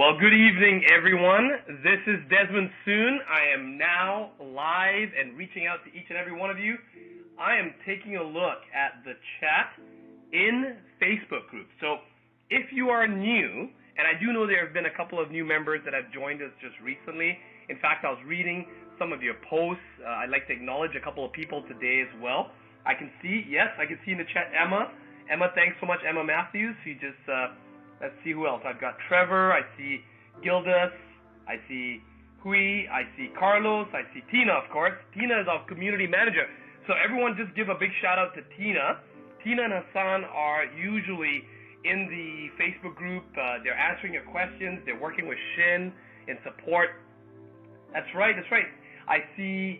Well, good evening, everyone. This is Desmond Soon. I am now live and reaching out to each and every one of you. I am taking a look at the chat in Facebook group. So if you are new, and I do know there have been a couple of new members that have joined us just recently. In fact, I was reading some of your posts. I'd like to acknowledge a couple of people today as well. I can see in the chat Emma. Emma, thanks so much, Emma Matthews. She just... let's see who else. I've got Trevor. I see Gildas. I see Hui. I see Carlos. I see Tina, of course. Tina is our community manager. So everyone just give a big shout out to Tina. Tina and Hassan are usually in the Facebook group. They're answering your questions. They're working with Shin in support. That's right. I see,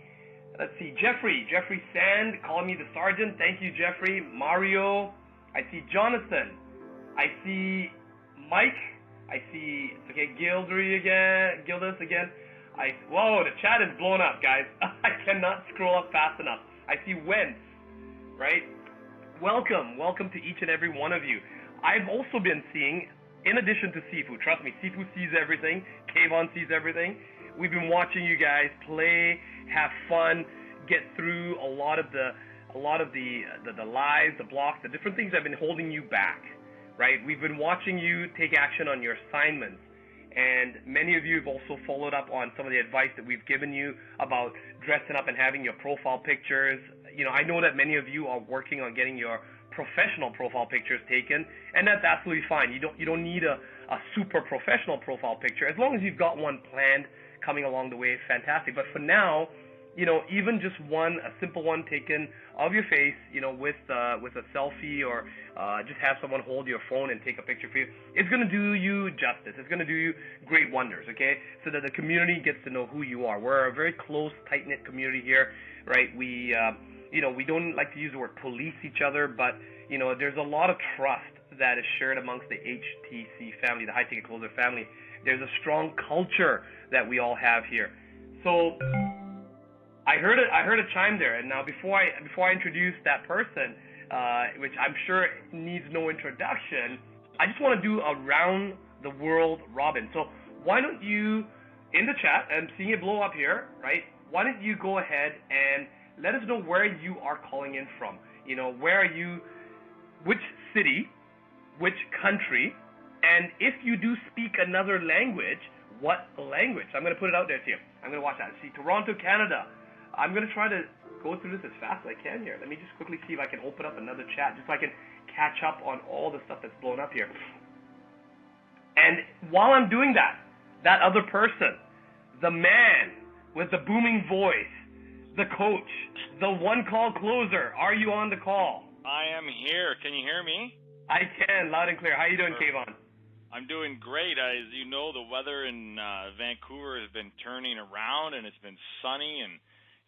Jeffrey Sand calling me the sergeant. Thank you, Jeffrey. Mario. I see Jonathan. I see Mike, I see, Gildas again. Whoa, the chat is blowing up, guys. I cannot scroll up fast enough. I see Wentz, right? Welcome to each and every one of you. I've also been seeing, in addition to Sifu, trust me, Sifu sees everything, Kayvon sees everything. We've been watching you guys play, have fun, get through a lot of the lives, the blocks, the different things that have been holding you back. Right? We've been watching you take action on your assignments, and many of you have also followed up on some of the advice that we've given you about dressing up and having your profile pictures. You know, I know that many of you are working on getting your professional profile pictures taken, and that's absolutely fine. You don't need a super professional profile picture. As long as you've got one planned coming along the way, fantastic. But for now, you know, even just a simple one taken of your face, you know, with a selfie, or just have someone hold your phone and take a picture for you, it's going to do you justice. It's going to do you great wonders, okay? So that the community gets to know who you are. We're a very close, tight-knit community here, right? We don't like to use the word police each other, but, you know, there's a lot of trust that is shared amongst the HTC family, the High Ticket Closer family. There's a strong culture that we all have here. So I heard a chime there, and now before I introduce that person, which I'm sure needs no introduction, I just want to do a round the world robin. So why don't you, in the chat, I'm seeing it blow up here, right? Why don't you go ahead and let us know where you are calling in from? You know, where are you? Which city? Which country? And if you do speak another language, what language? I'm going to put it out there to you. I'm going to watch that. See, Toronto, Canada. I'm going to try to go through this as fast as I can here. Let me just quickly see if I can open up another chat just so I can catch up on all the stuff that's blown up here. And while I'm doing that other person, the man with the booming voice, the coach, the one-call closer, are you on the call? I am here. Can you hear me? I can, loud and clear. How are you doing, Kayvon? I'm doing great. As you know, the weather in Vancouver has been turning around, and it's been sunny, and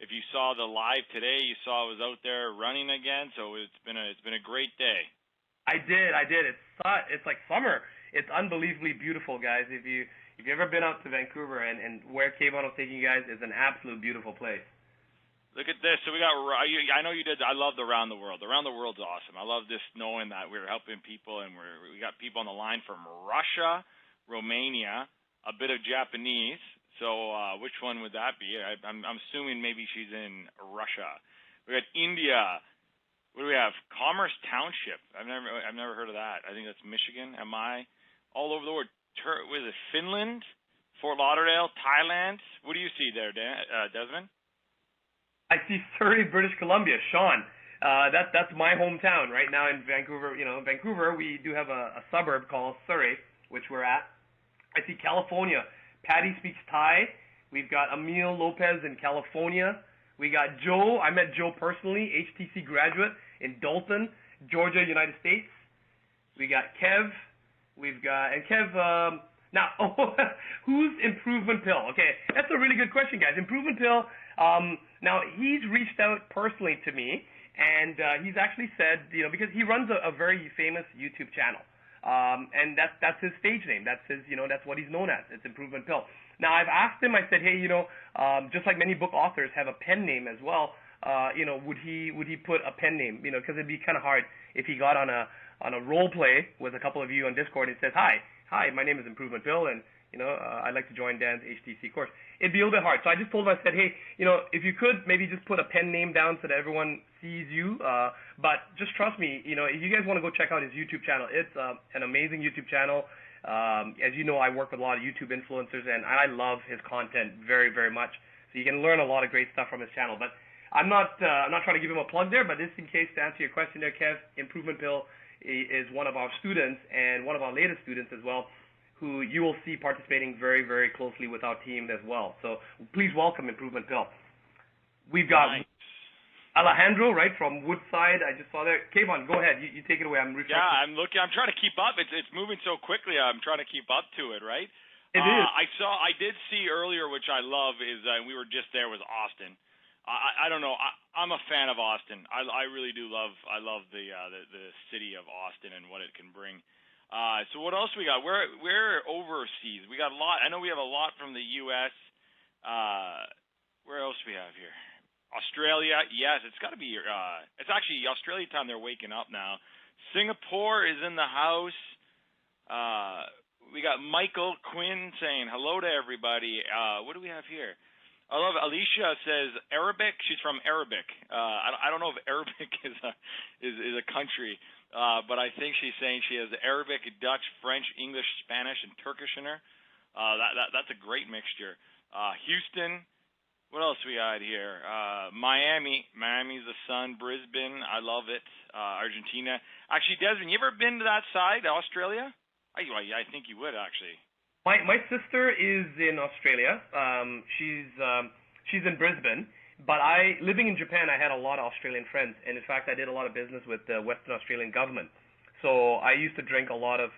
if you saw the live today, you saw I was out there running again, so it's been a great day. I did. It's like summer. It's unbelievably beautiful, guys. If you've ever been out to Vancouver and where Kayvon was taking you guys, is an absolute beautiful place. Look at this. So we got. I know you did. I love the Around the World. The Around the World's awesome. I love just knowing that we're helping people, and we got people on the line from Russia, Romania, a bit of Japanese. So which one would that be? I'm assuming maybe she's in Russia. We got India. What do we have? Commerce Township. I've never heard of that. I think that's Michigan. Am I all over the world? Was it Finland, Fort Lauderdale, Thailand? What do you see there, Desmond? I see Surrey, British Columbia. Sean, that's my hometown right now in Vancouver. You know, in Vancouver we do have a suburb called Surrey, which we're at. I see California. Patty speaks Thai. We've got Emil Lopez in California. We got Joe. I met Joe personally, HTC graduate in Dalton, Georgia, United States. We got Kev. Now, who's Improvement Pill? Okay, that's a really good question, guys. Improvement Pill, now he's reached out personally to me, and he's actually said, you know, because he runs a very famous YouTube channel. And that's his stage name. That's his, you know, that's what he's known as. It's Improvement Pill. Now I've asked him. I said, hey, you know, just like many book authors have a pen name as well. You know, would he put a pen name? You know, because it'd be kind of hard if he got on a role play with a couple of you on Discord and says, hi, my name is Improvement Pill, and I'd like to join Dan's HTC course. It'd be a little bit hard. So I just told him, I said, hey, if you could maybe just put a pen name down so that everyone sees you. But just trust me, if you guys want to go check out his YouTube channel, it's an amazing YouTube channel. As you know, I work with a lot of YouTube influencers, and I love his content very, very much. So you can learn a lot of great stuff from his channel. But I'm not trying to give him a plug there, but just in case, to answer your question there, Kev, Improvement Pill is one of our students and one of our latest students as well, who you will see participating very, very closely with our team as well. So please welcome Improvement Pill. We've got Alejandro, right, from Woodside. I just saw there. Kayvon, go ahead. You take it away. I'm refreshing. Yeah, I'm looking. I'm trying to keep up. It's moving so quickly. I'm trying to keep up to it, right? It is. I did see earlier, which I love, is we were just there with Austin. I don't know. I'm a fan of Austin. I really do love. I love the city of Austin and what it can bring. So what else we got? We're overseas. We got a lot. I know we have a lot from the U.S. Where else we have here? Australia. Yes, it's got to be. It's actually Australia time. They're waking up now. Singapore is in the house. We got Michael Quinn saying hello to everybody. What do we have here? I love Alicia says Arabic. She's from Arabic. I don't know if Arabic is a country. But I think she's saying she has Arabic, Dutch, French, English, Spanish, and Turkish in her. That's a great mixture. Houston, what else we got here? Miami's the sun. Brisbane, I love it. Argentina. Actually, Desmond, you ever been to that side, Australia? I think you would actually. My sister is in Australia. She's in Brisbane. But living in Japan, I had a lot of Australian friends, and in fact, I did a lot of business with the Western Australian government. So I used to drink a lot of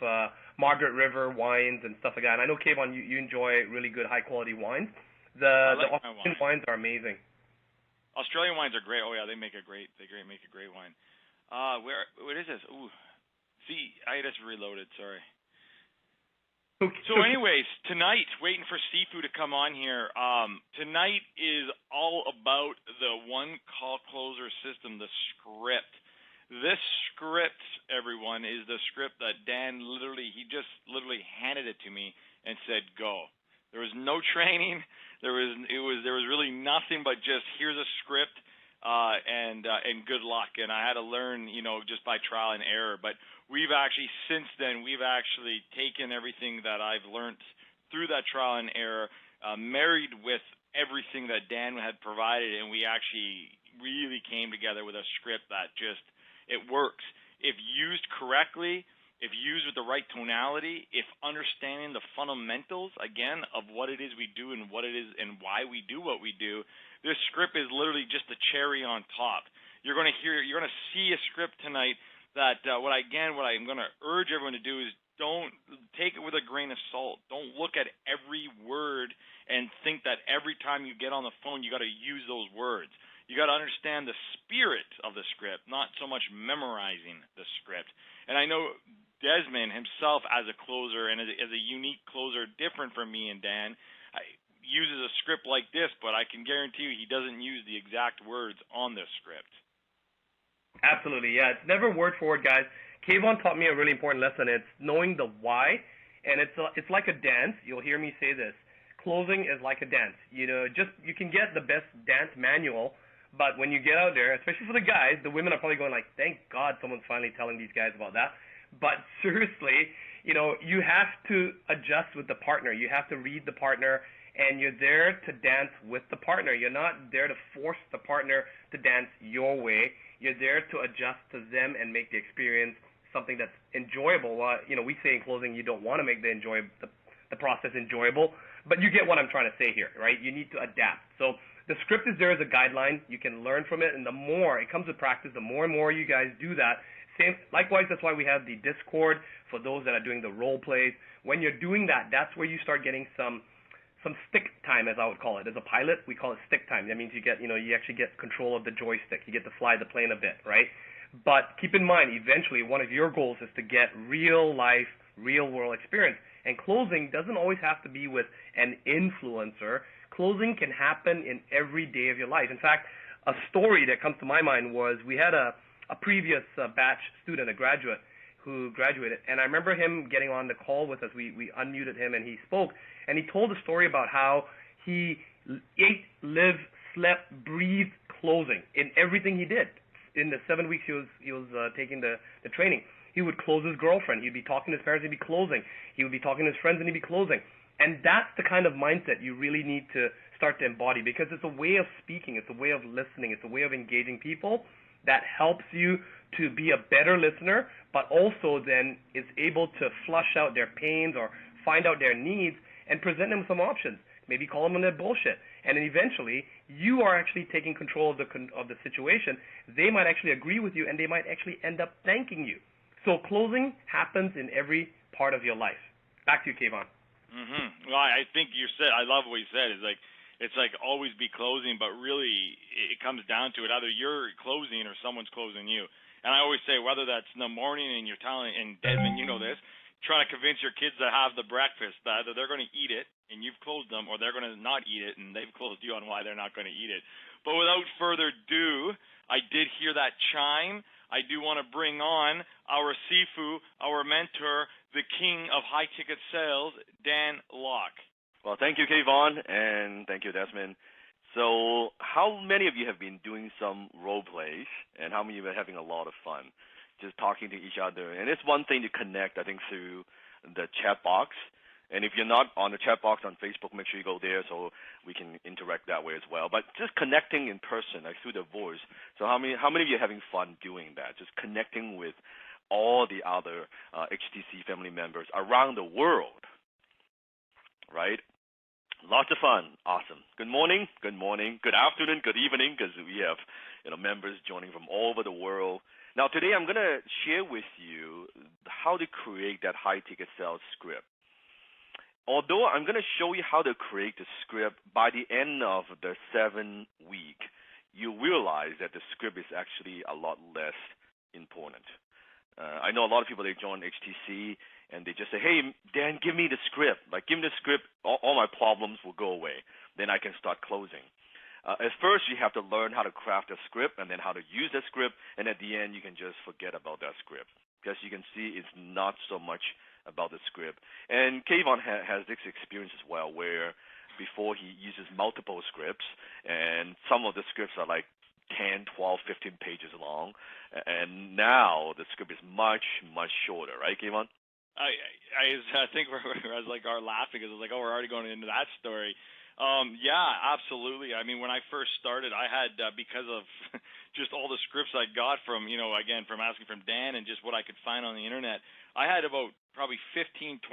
Margaret River wines and stuff like that. And I know, Kayvon, you enjoy really good, high-quality wines. The Australian wines are amazing. Australian wines are great. Oh yeah, they make a great wine. What is this? Ooh, see, I just reloaded. Sorry. So anyways, tonight, waiting for Sifu to come on here. Tonight is all about the one call closer system, the script. This script, everyone, is the script that Dan he just literally handed it to me and said, go. There was no training. There was really nothing but just here's a script and good luck. And I had to learn, just by trial and error. But since then, we've actually taken everything that I've learned through that trial and error, married with everything that Dan had provided, and we actually really came together with a script that it works. If used correctly, if used with the right tonality, if understanding the fundamentals, again, of what it is we do and what it is and why we do what we do, this script is literally just a cherry on top. You're going to see a script tonight that what I'm going to urge everyone to do is don't take it with a grain of salt. Don't look at every word and think that every time you get on the phone you got to use those words. You got to understand the spirit of the script, not so much memorizing the script. And I know Desmond himself as a closer and as a unique closer, different from me and Dan, uses a script like this, but I can guarantee you he doesn't use the exact words on this script. Absolutely, yeah. It's never word for word, guys. Kayvon taught me a really important lesson. It's knowing the why, and it's like a dance. You'll hear me say this. Closing is like a dance. You can get the best dance manual, but when you get out there, especially for the guys, the women are probably going like, thank God someone's finally telling these guys about that. But seriously, you have to adjust with the partner. You have to read the partner, and you're there to dance with the partner. You're not there to force the partner to dance your way. You're there to adjust to them and make the experience something that's enjoyable. We say in closing, you don't want to make the process enjoyable, but you get what I'm trying to say here, right? You need to adapt. So the script is there as a guideline. You can learn from it, and the more it comes with practice, the more and more you guys do that. Likewise, that's why we have the Discord for those that are doing the role plays. When you're doing that, that's where you start getting some stick time, as I would call it. As a pilot, we call it stick time. That means you actually get control of the joystick. You get to fly the plane a bit, right? But keep in mind, eventually, one of your goals is to get real life, real world experience. And closing doesn't always have to be with an influencer. Closing can happen in every day of your life. In fact, a story that comes to my mind was we had a previous batch student, a graduate, who graduated, and I remember him getting on the call with us. We unmuted him, and he spoke, and he told a story about how he ate, lived, slept, breathed closing in everything he did. In the 7 weeks he was taking the training, he would close his girlfriend. He'd be talking to his parents, he'd be closing. He would be talking to his friends, and he'd be closing. And that's the kind of mindset you really need to start to embody, because it's a way of speaking, it's a way of listening, it's a way of engaging people that helps you to be a better listener, but also then is able to flush out their pains or find out their needs and present them some options. Maybe call them on their bullshit. And then eventually, you are actually taking control of the situation. They might actually agree with you, and they might actually end up thanking you. So closing happens in every part of your life. Back to you, Kayvon. Mm-hmm. Well, I think I love what you said. It's like always be closing, but really it comes down to it. Either you're closing or someone's closing you. And I always say, whether that's in the morning and you're telling, and Desmond, you know this, trying to convince your kids to have the breakfast, that either they're going to eat it and you've closed them, or they're going to not eat it and they've closed you on why they're not going to eat it. But without further ado, I did hear that chime. I do want to bring on our Sifu, our mentor, the king of high-ticket sales, Dan Locke. Well, thank you, Kayvon, and thank you, Desmond. So how many of you have been doing some role plays, and how many of you are having a lot of fun just talking to each other? And it's one thing to connect, I think, through the chat box. And if you're not on the chat box on Facebook, make sure you go there so we can interact that way as well. But just connecting in person, like through the voice. So how many of you are having fun doing that? Just connecting with all the other HTC family members around the world, right? Lots of fun. Awesome. Good morning, good afternoon, good evening, because we have members joining from all over the world. Now, today I'm going to share with you how to create that high-ticket sales script. Although I'm going to show you how to create the script, by the end of the 7 week, you realize that the script is actually a lot less important. I know a lot of people, they join HTC, and they just say, hey, Dan, give me the script. Like, give me the script, all my problems will go away. Then I can start closing. At first, you have to learn how to craft a script and then how to use the script, and at the end, you can just forget about that script. Because you can see it's not so much about the script. And Kayvon has this experience as well, where before he uses multiple scripts, and some of the scripts are like 10, 12, 15 pages long, and now the script is much, much shorter, right, Kayvon? I think we're like are laughing because it's like, oh, we're already going into that story. Yeah, absolutely. I mean, when I first started, I had because of just all the scripts I got from, again, from asking from Dan and just what I could find on the internet, I had about probably 15, 20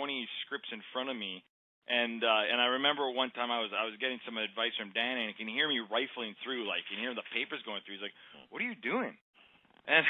scripts in front of me. And I remember one time I was getting some advice from Dan, and you can hear me rifling through, like, you can hear the papers going through. He's like, what are you doing? And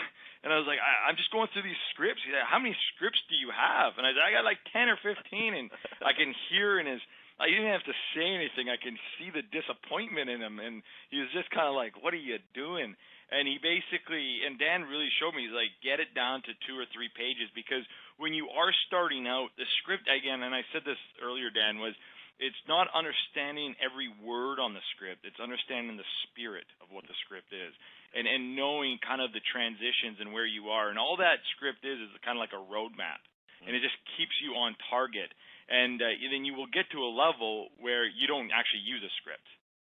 I was like, I'm just going through these scripts. He's like, how many scripts do you have? And I got like 10 or 15, and I can hear in his, I didn't have to say anything. I can see the disappointment in him, and he was just kind of like, what are you doing? And he basically, and Dan really showed me, he's like, get it down to 2 or 3 pages, because when you are starting out, the script, again, and I said this earlier, Dan, was it's not understanding every word on the script. It's understanding the spirit of what the script is, and knowing kind of the transitions and where you are. And all that script is kind of like a roadmap, and it just keeps you on target. And then you will get to a level where you don't actually use a script,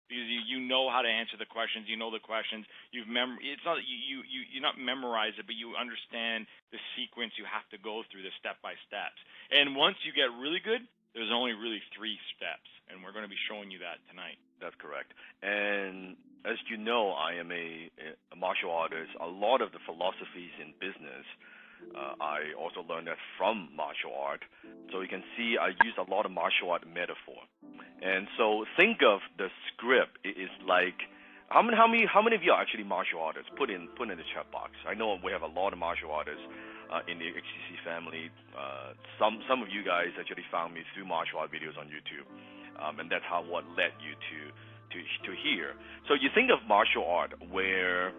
because you know how to answer the questions. You know the questions. It's not that you not memorize it, but you understand the sequence you have to go through, the step by steps. And once you get really good, there's only really 3 steps, and we're going to be showing you that tonight. That's correct. And as you know, I am a martial artist. A lot of the philosophies in business, I also learned that from martial art. So you can see I use a lot of martial art metaphor. And so think of the script is like, how many of you are actually martial artists? Put in the chat box. I know we have a lot of martial artists in the HTC family. Some of you guys actually found me through martial art videos on YouTube, and that's what led you to here. So you think of martial art where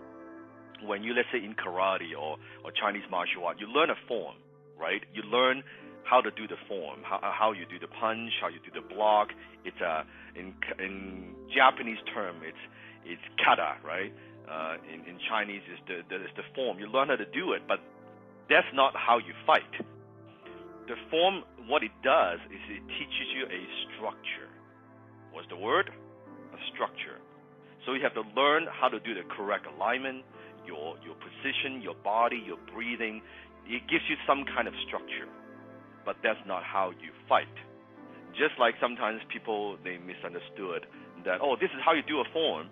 when you, let's say, in karate or Chinese martial art, you learn a form, right? You learn how to do the form, how you do the punch, how you do the block. It's in Japanese term, it's kata, right? In Chinese, it's the form. You learn how to do it, but That's not how you fight. The form, what it does is it teaches you a structure. What's the word? A structure. So you have to learn how to do the correct alignment, your position, your body, your breathing. It gives you some kind of structure. But that's not how you fight. Just like sometimes people, they misunderstood that, oh, this is how you do a form,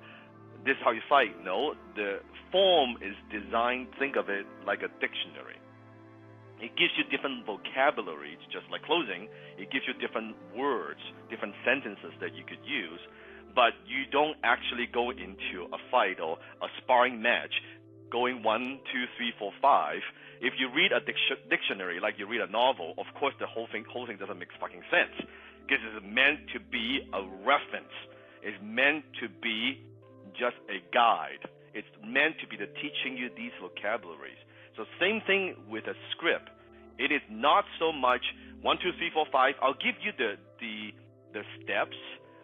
this is how you fight. No, the form is designed, think of it like a dictionary. It gives you different vocabularies, just like closing. It gives you different words, different sentences that you could use, but you don't actually go into a fight or a sparring match going 1, 2, 3, 4, 5. If you read a dictionary like you read a novel, of course the whole thing doesn't make fucking sense, because it's meant to be a reference. It's meant to be just a guide. It's meant to be the teaching you these vocabularies. So same thing with a script. It is not so much 1, 2, 3, 4, 5. I'll give you the steps.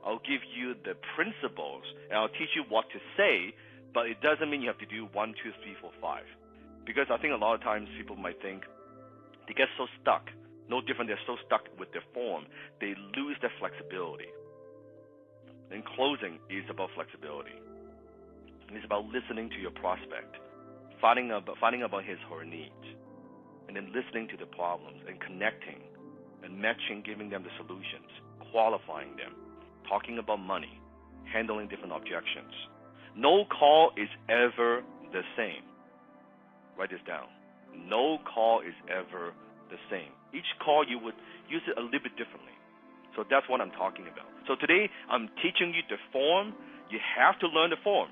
I'll give you the principles, and I'll teach you what to say. But it doesn't mean you have to do 1, 2, 3, 4, 5. Because I think a lot of times people might think they get so stuck. No different. They're so stuck with their form. They lose their flexibility. And closing is about flexibility. It's about listening to your prospect, finding about his or her needs, and then listening to the problems and connecting and matching, giving them the solutions, qualifying them, talking about money, handling different objections. No call is ever the same. Write this down. No call is ever the same. Each call you would use it a little bit differently. So that's what I'm talking about. So today I'm teaching you the form. You have to learn the form.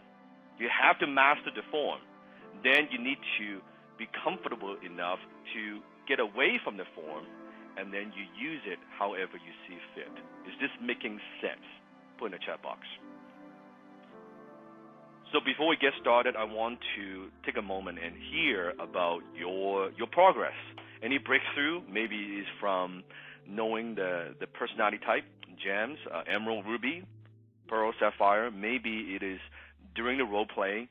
You have to master the form. Then you need to be comfortable enough to get away from the form, and then you use it however you see fit. Is this making sense? Put in the chat box. So before we get started, I want to take a moment and hear about your progress. Any breakthrough? Maybe it's from knowing the personality type, gems, emerald, ruby, pearl, sapphire. Maybe it is during the role play.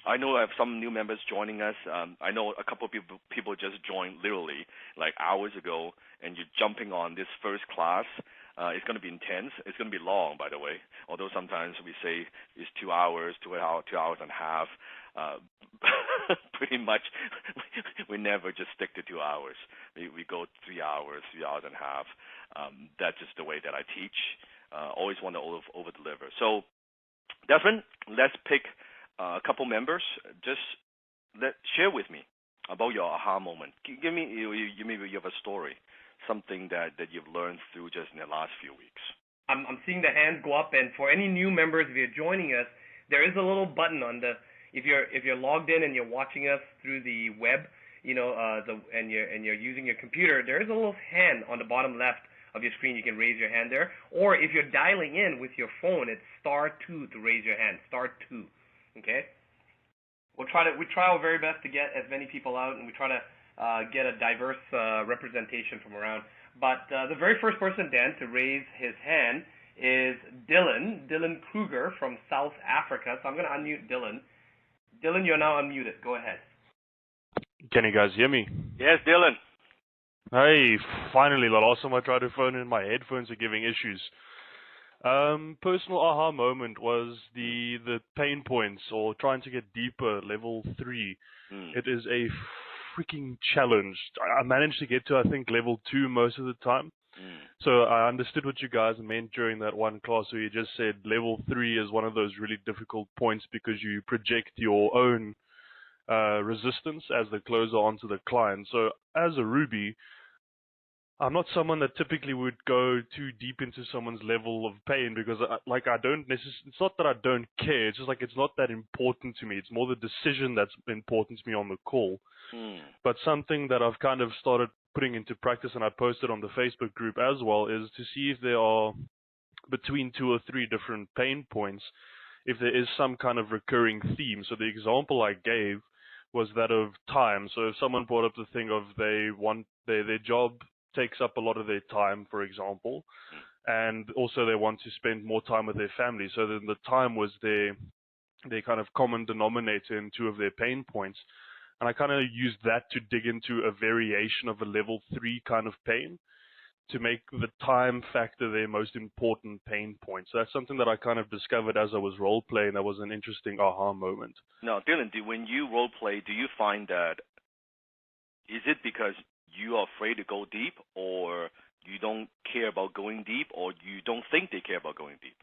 I know I have some new members joining us. I know a couple of people just joined literally like hours ago, and you're jumping on this first class. It's going to be intense. It's going to be long, by the way, although sometimes we say it's 2 hours, 2 hours and a half. Pretty much we never just stick to 2 hours. We go 3 hours, 3 hours and a half. That's just the way that I teach. Always want to over-deliver. So, Desmond, let's pick a couple members. Just share with me about your aha moment. Give me, maybe you have a story, something that you've learned through just in the last few weeks. I'm seeing the hands go up, and for any new members, if you're joining us, there is a little button on the, if you're logged in and you're watching us through the web, and you're using your computer, there is a little hand on the bottom left of your screen. You can raise your hand there, or if you're dialing in with your phone, it's *2 to raise your hand, *2. Okay. We try our very best to get as many people out, and we try to get a diverse representation from around. But the very first person, Dan, to raise his hand is Dylan Kruger from South Africa. So I'm going to unmute Dylan. Dylan, you're now unmuted. Go ahead. Can you guys hear me? Yes, Dylan. Hey, finally. The last time I tried to phone in, my headphones are giving issues. Personal aha moment was the pain points, or trying to get deeper, level 3. It is a freaking challenge. I managed to get to, I think, level 2 most of the time. So I understood what you guys meant during that one class where you just said level 3 is one of those really difficult points because you project your own resistance as the closer onto the client. So as a Ruby, I'm not someone that typically would go too deep into someone's level of pain because, I don't necessarily, it's not that I don't care, it's just like it's not that important to me. It's more the decision that's important to me on the call. But something that I've kind of started putting into practice, and I posted on the Facebook group as well, is to see if there are between 2 or 3 different pain points, if there is some kind of recurring theme. So the example I gave was that of time. So if someone brought up the thing of their job takes up a lot of their time, for example, and also they want to spend more time with their family. So then the time was their kind of common denominator in 2 of their pain points. and I kind of used that to dig into a variation of a level 3 kind of pain to make the time factor their most important pain point. So that's something that I kind of discovered as I was role playing. That was an interesting aha moment. Now, Dylan, when you role play, do you find that is it because you are afraid to go deep, or you don't care about going deep, or you don't think they care about going deep?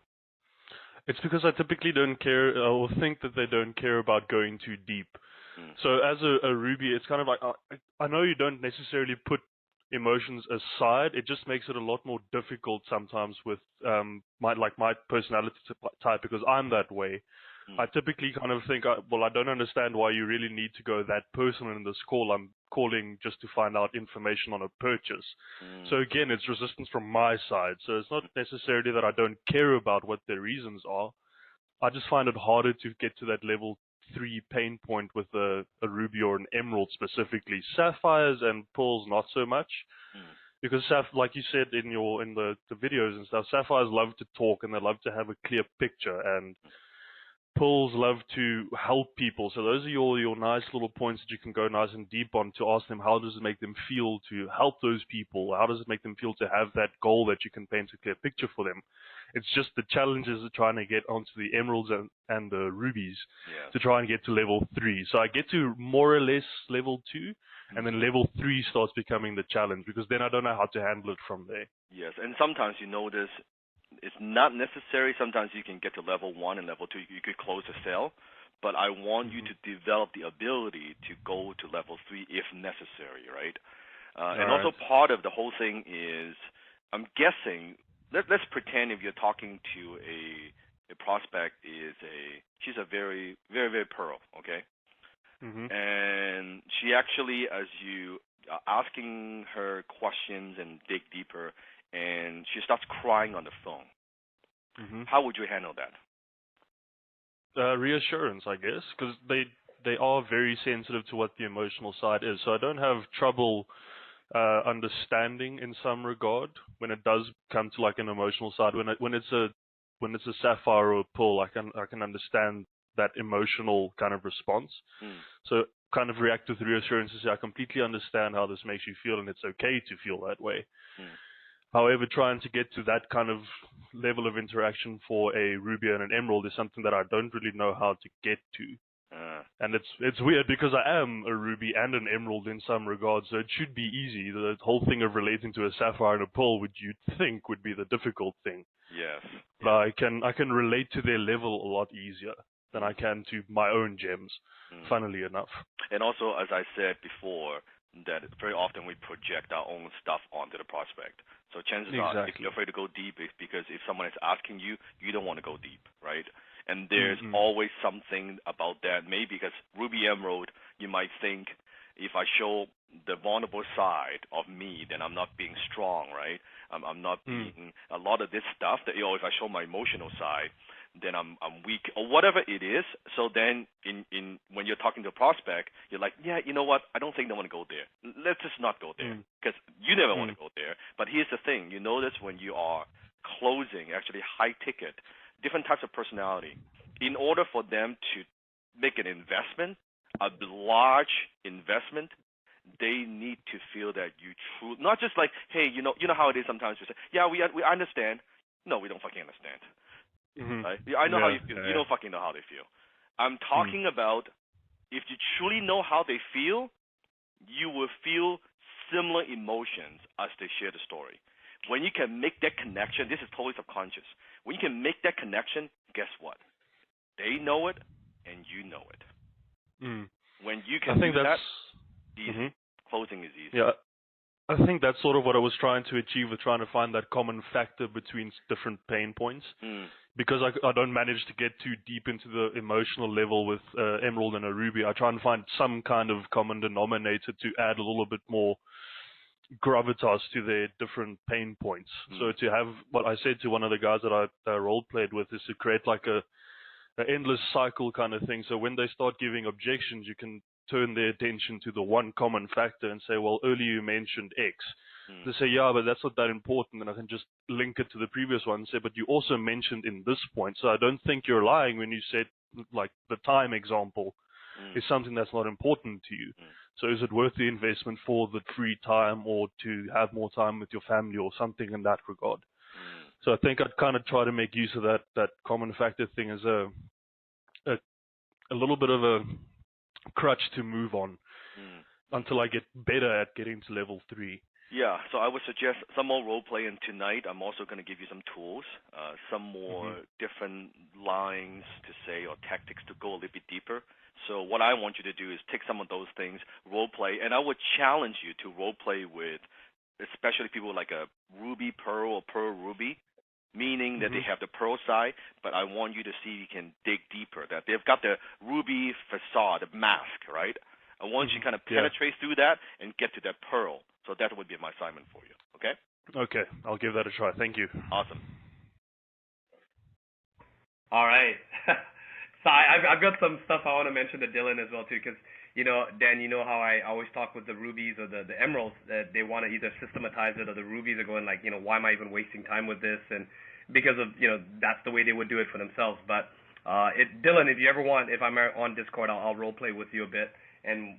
It's because I typically don't care, or think that they don't care about going too deep. So as a Ruby, it's kind of like, I know you don't necessarily put emotions aside. It just makes it a lot more difficult sometimes with my personality type, because I'm that way. I typically kind of think, well, I don't understand why you really need to go that personal in this call. I'm calling just to find out information on a purchase. So again, it's resistance from my side. So it's not necessarily that I don't care about what their reasons are. I just find it harder to get to that level 3 pain point with a ruby or an emerald specifically. Sapphires and pearls not so much, because like you said in the videos and stuff, sapphires love to talk and they love to have a clear picture, and pearls love to help people. So those are your nice little points that you can go nice and deep on to ask them, how does it make them feel to help those people? How does it make them feel to have that goal that you can paint a clear picture for them? It's just the challenges of trying to get onto the emeralds and the rubies to try and get to level 3. So I get to more or less level 2, and then level 3 starts becoming the challenge, because then I don't know how to handle it from there. Yes, and sometimes you notice it's not necessary. Sometimes you can get to level 1 and level 2. You could close a sale, but I want you to develop the ability to go to level 3 if necessary, right? And also part of the whole thing is, I'm guessing, let's pretend if you're talking to a prospect she's a very, very, very pearl, okay? And she actually, as you are asking her questions and dig deeper, and she starts crying on the phone. How would you handle that? Reassurance, I guess, because they are very sensitive to what the emotional side is. So I don't have trouble understanding in some regard when it does come to like an emotional side. When it's a sapphire or a pearl, I can understand that emotional kind of response. So kind of react with reassurance and say, I completely understand how this makes you feel, and it's okay to feel that way. However, trying to get to that kind of level of interaction for a ruby and an emerald is something that I don't really know how to get to. And it's weird, because I am a ruby and an emerald in some regards, so it should be easy. The whole thing of relating to a sapphire and a pearl, which you'd think would be the difficult thing. Yes. But I can relate to their level a lot easier than I can to my own gems, funnily enough. And also, as I said before, that very often we project our own stuff onto the prospect. So chances are, if you're afraid to go deep, it's because if someone is asking you, you don't want to go deep, right? And there's always something about that. Maybe because Ruby Emerald, you might think, if I show the vulnerable side of me, then I'm not being strong, right? I'm not being a lot of this stuff that, if I show my emotional side, then I'm weak, or whatever it is. So then when you're talking to a prospect, you're like, yeah, you know what? I don't think they want to go there. Let's just not go there, because you never want to go there. But here's the thing. You notice when you are closing, actually high ticket, different types of personality, in order for them to make an investment, a large investment, they need to feel that you not just like, hey, you know how it is sometimes. We say, yeah, we understand. No, we don't fucking understand. Right? I know how you feel. You don't fucking know how they feel. I'm talking about, if you truly know how they feel, you will feel similar emotions as they share the story. When you can make that connection, this is totally subconscious. When you can make that connection, guess what? They know it, and you know it. When you can do that, easy. Closing is easy. Yeah, I think that's sort of what I was trying to achieve with trying to find that common factor between different pain points. Because I don't manage to get too deep into the emotional level with Emerald and a Ruby, I try and find some kind of common denominator to add a little bit more gravitas to their different pain points. So to have, what I said to one of the guys that I role played with, is to create like an endless cycle kind of thing. So when they start giving objections, you can turn their attention to the one common factor and say, well, earlier you mentioned X. They say, yeah, but that's not that important, and I can just link it to the previous one and say, but you also mentioned in this point, so I don't think you're lying when you said, like, the time example. is something that's not important to you. So is it worth the investment for the free time or to have more time with your family or something in that regard? So I think I'd kind of try to make use of that common factor thing as a little bit of a crutch to move on until I get better at getting to level 3. Yeah, so I would suggest some more role play, and tonight I'm also going to give you some tools, some more different lines to say or tactics to go a little bit deeper. So what I want you to do is take some of those things, role play, and I would challenge you to role play with, especially people like a ruby pearl or pearl ruby, meaning that they have the pearl side, but I want you to see if you can dig deeper, that they've got the ruby facade, mask, right? I want you to kind of penetrate through that and get to that pearl. So that would be my assignment for you, okay? Okay, I'll give that a try. Thank you. Awesome. All right. So I've got some stuff I want to mention to Dylan as well, too, because, Dan, you know how I always talk with the rubies or the emeralds, that they want to either systematize it, or the rubies are going like, why am I even wasting time with this? And because of, that's the way they would do it for themselves. But Dylan, if you ever want, if I'm on Discord, I'll role play with you a bit, and,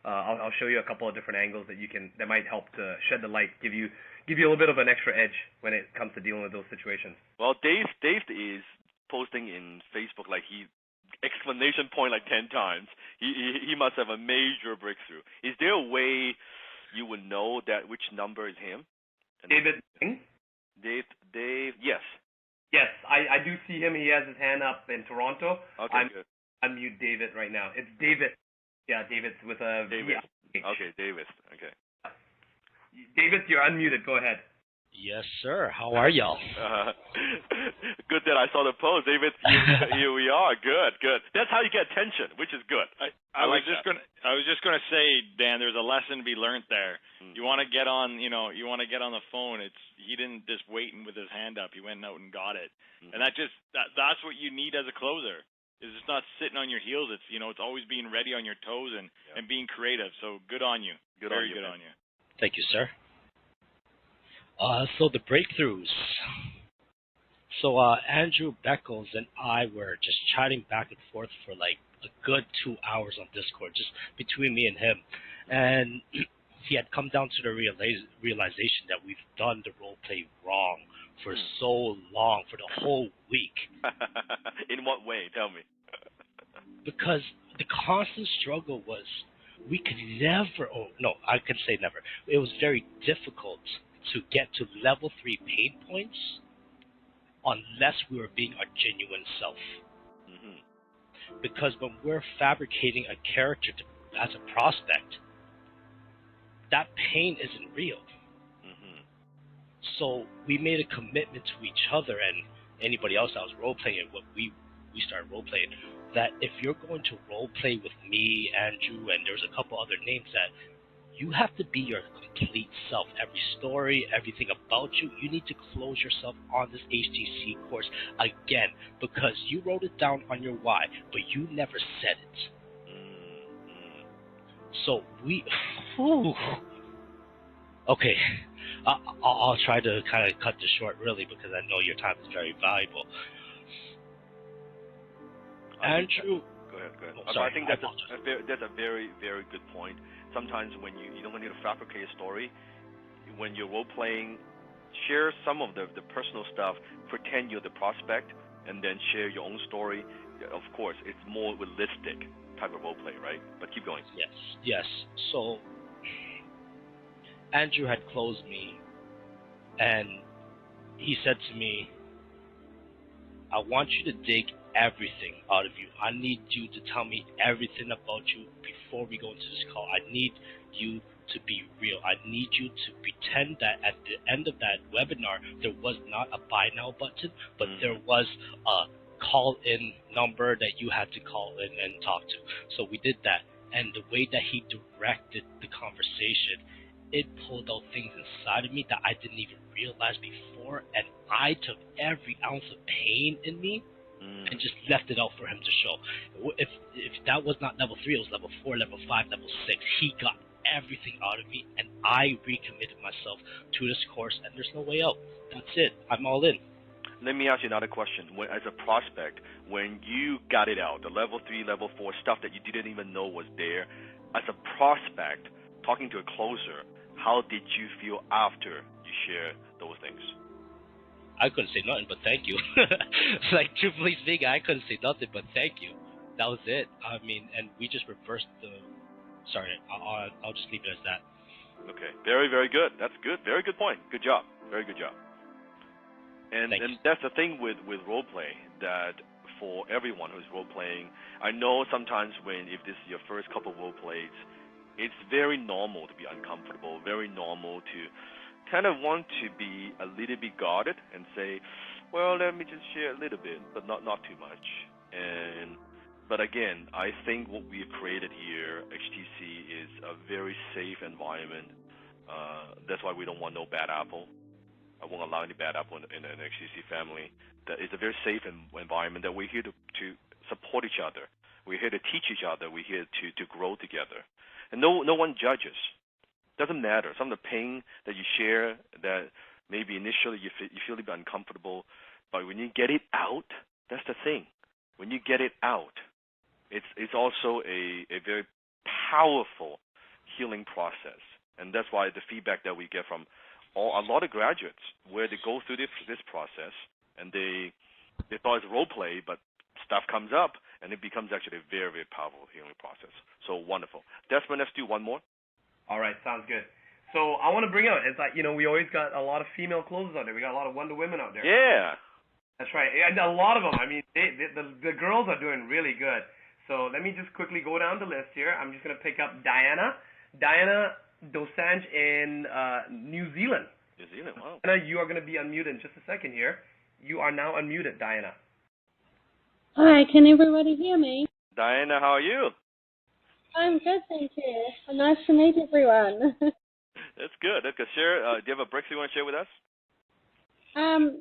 I'll show you a couple of different angles that might help to shed the light, give you a little bit of an extra edge when it comes to dealing with those situations. Well, Dave is posting in Facebook like exclamation point like 10 times. He must have a major breakthrough. Is there a way you would know that which number is him? David. Dave. Yes. Yes, I do see him. He has his hand up in Toronto. Okay, good. Unmute David right now. It's David. Yeah, David's with a David. V. Okay, David. Okay. David, you're unmuted. Go ahead. Yes, sir. How are y'all? Good that I saw the post, David. Here we are. Good. That's how you get attention, which is good. I was just gonna say, Dan, there's a lesson to be learned there. You want to get on, you want to get on the phone. He didn't just wait with his hand up. He went out and got it, and that's what you need as a closer. Is it's not sitting on your heels. It's it's always being ready on your toes and being creative. So good on you. Very good on you. Thank you, sir. So the breakthroughs. So Andrew Beckles and I were just chatting back and forth for like a good 2 hours on Discord, just between me and him. And he had come down to the realization that we've done the role play wrong for so long, for the whole week. In what way? Tell me. Because the constant struggle was we could never, I can say never. It was very difficult to get to level 3 pain points unless we were being our genuine self. Because when we're fabricating a character as a prospect, that pain isn't real. So we made a commitment to each other and anybody else that was role-playing, what we started role-playing, that if you're going to role-play with me, Andrew, and there's a couple other names, that you have to be your complete self. Every story, everything about you, you need to close yourself on this HTC course again, because you wrote it down on your why, but you never said it. So okay, I'll try to kind of cut this short, really, because I know your time is very valuable. Andrew, go ahead. Oh, sorry, I think that's a very, very good point. Sometimes when you don't need to fabricate a story, when you're role playing, share some of the personal stuff. Pretend you're the prospect, and then share your own story. Of course, it's more realistic type of role play, right? But keep going. Yes. So Andrew had closed me, and he said to me, I want you to dig everything out of you. I need you to tell me everything about you before we go into this call. I need you to be real. I need you to pretend that at the end of that webinar, there was not a buy now button, but there was a call-in number that you had to call in and talk to. So we did that. And the way that he directed the conversation, it pulled out things inside of me that I didn't even realize before. And I took every ounce of pain in me and just left it out for him to show. If that was not level 3, it was level 4, level 5, level 6. He got everything out of me, and I recommitted myself to this course, and there's no way out. That's it. I'm all in. let me ask you another question. As a prospect, when you got it out, the level 3, level 4 stuff that you didn't even know was there, as a prospect, talking to a closer, how did you feel after you shared those things? I couldn't say nothing but thank you. Like, truthfully speaking, I couldn't say nothing but thank you. That was it. I mean, and we just reversed the... Sorry, I'll just leave it as that. Okay, very, very good. That's good. Very good point. Good job. Very good job. And that's the thing with role play, that for everyone who's role playing, I know sometimes if this is your first couple of role plays, it's very normal to be uncomfortable, very normal to kind of want to be a little bit guarded and say, well, let me just share a little bit, but not too much. But again, I think what we have created here, HTC, is a very safe environment. That's why we don't want no bad apple. I won't allow any bad apple in an HTC family. That it's a very safe environment that we're here to support each other. We're here to teach each other. We're here to grow together. And no one judges. Doesn't matter. Some of the pain that you share, that maybe initially you feel a bit uncomfortable, but when you get it out, that's the thing. When you get it out, it's also a very powerful healing process. And that's why the feedback that we get from a lot of graduates, where they go through this process and they thought it's role play, but stuff comes up and it becomes actually a very, very powerful healing process. So wonderful. Desmond, let's do one more. All right, sounds good. So I want to bring out, it's like, we always got a lot of female closers out there. We got a lot of Wonder Women out there. Yeah. That's right. And a lot of them, I mean, the girls are doing really good. So let me just quickly go down the list here. I'm just going to pick up Diana Dosanjh in New Zealand. New Zealand, wow. Diana, you are going to be unmuted in just a second here. You are now unmuted, Diana. Hi, can everybody hear me? Diana, how are you? I'm good, thank you. Nice to meet everyone. That's good. Do you have a breakthrough you want to share with us?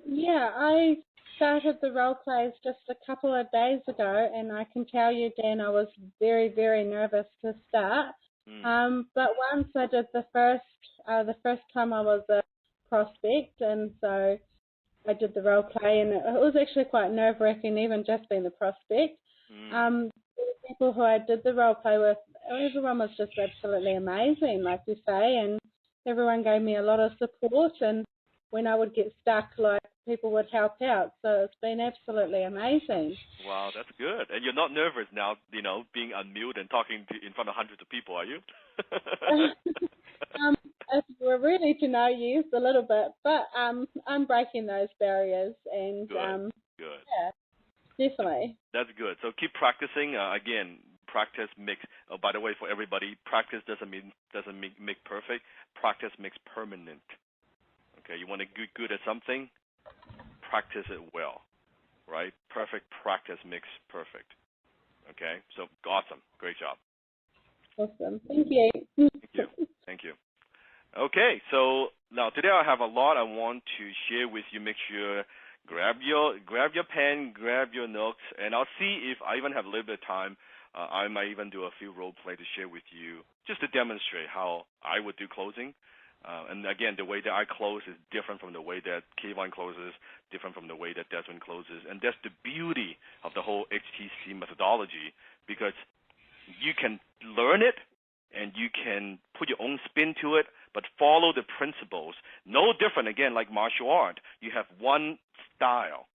Yeah, I started the role plays just a couple of days ago, and I can tell you, Dan, I was very, very nervous to start. But once I did the first time I was a prospect, and so I did the role play, and it was actually quite nerve-wracking, even just being the prospect. The people who I did the role play with, everyone was just absolutely amazing, like you say, and everyone gave me a lot of support, and when I would get stuck, like, people would help out, so it's been absolutely amazing. Wow, that's good. And you're not nervous now, being unmuted and talking in front of hundreds of people, are you? If you were really to know, yes, a little bit, but I'm breaking those barriers, and good. Yeah, definitely. That's good. So keep practicing. Again, practice makes. Oh, by the way, for everybody, practice doesn't make perfect. Practice makes permanent. Okay, you want to get good at something, practice it well, right? Perfect practice makes perfect. Okay, so awesome, great job. Awesome, thank you. Thank you. Okay, so now today I have a lot I want to share with you. Make sure grab your pen, grab your notes, and I'll see if I even have a little bit of time. I might even do a few role play to share with you, just to demonstrate how I would do closing. And again, the way that I close is different from the way that Kayvon closes, different from the way that Desmond closes. And that's the beauty of the whole HTC methodology, because you can learn it and you can put your own spin to it, but follow the principles. No different, again, like martial art. You have one style,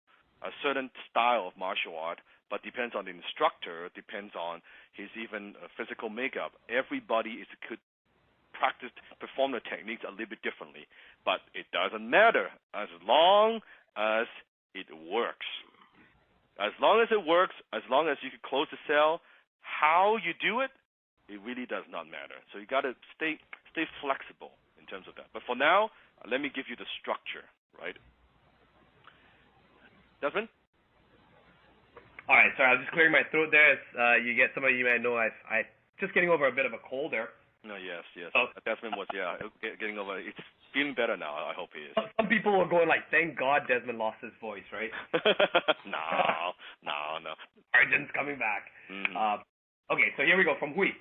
a certain style of martial art, but depends on the instructor, depends on his even physical makeup. Everybody could perform the techniques a little bit differently, but it doesn't matter as long as it works. As long as it works, as long as you can close the sale, how you do it, it really does not matter. So you got to stay flexible in terms of that. But for now, let me give you the structure, right? Desmond? All right, sorry, I was just clearing my throat there. Some of you may know I just getting over a bit of a cold there. No, yes. Oh. Desmond was, getting over. It's feeling better now. I hope he is. Some people are going like, "Thank God Desmond lost his voice," right? No. Arjun's coming back. Mm-hmm. Okay, so here we go from Hui.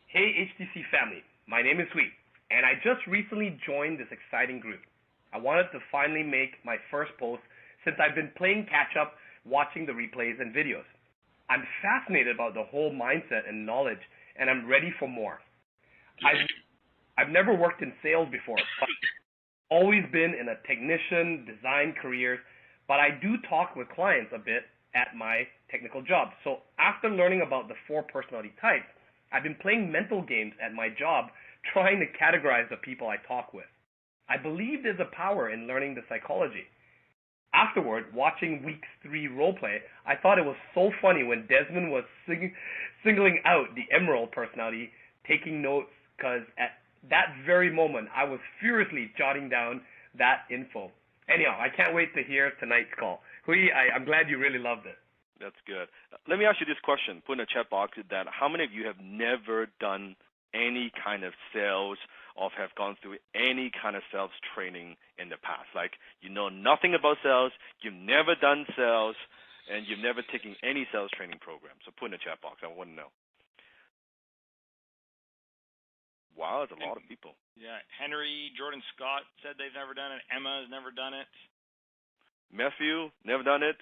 Hey, HTC family. My name is Hui, and I just recently joined this exciting group. I wanted to finally make my first post since I've been playing catch-up, watching the replays and videos. I'm fascinated about the whole mindset and knowledge, and I'm ready for more. I've never worked in sales before, but always been in a technician, design career, but I do talk with clients a bit at my technical job. So after learning about the 4 personality types, I've been playing mental games at my job, trying to categorize the people I talk with. I believe there's a power in learning the psychology. Afterward, watching week 3 roleplay, I thought it was so funny when Desmond was singling out the Emerald personality, taking notes, because at that very moment, I was furiously jotting down that info. Anyhow, I can't wait to hear tonight's call. Hui, I'm glad you really loved it. That's good. Let me ask you this question. Put in the chat box that how many of you have never done any kind of sales or have gone through any kind of sales training in the past? Like, you know nothing about sales, you've never done sales, and you've never taken any sales training program. So put in the chat box. I want to know. Wow, that's a lot of people. Yeah, Henry, Jordan Scott said they've never done it. Emma has never done it. Matthew, never done it.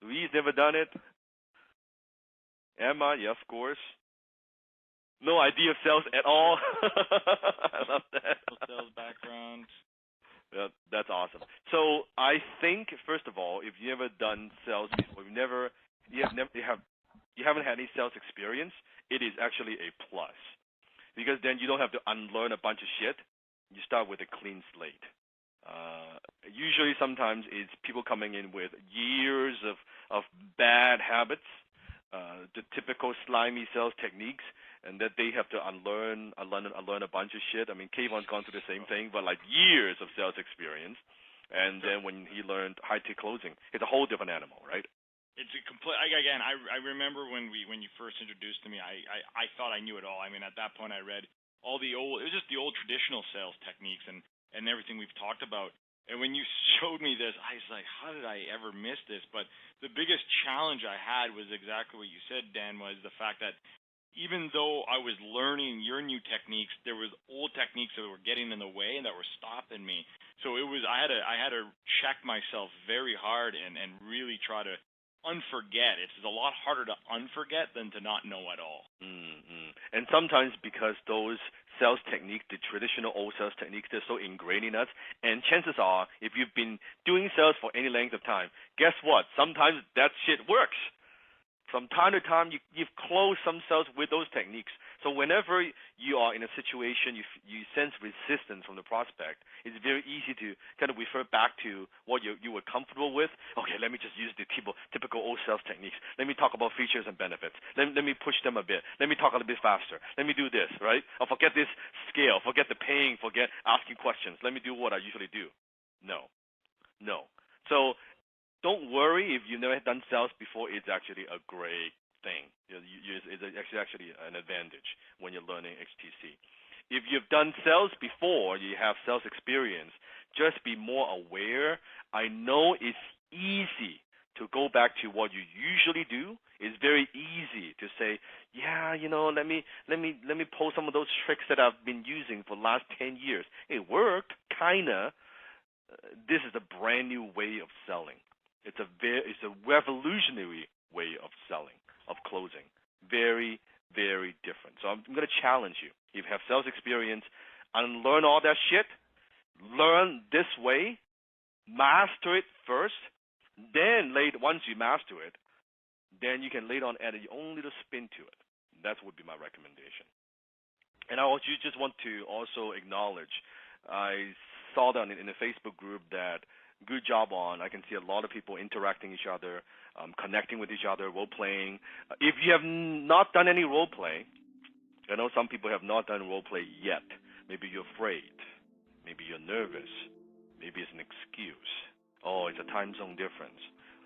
Louise, never done it. Emma, yeah, of course. No idea of sales at all. I love that. No sales background. Yeah, that's awesome. So I think, first of all, if you ever done sales before, you haven't had any sales experience, it is actually a plus. Because then you don't have to unlearn a bunch of shit. You start with a clean slate. Usually sometimes it's people coming in with years of bad habits, the typical slimy sales techniques, and that they have to unlearn a bunch of shit. I mean, Kayvon's gone through the same thing, but like years of sales experience. And then when he learned high-tech closing, it's a whole different animal, right? It's a complete. Again, I remember when you first introduced to me, I thought I knew it all. I mean, at that point, I read all the old. It was just the old traditional sales techniques and everything we've talked about. And when you showed me this, I was like, how did I ever miss this? But the biggest challenge I had was exactly what you said, Dan, was the fact that even though I was learning your new techniques, there was old techniques that were getting in the way and that were stopping me. So I had to check myself very hard and really try to unforget. It's a lot harder to unforget than to not know at all. Mm-hmm. And sometimes because those sales techniques, the traditional old sales techniques, they're so ingrained in us, and chances are, if you've been doing sales for any length of time, guess what? Sometimes that shit works. From time to time, you've closed some sales with those techniques. So whenever you are in a situation, you sense resistance from the prospect, it's very easy to kind of refer back to what you were comfortable with. Okay, let me just use the typical old sales techniques. Let me talk about features and benefits. Let me push them a bit. Let me talk a little bit faster. Let me do this, right? Or forget this scale. Forget the paying. Forget asking questions. Let me do what I usually do. No. So don't worry if you've never done sales before. It's actually a great thing. It's actually an advantage when you're learning HTC. If you've done sales before, you have sales experience, just be more aware. I know it's easy to go back to what you usually do. It's very easy to say, yeah, let me pull some of those tricks that I've been using for the last 10 years. It worked, kinda. This is a brand new way of selling. It's a revolutionary way of selling, of closing. Very, very different. So I'm going to challenge you. If you have sales experience, unlearn all that shit. Learn this way. Master it first. Then once you master it, then you can later on add your own little spin to it. That would be my recommendation. And I just want to also acknowledge, I saw that in the Facebook group that good job on. I can see a lot of people interacting with each other, connecting with each other, role-playing. If you have not done any role-play, I know some people have not done role-play yet. Maybe you're afraid. Maybe you're nervous. Maybe it's an excuse. Oh, it's a time zone difference.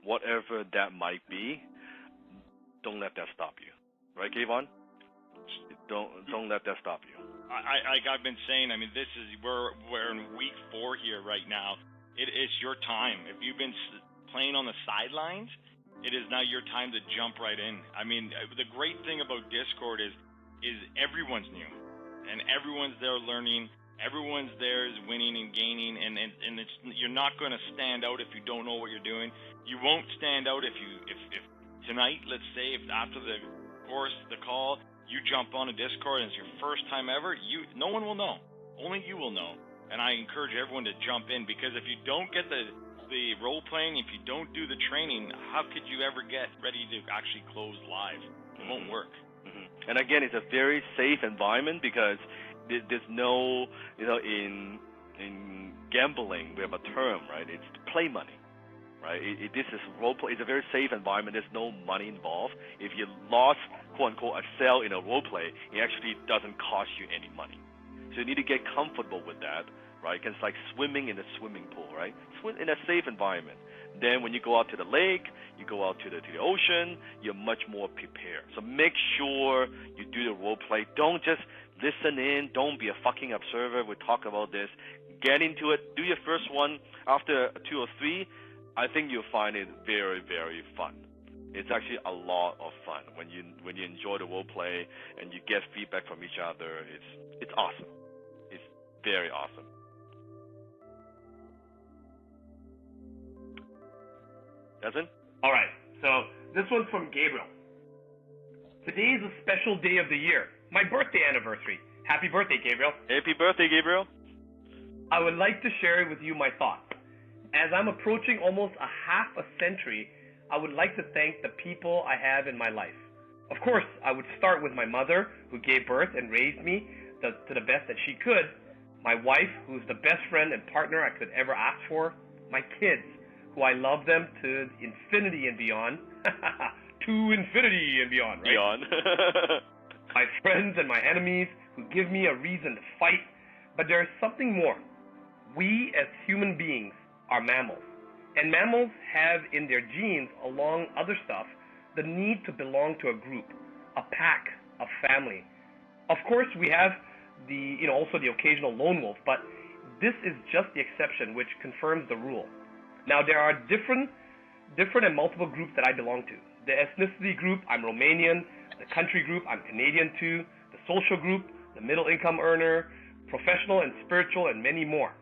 Whatever that might be, don't let that stop you. Right, Kayvon? Don't let that stop you. I've been saying, I mean, we're in week 4 here right now. It's your time. If you've been playing on the sidelines, it is now your time to jump right in. I mean, the great thing about Discord is everyone's new, and everyone's there learning, Everyone's there is winning and gaining, and it's, you're not going to stand out if you don't know what you're doing. You won't stand out if tonight, let's say, if after the course, the call, you jump on a Discord and it's your first time ever, no one will know. Only you will know. And I encourage everyone to jump in, because if you don't get the role playing, if you don't do the training, how could you ever get ready to actually close live? It won't work. And again, it's a very safe environment, because there's no, in gambling we have a term, right? It's play money, right? This is role play. It's a very safe environment. There's no money involved. If you lost, quote unquote, a sale in a role play, it actually doesn't cost you any money. So you need to get comfortable with that, right? Because it's like swimming in a swimming pool, right? Swim in a safe environment. Then when you go out to the lake, you go out to the ocean, you're much more prepared. So make sure you do the role play. Don't just listen in. Don't be a fucking observer. We talk about this. Get into it. Do your first one. After 2 or 3, I think you'll find it very, very fun. It's actually a lot of fun when you enjoy the role play and you get feedback from each other. It's awesome. It's very awesome. Desmond? All right, so this one's from Gabriel. Today is a special day of the year, my birthday anniversary. Happy birthday, Gabriel. Happy birthday, Gabriel. I would like to share with you my thoughts. As I'm approaching almost a half a century, I would like to thank the people I have in my life. Of course, I would start with my mother, who gave birth and raised me to the best that she could, my wife, who's the best friend and partner I could ever ask for, my kids, who I love them to infinity and beyond, to infinity and beyond, right? Beyond. My friends and my enemies who give me a reason to fight, but there is something more. We as human beings are mammals, and mammals have in their genes, along other stuff, the need to belong to a group, a pack, a family. Of course, we have also the occasional lone wolf, but this is just the exception which confirms the rule. Now, there are different and multiple groups that I belong to. The ethnicity group, I'm Romanian. The country group, I'm Canadian too. The social group, the middle income earner, professional and spiritual, and many more.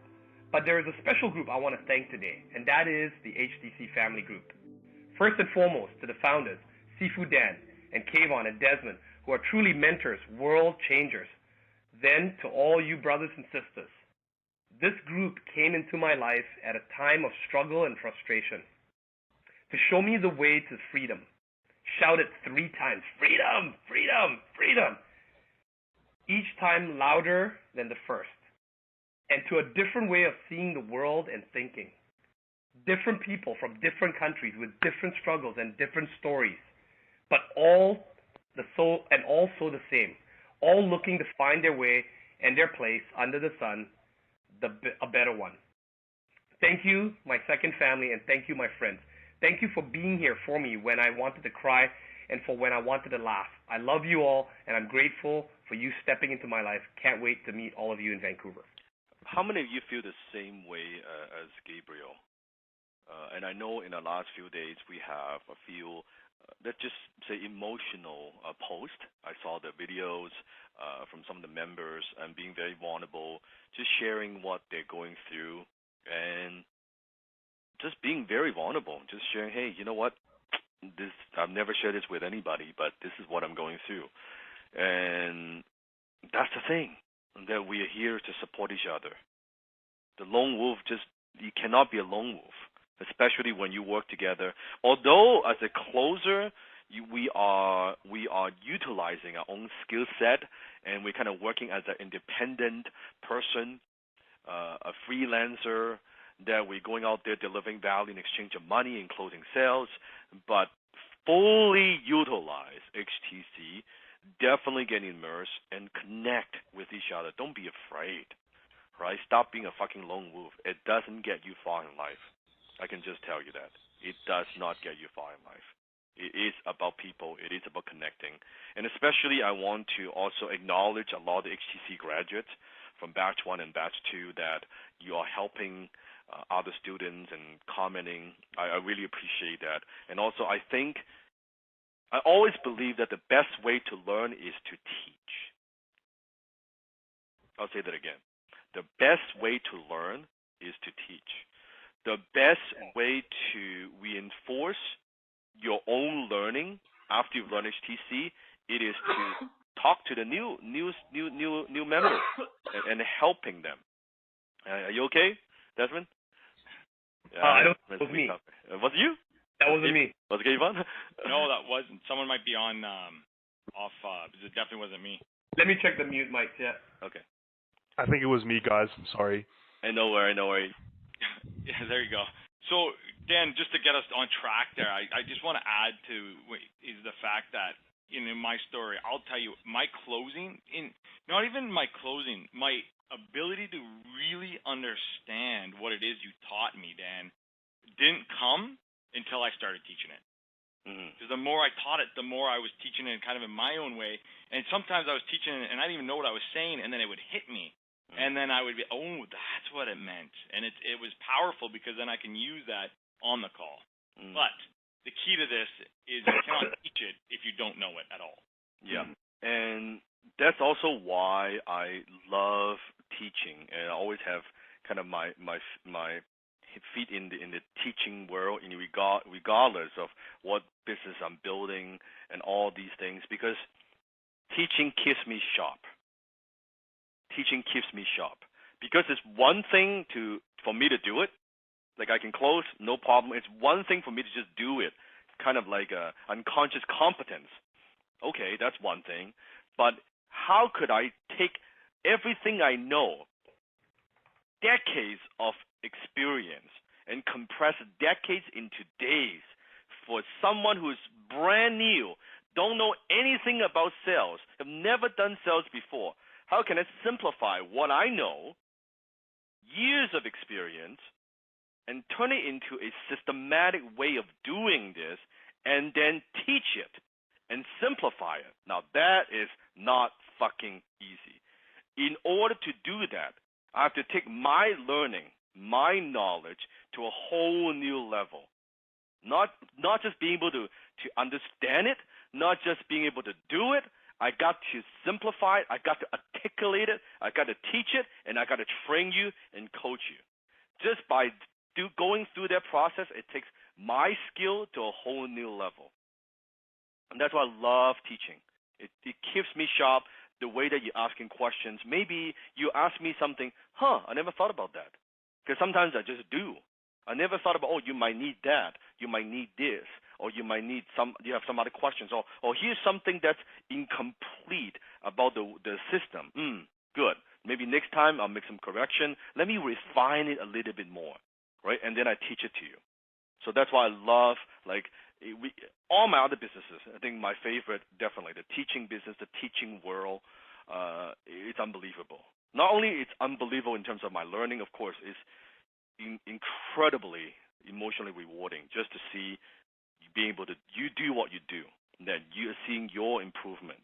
But there is a special group I want to thank today, and that is the HTC family group. First and foremost, to the founders, Sifu Dan and Kayvon and Desmond, who are truly mentors, world changers. Then to all you brothers and sisters. This group came into my life at a time of struggle and frustration to show me the way to freedom. Shout it 3 times, freedom, freedom, freedom. Each time louder than the first. And to a different way of seeing the world and thinking. Different people from different countries with different struggles and different stories, but all so the same. All looking to find their way and their place under the sun, a better one. Thank you, my second family, and thank you, my friends. Thank you for being here for me when I wanted to cry and for when I wanted to laugh. I love you all, and I'm grateful for you stepping into my life. Can't wait to meet all of you in Vancouver. How many of you feel the same way as Gabriel? And I know in the last few days we have a few, let's just say, emotional posts. I saw the videos from some of the members and being very vulnerable, just sharing what they're going through and just being very vulnerable, just sharing, hey, you know what? I've never shared this with anybody, but this is what I'm going through. And that's the thing, that we are here to support each other. The lone wolf, you cannot be a lone wolf, especially when you work together. Although as a closer, we are utilizing our own skill set, and we're kind of working as an independent person, a freelancer, that we're going out there delivering value in exchange of money and closing sales, but fully utilize HTC, definitely get immersed and connect with each other. Don't be afraid, right? Stop being a fucking lone wolf. It doesn't get you far in life. I can just tell you that. It does not get you far in life. It is about people. It is about connecting. And especially I want to also acknowledge a lot of the HTC graduates from Batch 1 and Batch 2 that you are helping other students and commenting. I really appreciate that. And also I always believe that the best way to learn is to teach. I'll say that again. the best way to learn is to teach. The best way to reinforce your own learning after you've learned HTC, it is to talk to the new members and helping them. Are you okay, Desmond? I don't know. It was me. Was it you? That wasn't me. Was it Kayvon? No, that wasn't. Someone might be on off. It definitely wasn't me. Let me check the mute mic. Yeah. Okay. I think it was me, guys. I'm sorry. No worry. Yeah, there you go. So, Dan, just to get us on track there, I just want to add to is the fact that in my story, I'll tell you, my closing, not even my closing, my ability to really understand what it is you taught me, Dan, didn't come until I started teaching it. Because the more I taught it, the more I was teaching it kind of in my own way. And sometimes I was teaching it and I didn't even know what I was saying, and then it would hit me. And then I would be, oh, that's what it meant. And it was powerful because then I can use that on the call. But the key to this is you cannot teach it if you don't know it at all. Yeah. And that's also why I love teaching, and I always have kind of my feet in the teaching world, regardless of what business I'm building and all these things, because teaching keeps me sharp. Teaching keeps me sharp because it's one thing for me to do it, like I can close, no problem. It's one thing for me to just do it, kind of like a unconscious competence. Okay, that's one thing, but how could I take everything I know, decades of experience, and compress decades into days for someone who's brand new, don't know anything about sales, have never done sales before? How can I simplify what I know, years of experience, and turn it into a systematic way of doing this, and then teach it and simplify it? Now, that is not fucking easy. In order to do that, I have to take my learning, my knowledge, to a whole new level. Not just being able to understand it, not just being able to do it. I got to simplify it, I got to articulate it, I got to teach it, and I got to train you and coach you. Just by going through that process, it takes my skill to a whole new level. And that's why I love teaching. It keeps me sharp, the way that you're asking questions. Maybe you ask me something, I never thought about that. Because sometimes I just do. I never thought about, you might need that, you might need this, or you might need you have some other questions, or here's something that's incomplete about the system. Good. Maybe next time I'll make some correction. Let me refine it a little bit more, right? And then I teach it to you. So that's why I love, all my other businesses. I think my favorite, definitely, the teaching business, the teaching world, it's unbelievable. Not only it's unbelievable in terms of my learning, of course, it's incredibly emotionally rewarding just to see being able to do what you do, that you're seeing your improvement,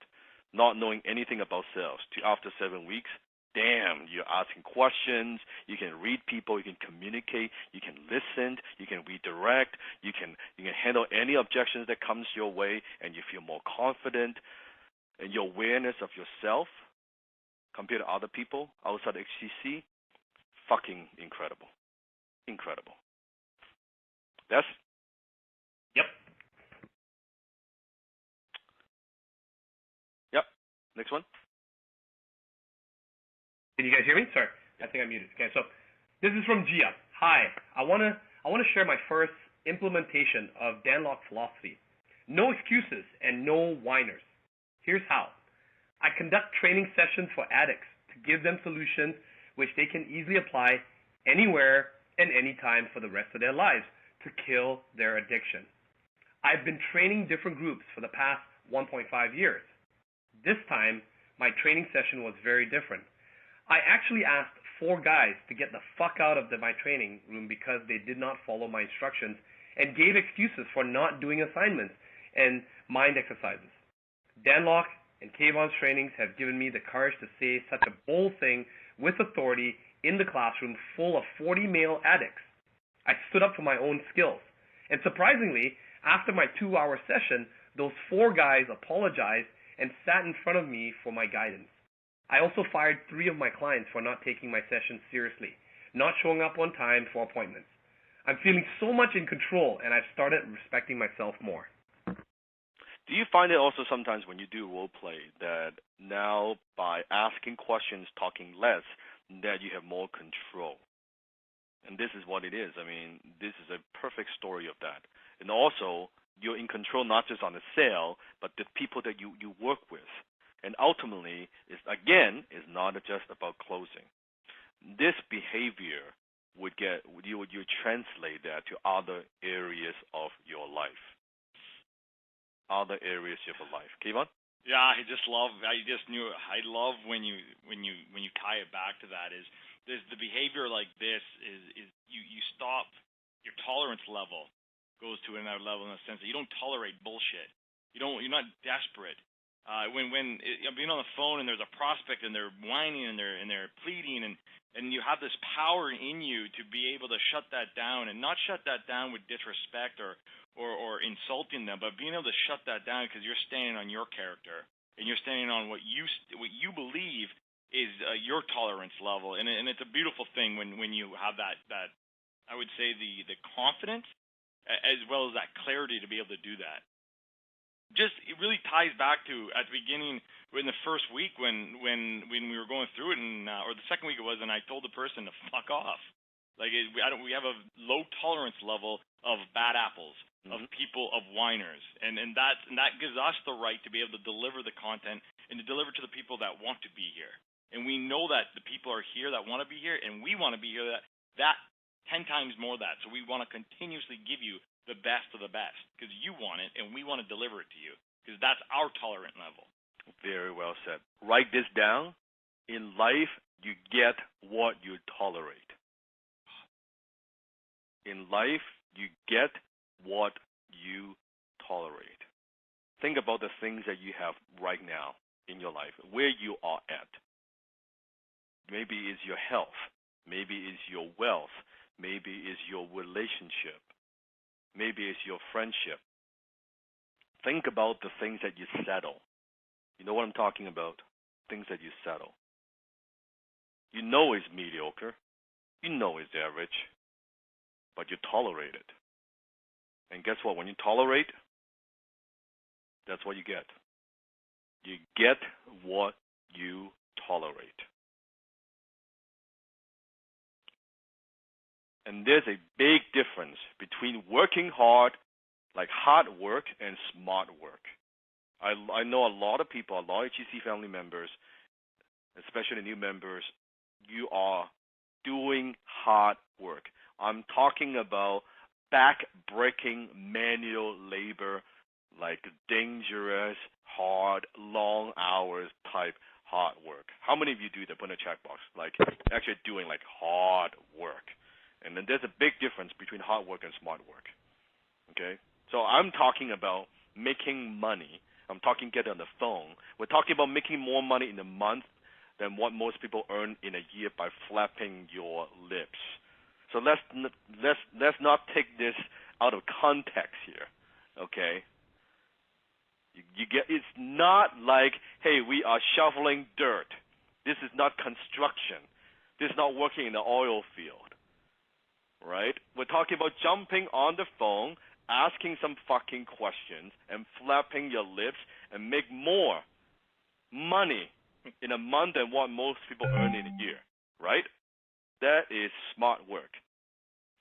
not knowing anything about sales. After 7 weeks, damn, you're asking questions, you can read people, you can communicate, you can listen, you can redirect, you can handle any objections that comes your way, and you feel more confident, and your awareness of yourself compared to other people outside HTC, fucking incredible. Incredible. Yes? Yep. Next one. Can you guys hear me? Sorry, I think I muted. Okay, so this is from Gia. Hi, I wanna share my first implementation of Dan Lok philosophy. No excuses and no whiners. Here's how. I conduct training sessions for addicts to give them solutions which they can easily apply anywhere and anytime for the rest of their lives to kill their addiction. I've been training different groups for the past 1.5 years. This time, my training session was very different. I actually asked 4 guys to get the fuck out of my training room because they did not follow my instructions and gave excuses for not doing assignments and mind exercises. Dan Lok and Kayvon's trainings have given me the courage to say such a bold thing with authority in the classroom full of 40 male addicts. I stood up for my own skills. And surprisingly, after my 2-hour session, those 4 guys apologized and sat in front of me for my guidance. I also fired 3 of my clients for not taking my sessions seriously, not showing up on time for appointments. I'm feeling so much in control, and I've started respecting myself more. Do you find it also sometimes when you do role play that now by asking questions, talking less, that you have more control? And this is what it is. I mean, this is a perfect story of that. And also, you're in control not just on the sale, but the people that you work with. And ultimately, is not just about closing. This behavior would translate that to other areas of your life. Other areas of your life. Kevon? Yeah, I love when you tie it back to that is the behavior like this is you stop, your tolerance level goes to another level in the sense that you don't tolerate bullshit. You're not desperate. When being on the phone and there's a prospect and they're whining and they're pleading and you have this power in you to be able to shut that down, and not shut that down with disrespect or insulting them, but being able to shut that down because you're standing on your character and you're standing on what you believe is your tolerance level, and it's a beautiful thing when you have that I would say the confidence as well as that clarity to be able to do that. Just it really ties back to at the beginning in the first week when we were going through it, or the second week it was, and I told the person to fuck off. Like we have a low tolerance level of bad apples, of people, of whiners, and that gives us the right to be able to deliver the content and to deliver to the people that want to be here. And we know that the people are here that want to be here, and we want to be here that 10 times more that. So we want to continuously give you the best of the best because you want it, and we want to deliver it to you because that's our tolerant level. Very well said. Write this down. In life, you get what you tolerate. In life, you get what you tolerate. Think about the things that you have right now in your life, where you are at. Maybe it's your health. Maybe it's your wealth. Maybe it's your relationship. Maybe it's your friendship. Think about the things that you settle. You know what I'm talking about? Things that you settle. You know it's mediocre. You know it's average. But you tolerate it. And guess what? When you tolerate, that's what you get. You get what you tolerate. And there's a big difference between working hard, like hard work, and smart work. I know a lot of people, a lot of HEC family members, especially new members, you are doing hard work. I'm talking about back-breaking manual labor, like dangerous, hard, long hours type hard work. How many of you do that? Put in a checkbox. Like actually doing like hard work. And then there's a big difference between hard work and smart work. Okay? So I'm talking about making money. I'm talking getting on the phone. We're talking about making more money in a month than what most people earn in a year by flapping your lips. So let's not take this out of context here. Okay? You get, it's not like, hey, we are shoveling dirt. This is not construction. This is not working in the oil field. Right? We're talking about jumping on the phone, asking some fucking questions, and flapping your lips and make more money in a month than what most people earn in a year. Right? That is smart work.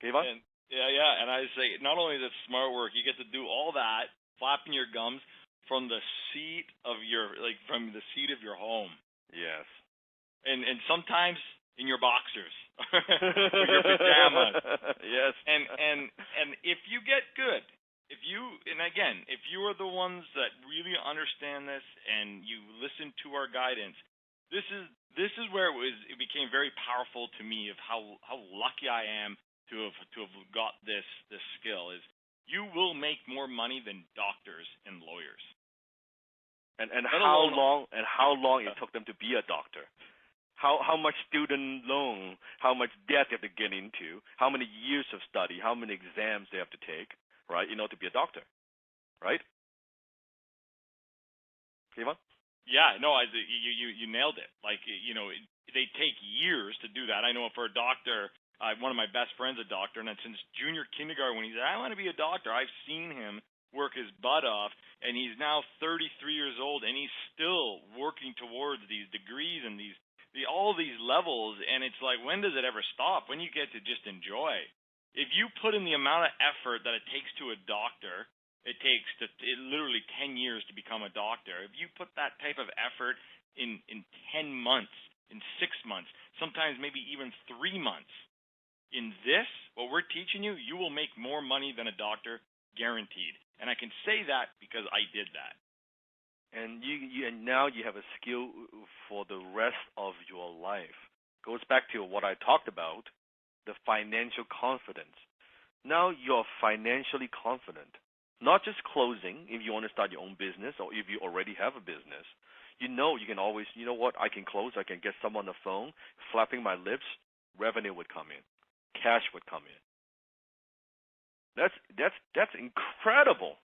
Okay, Ivan? Yeah, and I say not only is it smart work, you get to do all that, flapping your gums from the seat of your home. Yes. And sometimes in your boxers. Or your pajamas. Yes. And if you get good, if you are the ones that really understand this and you listen to our guidance, this is where it became very powerful to me of how lucky I am to have got this skill. Is you will make more money than doctors and lawyers. And how long it took them to be a doctor? How much student loan, how much debt they have to get into, how many years of study, how many exams they have to take, right, to be a doctor, right? Kevon? Yeah, no, you nailed it. Like, they take years to do that. I know for a doctor, one of my best friends a doctor, and since junior kindergarten when he said, I want to be a doctor, I've seen him work his butt off, and he's now 33 years old, and he's still working towards these degrees and all these levels, and it's like, when does it ever stop? When you get to just enjoy? If you put in the amount of effort that it takes to a doctor, it takes literally 10 years to become a doctor. If you put that type of effort in 10 months, in 6 months, sometimes maybe even 3 months, in this, what we're teaching you, you will make more money than a doctor, guaranteed. And I can say that because I did that. And and now you have a skill for the rest of your life. Goes back to what I talked about, the financial confidence. Now you're financially confident. Not just closing if you want to start your own business or if you already have a business. You can always, you know what, I can close, I can get someone on the phone, flapping my lips, revenue would come in. Cash would come in. That's incredible.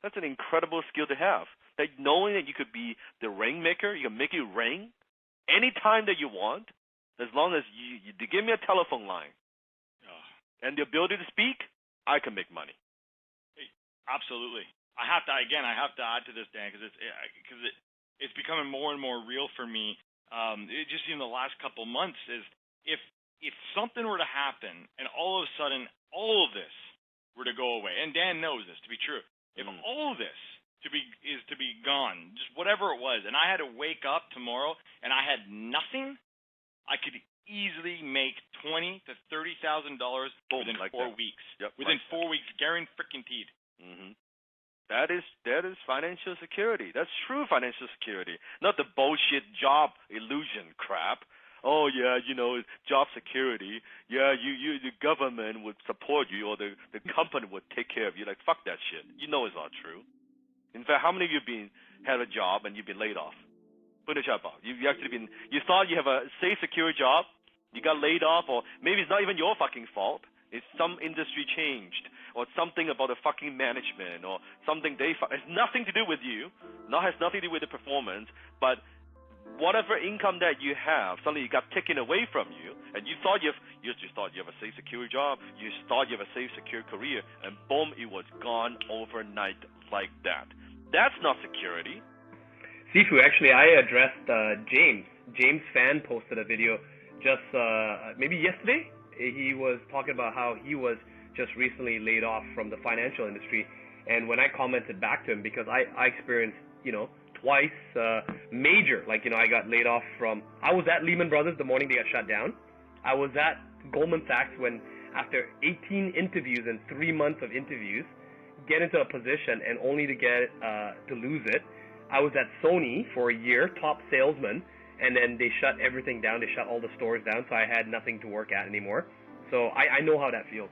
That's an incredible skill to have. That knowing that you could be the rainmaker, you can make it rain anytime that you want, as long as you give me a telephone line and the ability to speak, I can make money. Absolutely. I have to add to this, Dan, because it's becoming more and more real for me. Just in the last couple months, is if something were to happen and all of a sudden all of this were to go away, and Dan knows this to be true. If all of this to be gone, just whatever it was, and I had to wake up tomorrow and I had nothing, I could easily make $20,000 to $30,000 within 4 weeks. Yep, within 4 weeks, guaranteed. Mm-hmm. That is financial security. That's true financial security, not the bullshit job illusion crap. Oh yeah, job security. Yeah, the government would support you, or the company would take care of you. Like, fuck that shit. It's not true. In fact, how many of you had a job and you've been laid off? Put a job off. You thought you have a safe, secure job. You got laid off, or maybe it's not even your fucking fault. It's some industry changed, or something about the fucking management, or something it's nothing to do with you. Has nothing to do with the performance, but whatever income that you have, suddenly it got taken away from you, and you thought you just thought you have a safe, secure job. You thought you have a safe, secure career, and boom, it was gone overnight like that. That's not security. Sifu, actually, I addressed James. James Fan posted a video just maybe yesterday. He was talking about how he was just recently laid off from the financial industry, and when I commented back to him, because I experienced, twice major, I got laid off from, I was at Lehman Brothers the morning they got shut down. I was at Goldman Sachs when, after 18 interviews and 3 months of interviews, get into a position and only to get to lose it. I was at Sony for a year, top salesman, and then they shut everything down. They shut all the stores down, so I had nothing to work at anymore. So I know how that feels.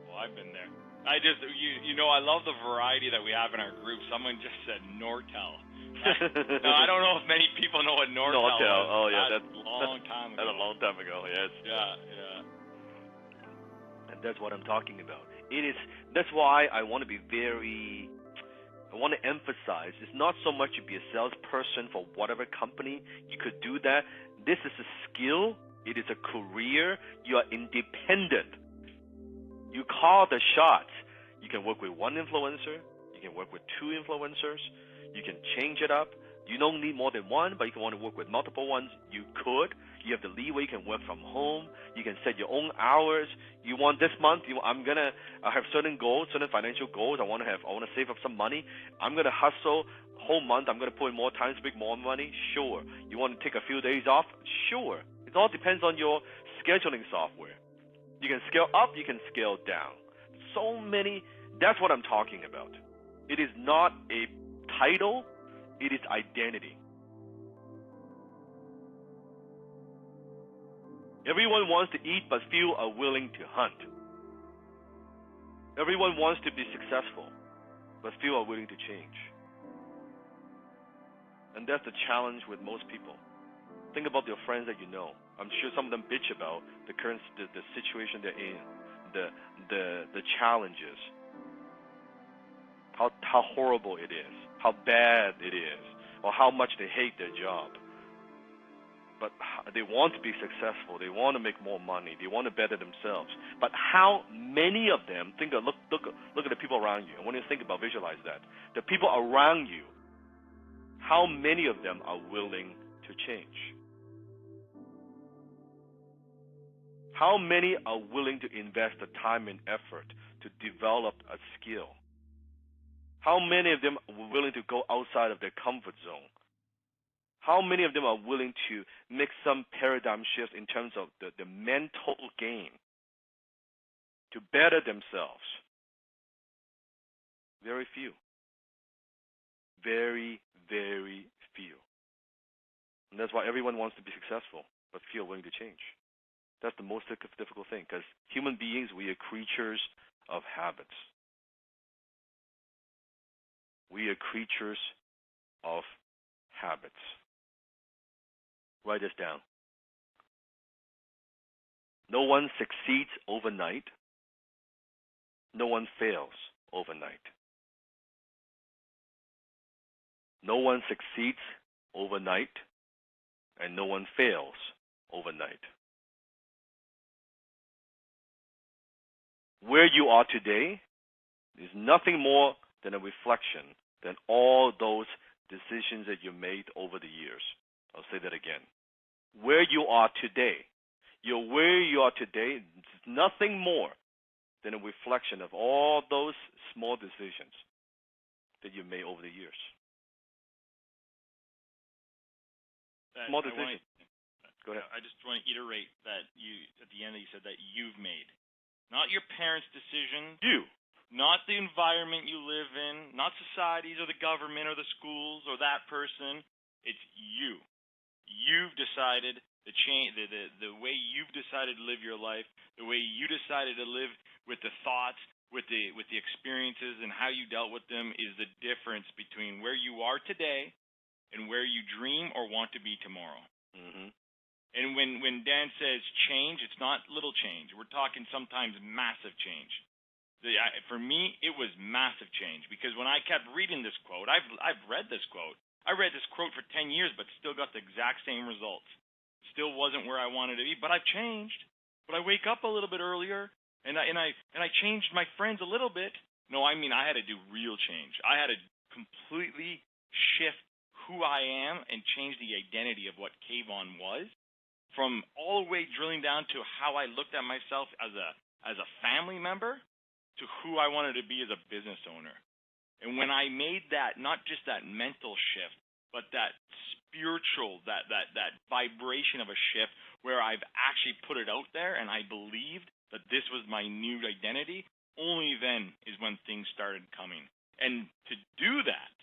Well, I've been there. I just, I love the variety that we have in our group. Someone just said Nortel. No, I don't know if many people know what Nortel is. Oh, yeah. That's a long time ago. That's a long time ago, yes. Yeah. And that's what I'm talking about. That's why I want to emphasize, it's not so much to be a salesperson for whatever company. You could do that. This is a skill. It is a career. You are independent. You call the shots. You can work with one influencer. You can work with 2 influencers. You can change it up. You don't need more than one, but if you want to work with multiple ones, you could. You have the leeway. You can work from home. You can set your own hours. You want this month, I have certain goals, certain financial goals. I want to save up some money. I'm going to hustle whole month. I'm going to put in more time to make more money. Sure. You want to take a few days off? Sure. It all depends on your scheduling software. You can scale up. You can scale down. That's what I'm talking about. It is not a title. It is identity. Everyone wants to eat, but few are willing to hunt. Everyone wants to be successful, but few are willing to change. And that's the challenge with most people. Think about your friends that you know. I'm sure some of them bitch about the situation they're in, the challenges, how horrible it is, how bad it is. or how much they hate their job. But they want to be successful. They want to make more money. They want to better themselves. But how many of them look at the people around you? I want you to think about, visualize that. The people around you, how many of them are willing to change? How many are willing to invest the time and effort to develop a skill? How many of them are willing to go outside of their comfort zone? How many of them are willing to make some paradigm shifts in terms of the mental game to better themselves? Very few. Very, very few. And that's why everyone wants to be successful, but few are willing to change. That's the most difficult thing, because human beings, we are creatures of habits. We are creatures of habits. Write this down. No one succeeds overnight. No one fails overnight. No one succeeds overnight, and no one fails overnight. Where you are today is nothing more than a reflection than all those decisions that you made over the years. I'll say that again. Where you are today, where you are today is nothing more than a reflection of all those small decisions that you made over the years. Small decisions. Go ahead. I just want to iterate that at the end you said that you've made. Not your parents' decision. You. Not the environment you live in. Not societies or the government or the schools or that person. It's you. You've decided the way you've decided to live your life, the way you decided to live with the thoughts, with the experiences, and how you dealt with them is the difference between where you are today and where you dream or want to be tomorrow. Mm-hmm. And when Dan says change, it's not little change. We're talking sometimes massive change. For me, it was massive change, because when I kept reading this quote, I've read this quote. I read this quote for 10 years, but still got the exact same results. Still wasn't where I wanted to be, but I've changed. But I wake up a little bit earlier, and I changed my friends a little bit. No, I mean I had to do real change. I had to completely shift who I am and change the identity of what Kayvon was, from all the way drilling down to how I looked at myself as a family member to who I wanted to be as a business owner. And when I made that, not just that mental shift, but that spiritual, that vibration of a shift where I've actually put it out there and I believed that this was my new identity, only then is when things started coming. And to do that,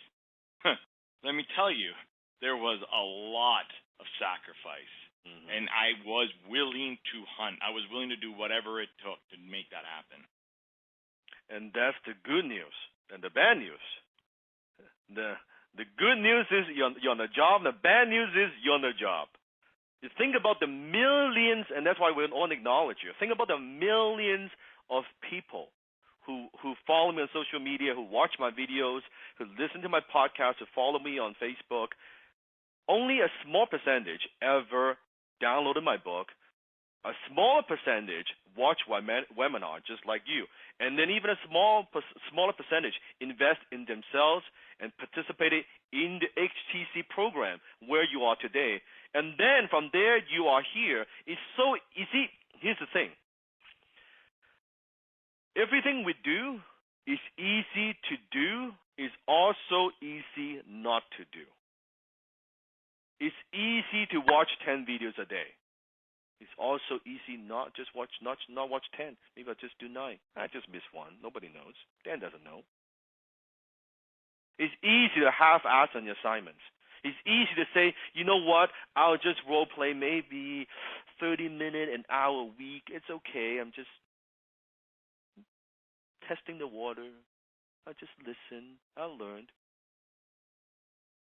let me tell you, there was a lot of sacrifice. Mm-hmm. And I was willing to hunt. I was willing to do whatever it took to make that happen. And that's the good news. And the bad news. The good news is you're on the job. The bad news is you're on the job. You think about the millions, and that's why we want to acknowledge you. Think about the millions of people who follow me on social media, who watch my videos, who listen to my podcast, who follow me on Facebook. Only a small percentage ever downloaded my book. A smaller percentage watch webinar just like you. And then even a smaller percentage invest in themselves and participated in the HTC program where you are today. And then from there you are here. It's so easy. Here's the thing. Everything we do is easy to do, is also easy not to do. It's easy to watch 10 videos a day. It's also easy not watch 10. Maybe I'll just do 9. I just missed one. Nobody knows. Dan doesn't know. It's easy to half-ass on your assignments. It's easy to say, you know what, I'll just role play maybe 30 minutes, an hour a week. It's okay. I'm just testing the water. I just listen. I learned.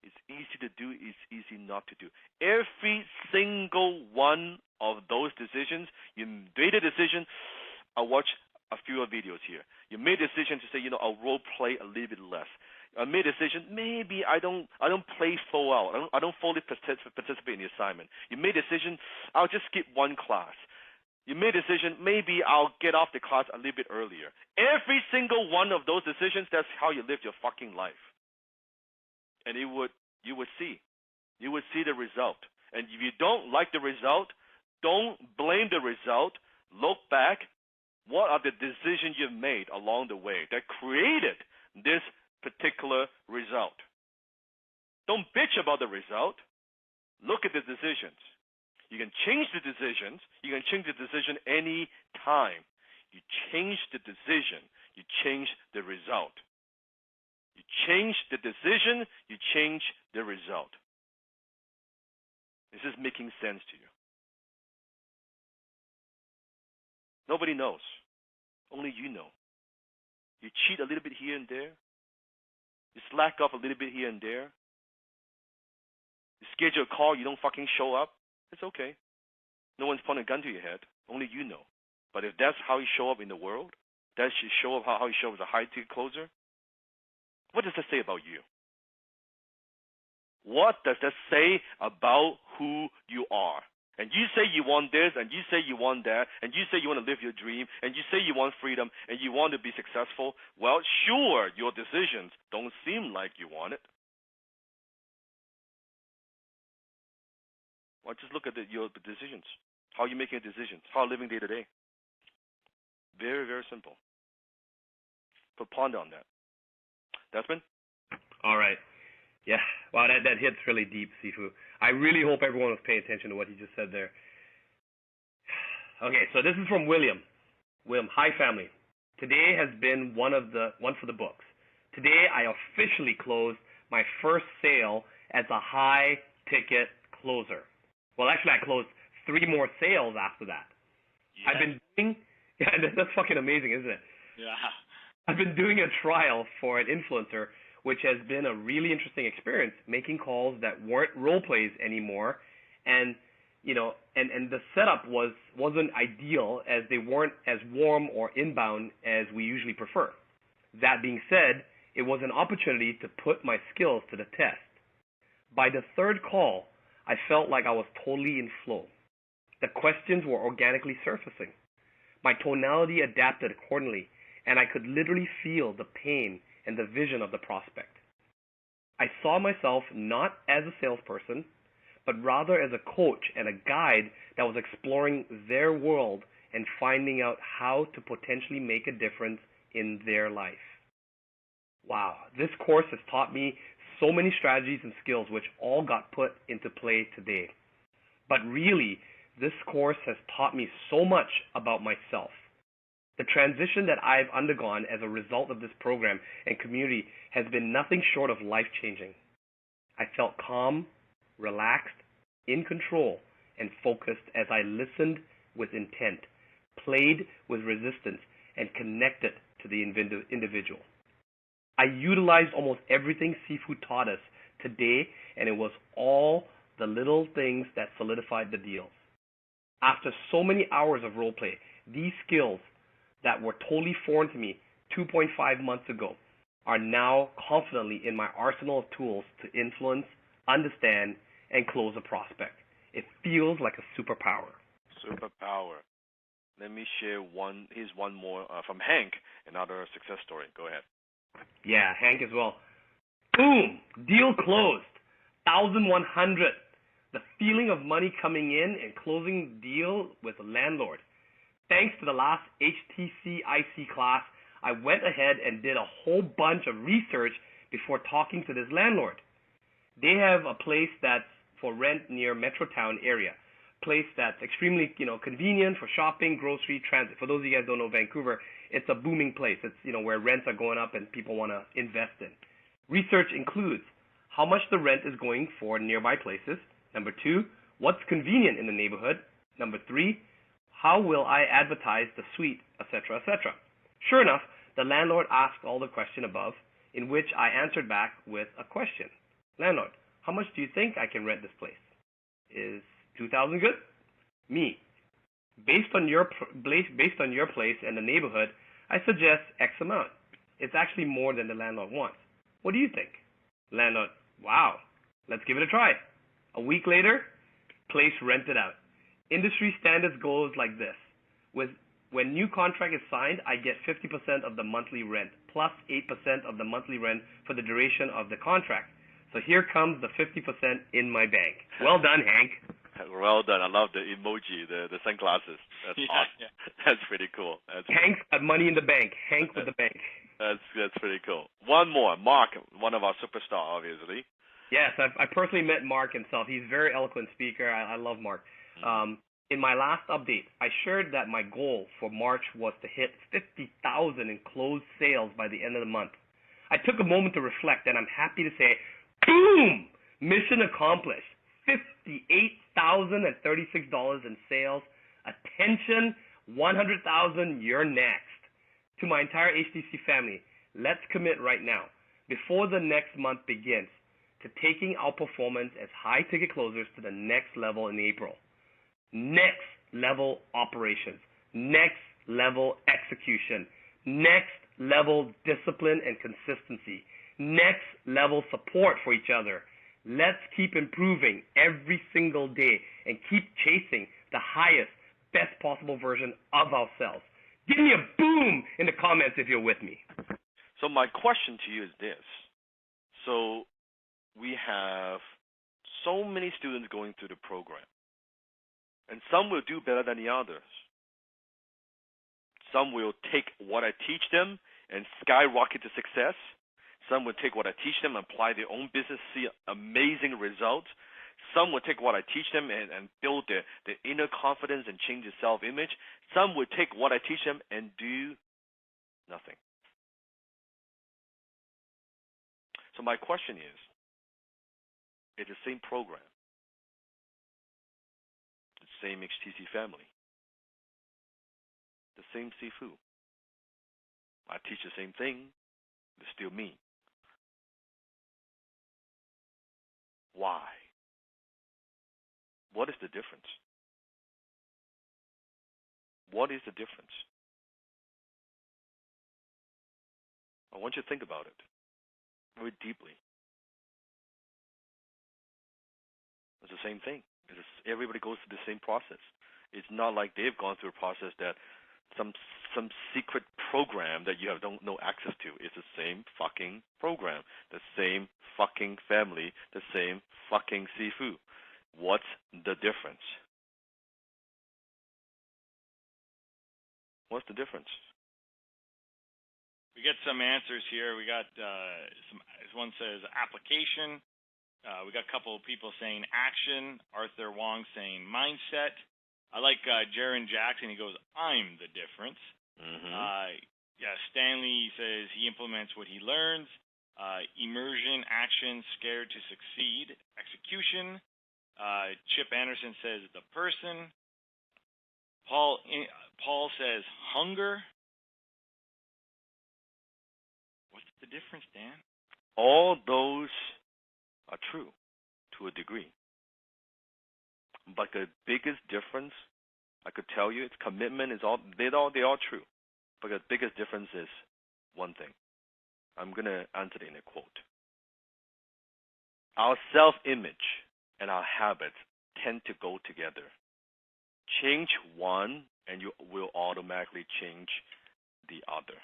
It's easy to do. It's easy not to do. Every single one of those decisions, you made a decision, I'll watch a few videos here. You made a decision to say, I'll role play a little bit less. I made a decision. Maybe I don't play so well. I don't fully participate in the assignment. You made a decision. I'll just skip one class. You made a decision. Maybe I'll get off the class a little bit earlier. Every single one of those decisions. That's how you live your fucking life. And you would see. You would see the result. And if you don't like the result, don't blame the result. Look back. What are the decisions you've made along the way that created this particular result? Don't bitch about the result. Look at the decisions. You can change the decisions. You can change the decision any time. You change the decision. You change the result. You change the decision. You change the result. Is this making sense to you? Nobody knows. Only you know. You cheat a little bit here and there. You slack off a little bit here and there. You schedule a call, you don't fucking show up. It's okay. No one's pointing a gun to your head. Only you know. But if that's how you show up in the world, that should show up how you show up as a high-ticket closer, what does that say about you? What does that say about who you are? And you say you want this, and you say you want that, and you say you want to live your dream, and you say you want freedom, and you want to be successful. Well, sure, your decisions don't seem like you want it. Well, just look at your decisions. How are you making decisions? How are you living day to day? Very, very simple. But ponder on that. Desmond? All right. Yeah. Wow, that hits really deep, Sifu. I really hope everyone was paying attention to what he just said there. Okay, so this is from William. William, hi family. Today has been one for the books. Today I officially closed my first sale as a high ticket closer. Well, actually I closed 3 more sales after that. Yeah. I've been doing, yeah, that's fucking amazing, isn't it? Yeah. I've been doing a trial for an influencer, which has been a really interesting experience, making calls that weren't role plays anymore, and the setup wasn't ideal, as they weren't as warm or inbound as we usually prefer. That being said, it was an opportunity to put my skills to the test. By the 3rd call, I felt like I was totally in flow. The questions were organically surfacing. My tonality adapted accordingly, and I could literally feel the pain and the vision of the prospect. I saw myself not as a salesperson, but rather as a coach and a guide that was exploring their world and finding out how to potentially make a difference in their life. Wow, this course has taught me so many strategies and skills which all got put into play today. But really, this course has taught me so much about myself. The transition that I've undergone as a result of this program and community has been nothing short of life-changing. I felt calm, relaxed, in control, and focused as I listened with intent, played with resistance, and connected to the individual. I utilized almost everything Sifu taught us today, and it was all the little things that solidified the deals. After so many hours of roleplay, these skills that were totally foreign to me 2.5 months ago are now confidently in my arsenal of tools to influence, understand, and close a prospect. It feels like a superpower. Superpower. Let me share one. Here's one more from Hank, another success story. Go ahead. Yeah, Hank as well. Boom! Deal closed. 1,100. The feeling of money coming in and closing the deal with a landlord. Thanks to the last HTC IC class, I went ahead and did a whole bunch of research before talking to this landlord. They have a place that's for rent near Metrotown area. Place that's extremely, convenient for shopping, grocery, transit. For those of you guys who don't know Vancouver, it's a booming place. It's, where rents are going up and people want to invest in. Research includes how much the rent is going for nearby places. Number 2, what's convenient in the neighborhood. Number 3, how will I advertise the suite, etc., etc. Sure enough, the landlord asked all the question above, in which I answered back with a question. Landlord, how much do you think I can rent this place? Is 2,000 good? Me. Based on your place and the neighborhood, I suggest X amount. It's actually more than the landlord wants. What do you think? Landlord, wow, let's give it a try. A week later, place rented out. Industry standards goes like this. When new contract is signed, I get 50% of the monthly rent, plus 8% of the monthly rent for the duration of the contract. So here comes the 50% in my bank. Well done, Hank. Well done. I love the emoji, the sunglasses. That's awesome. Yeah. That's pretty cool. Hank's got money in the bank. Hank with the bank. That's pretty cool. One more. Mark, one of our superstars, obviously. Yes, I personally met Mark himself. He's a very eloquent speaker. I love Mark. In my last update, I shared that my goal for March was to hit 50,000 in closed sales by the end of the month. I took a moment to reflect, and I'm happy to say, boom! Mission accomplished. $58,036 in sales. Attention, 100,000, you're next. To my entire HTC family, let's commit right now, before the next month begins, to taking our performance as high-ticket closers to the next level in April. Next level operations, next level execution, next level discipline and consistency, next level support for each other. Let's keep improving every single day and keep chasing the highest, best possible version of ourselves. Give me a boom in the comments if you're with me. So my question to you is this. So we have so many students going through the program, and some will do better than the others. Some will take what I teach them and skyrocket to success. Some will take what I teach them and apply their own business, see amazing results. Some will take what I teach them and build their inner confidence and change their self-image. Some will take what I teach them and do nothing. So my question is, it's the same program, the same HTC family, the same Sifu. I teach the same thing, it's still me. Why? What is the difference? What is the difference? I want you to think about it very deeply. It's the same thing. Everybody goes through the same process. It's not like they've gone through a process that some secret program that you have no access to. It's the same fucking program, the same fucking family, the same fucking Sifu. What's the difference? What's the difference? We get some answers here. We got one says application. We got a couple of people saying action. Arthur Wong saying mindset. I like Jaron Jackson. He goes, I'm the difference. Mm-hmm. Stanley says he implements what he learns. Immersion, action, scared to succeed. Execution. Chip Anderson says the person. Paul says hunger. What's the difference, Dan? All those are true to a degree. But the biggest difference, I could tell you, it's commitment. They're all true. But the biggest difference is one thing. I'm going to answer it in a quote. Our self-image and our habits tend to go together. Change one, and you will automatically change the other.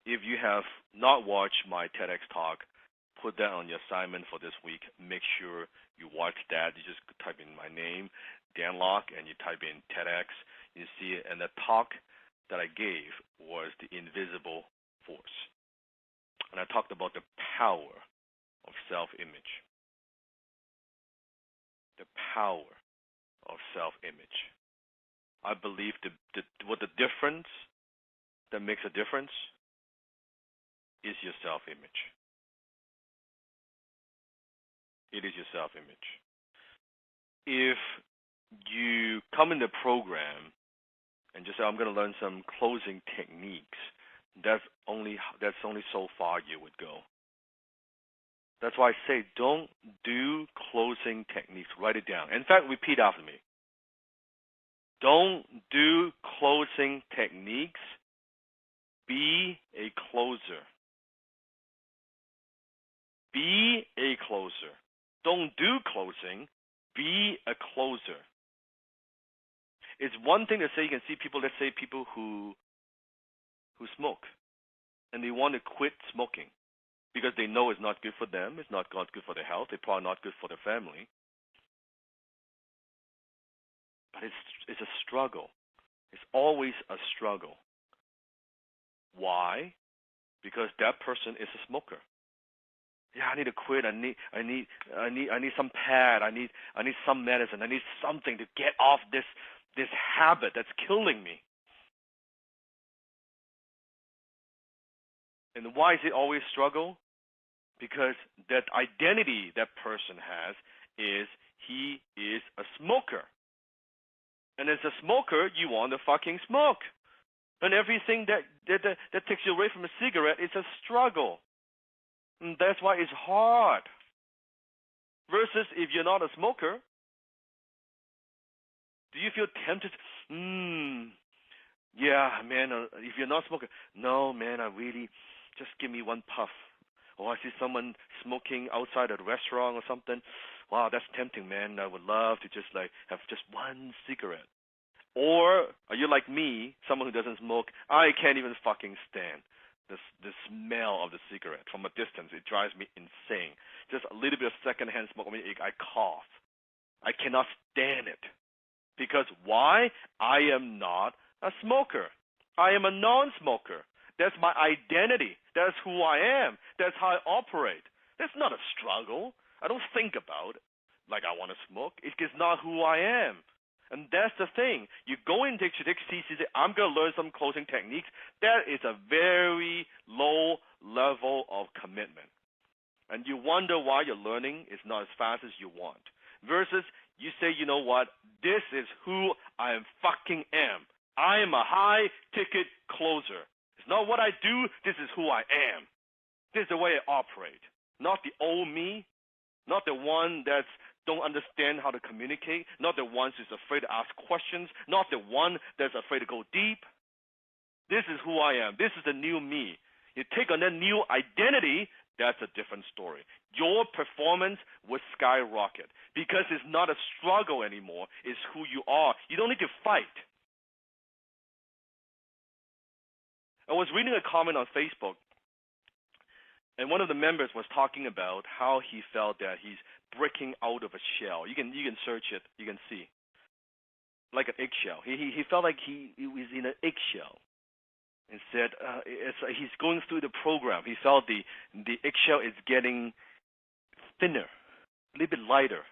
If you have not watched my TEDx talk, put that on your assignment for this week. Make sure you watch that. You just type in my name, Dan Locke, and you type in TEDx. You see it. And the talk that I gave was the invisible force. And I talked about the power of self-image. The power of self-image. I believe what the difference that makes a difference is your self-image. It is your self-image. If you come in the program and just say, I'm going to learn some closing techniques, that's only so far you would go. That's why I say don't do closing techniques. Write it down. In fact, repeat after me. Don't do closing techniques Be a closer. Be a closer. Don't do closing. Be a closer. It's one thing to say you can see people, let's say people who smoke, and they want to quit smoking because they know it's not good for them, it's not good for their health, it's probably not good for their family. But it's a struggle. It's always a struggle. Why? Because that person is a smoker. Yeah, I need to quit. I need some pad. I need some medicine. I need something to get off this habit that's killing me. And why is it always struggle? Because that identity that person has is he is a smoker. And as a smoker, you want to fucking smoke. And everything that takes you away from a cigarette is a struggle. And that's why it's hard. Versus if you're not a smoker, do you feel tempted? Yeah, man, if you're not a smoker, no, man, I really, just give me one puff. Or I see someone smoking outside a restaurant or something. Wow, that's tempting, man. I would love to just like have just one cigarette. Or are you like me, someone who doesn't smoke? I can't even fucking stand the smell of the cigarette from a distance. It drives me insane. Just a little bit of secondhand smoke, I cough. I cannot stand it. Because why? I am not a smoker. I am a non-smoker. That's my identity. That's who I am. That's how I operate. That's not a struggle. I don't think about it like I want to smoke. It's not who I am. And that's the thing. You go into HTC, say, I'm going to learn some closing techniques. That is a very low level of commitment. And you wonder why your learning is not as fast as you want. Versus you say, you know what, this is who I fucking am. I am a high-ticket closer. It's not what I do, this is who I am. This is the way I operate. Not the old me, not the one that's don't understand how to communicate, not the one who's afraid to ask questions, not the one that's afraid to go deep. This is who I am. This is the new me. You take on that new identity, that's a different story. Your performance will skyrocket because it's not a struggle anymore. It's who you are. You don't need to fight. I was reading a comment on Facebook, and one of the members was talking about how he felt that he's breaking out of a shell. You can search it. You can see. Like an eggshell. He felt like he was in an eggshell. And said he's going through the program. He felt the eggshell is getting thinner, a little bit lighter.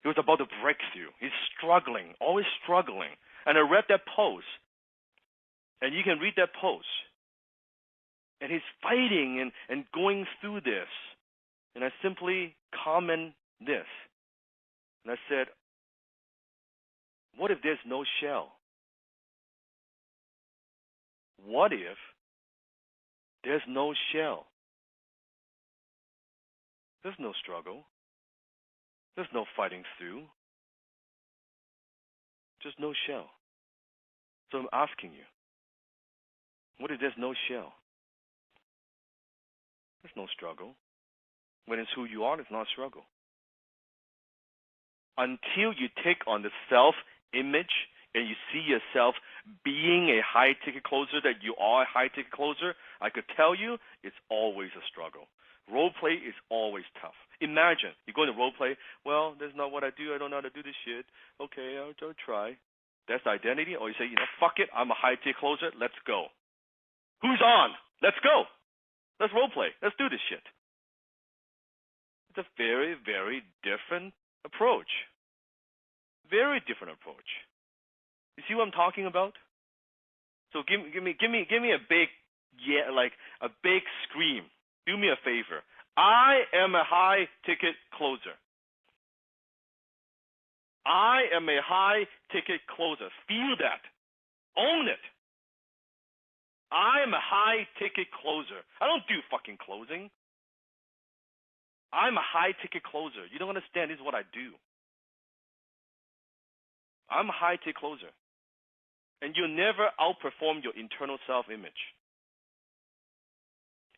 He was about to break through. He's struggling, always struggling. And I read that post. And you can read that post. And he's fighting and going through this. And I simply comment this. And I said, what if there's no shell? What if there's no shell? There's no struggle. There's no fighting through. Just no shell. So I'm asking you, what if there's no shell? There's no struggle. When it's who you are, it's not struggle. Until you take on the self-image and you see yourself being a high-ticket closer, that you are a high-ticket closer, I could tell you it's always a struggle. Role play is always tough. Imagine, you go into role play, well, that's not what I do. I don't know how to do this shit. Okay, I'll try. That's the identity. Or you say, fuck it, I'm a high-ticket closer. Let's go. Who's on? Let's go. Let's role play. Let's do this shit. It's a very, very different approach. Very different approach. You see what I'm talking about? So give me a big a big scream. Do me a favor. I am a high ticket closer. I am a high ticket closer. Feel that. Own it. I am a high ticket closer. I don't do fucking closing. I'm a high ticket closer. You don't understand. This is what I do. I'm a high ticket closer. And you'll never outperform your internal self-image.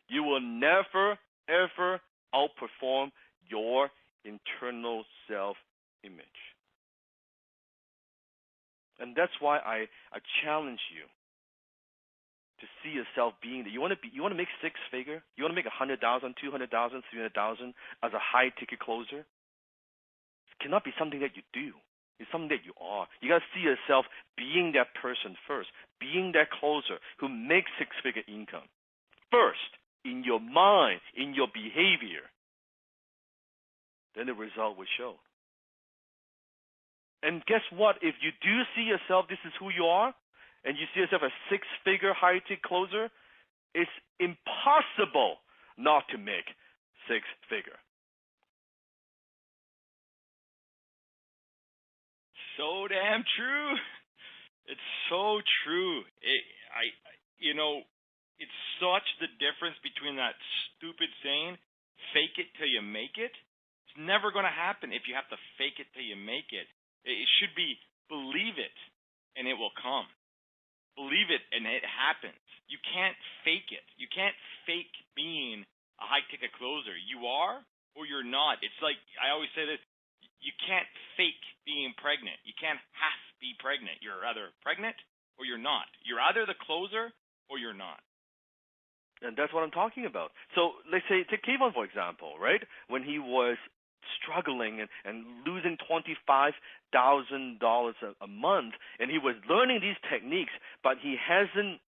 You will never, ever outperform your internal self-image. And that's why I challenge you to see yourself being there. You want to make six figure? You want to make 100,000, 200,000, 300,000 as a high ticket closer? It cannot be something that you do. It's something that you are. You got to see yourself being that person first, being that closer who makes six-figure income first in your mind, in your behavior. Then the result will show. And guess what? If you do see yourself, this is who you are, and you see yourself as six-figure high-ticket closer, it's impossible not to make six-figure. So damn true. It's so true. It's such the difference between that stupid saying, fake it till you make it. It's never going to happen if you have to fake it till you make it. It should be believe it and it will come. Believe it and it happens. You can't fake it. You can't fake being a high-ticket closer. You are or you're not. It's like I always say this. You can't fake being pregnant. You can't have to be pregnant. You're either pregnant or you're not. You're either the closer or you're not. And that's what I'm talking about. So let's say, take Kayvon, for example, right? When he was struggling and losing $25,000 a month, and he was learning these techniques, but he hasn't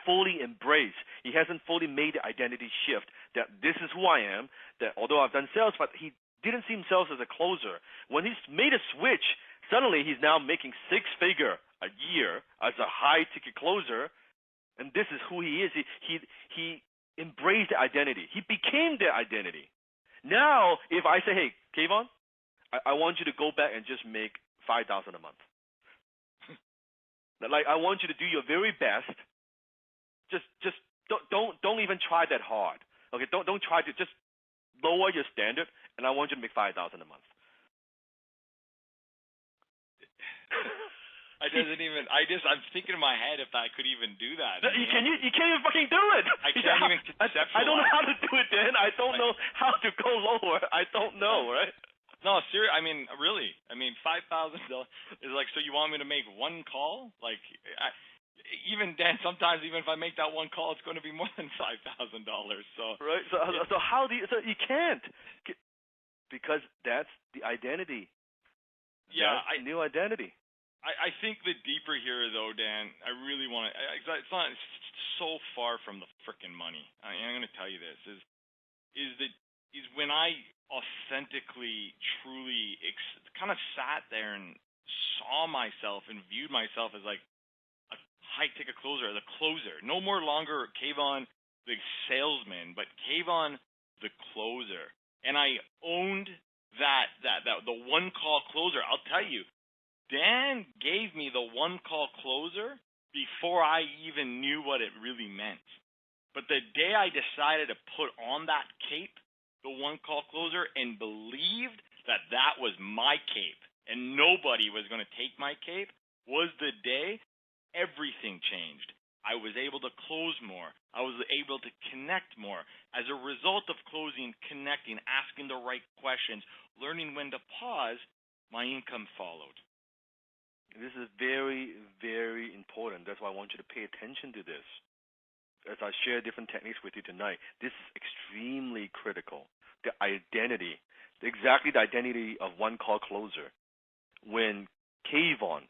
fully embraced, he hasn't fully made the identity shift that this is who I am, that although I've done sales, but he didn't see himself as a closer. When he's made a switch, suddenly he's now making six-figure a year as a high-ticket closer, and this is who he is. He embraced the identity. He became the identity. Now, if I say, hey, Kayvon, I want you to go back and just make $5,000 a month. Like, I want you to do your very best. Just don't even try that hard. Okay, don't try to just lower your standard, and I want you to make $5,000 a month. I'm thinking in my head if I could even do that. You can't even fucking do it. I can't even conceptualize. I don't know how to do it, Dan. I don't know how to go lower. I don't know, right? No, seriously. I mean, really. I mean, $5,000 is like, so you want me to make one call? Like, even Dan, sometimes even if I make that one call, it's going to be more than $5,000. So right. So how do you? So you can't, because that's the identity. Yeah, that's new identity. I think the deeper here, though, Dan, I really want to. It's not so far from the frickin' money. I'm going to tell you this is when I authentically, truly kind of sat there and saw myself and viewed myself as like a high-ticket closer, the closer. No more longer Kayvon the salesman, but Kayvon the closer. And I owned that the one-call closer. I'll tell you. Dan gave me the one-call closer before I even knew what it really meant. But the day I decided to put on that cape, the one-call closer, and believed that that was my cape and nobody was going to take my cape, was the day everything changed. I was able to close more. I was able to connect more. As a result of closing, connecting, asking the right questions, learning when to pause, my income followed. This is very, very important. That's why I want you to pay attention to this. As I share different techniques with you tonight, this is extremely critical. The identity, exactly the identity of one-call closer. When Kayvon,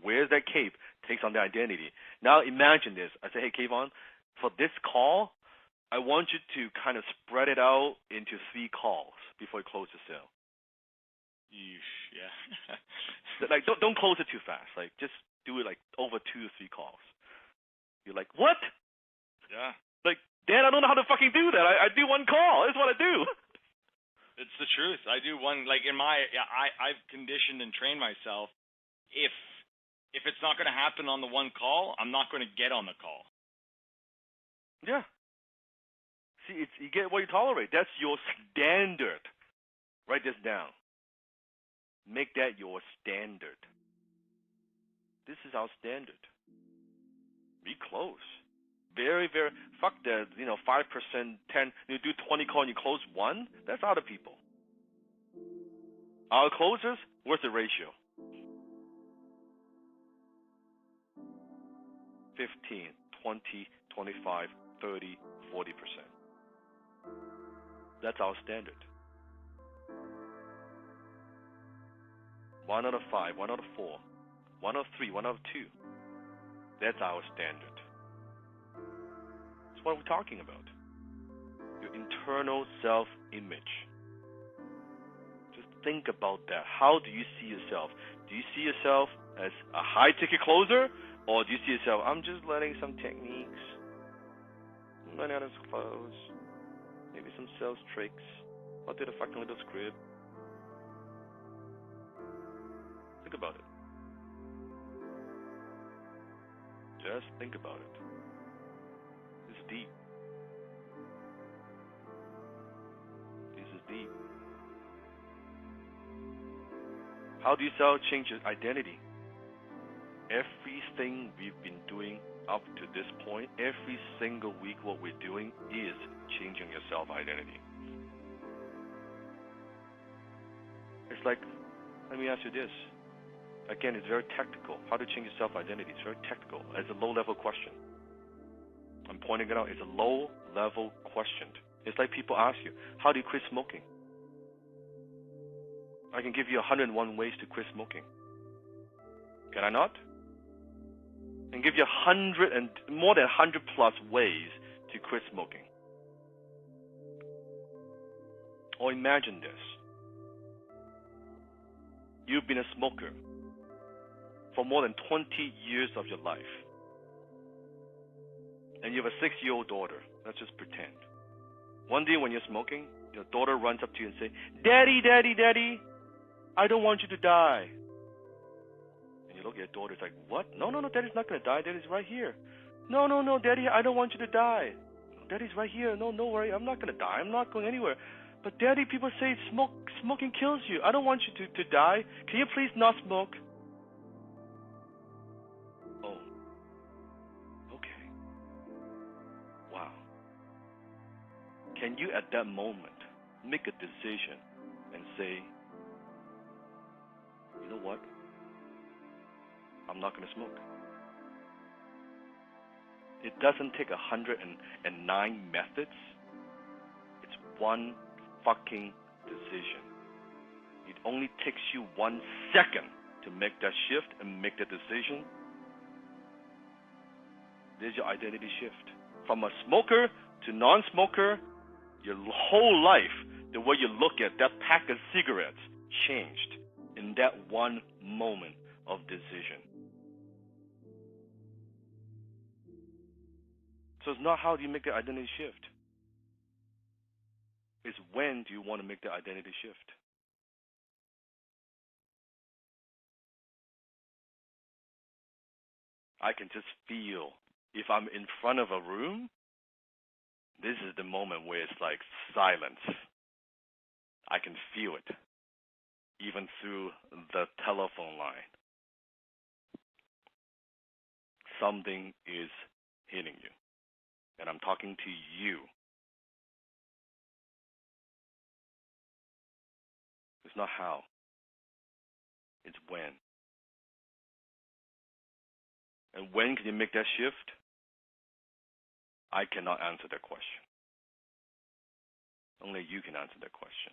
wears that cape, takes on the identity. Now imagine this. I say, hey, Kayvon, for this call, I want you to kind of spread it out into 3 calls before you close the sale. Yeah. Like, don't close it too fast. Like, just do it like over 2 or 3 calls. You're like, what? Yeah. Like, Dan, I don't know how to fucking do that. I do 1 call. That's what I do. It's the truth. I do one. Like I've conditioned and trained myself. If it's not going to happen on the 1 call, I'm not going to get on the call. Yeah. See, you get what you tolerate. That's your standard. Write this down. Make that your standard. This is our standard. Be close. Very, very, fuck that, 5%, 10, you do 20 call and you close 1, that's other people. Our closers, what's the ratio? 15, 20, 25, 30, 40%. That's our standard. 1 out of 5, 1 out of 4, 1 out of 3, 1 out of 2. That's our standard. That's what we're talking about. Your internal self-image. Just think about that. How do you see yourself? Do you see yourself as a high-ticket closer? Or do you see yourself, I'm just learning some techniques, learning how to close, maybe some sales tricks, I'll do the fucking little script. Think about it. Just think about it. This is deep. This is deep. How do you change your identity? Everything we've been doing up to this point, every single week what we're doing is changing your self-identity. It's like, let me ask you this. Again, it's very technical. How to change your self-identity. It's very technical. It's a low-level question. I'm pointing it out. It's a low-level question. It's like people ask you, how do you quit smoking? I can give you 101 ways to quit smoking. Can I not? And give you more than 100 plus ways to quit smoking. Or imagine this. You've been a smoker for more than 20 years of your life. And you have a 6-year-old daughter. Let's just pretend. One day when you're smoking, your daughter runs up to you and says, Daddy, Daddy, Daddy, I don't want you to die. You look at your daughter, it's like, what? No, Daddy's not going to die. Daddy's right here. No, Daddy, I don't want you to die. Daddy's right here. No worry, I'm not going to die. I'm not going anywhere. But Daddy, people say smoking kills you. I don't want you to die. Can you please not smoke? Oh. Okay. Wow. Can you at that moment make a decision and say, you know what? I'm not going to smoke. It doesn't take 109 methods. It's one fucking decision. It only takes you 1 second to make that shift and make that decision. There's your identity shift. From a smoker to non-smoker, your whole life, the way you look at that pack of cigarettes changed in that one moment of decision. So it's not how do you make the identity shift. It's when do you want to make the identity shift. I can just feel, if I'm in front of a room, this is the moment where it's like silence. I can feel it, even through the telephone line. Something is hitting you. And I'm talking to you. It's not how. It's when. And when can you make that shift? I cannot answer that question. Only you can answer that question.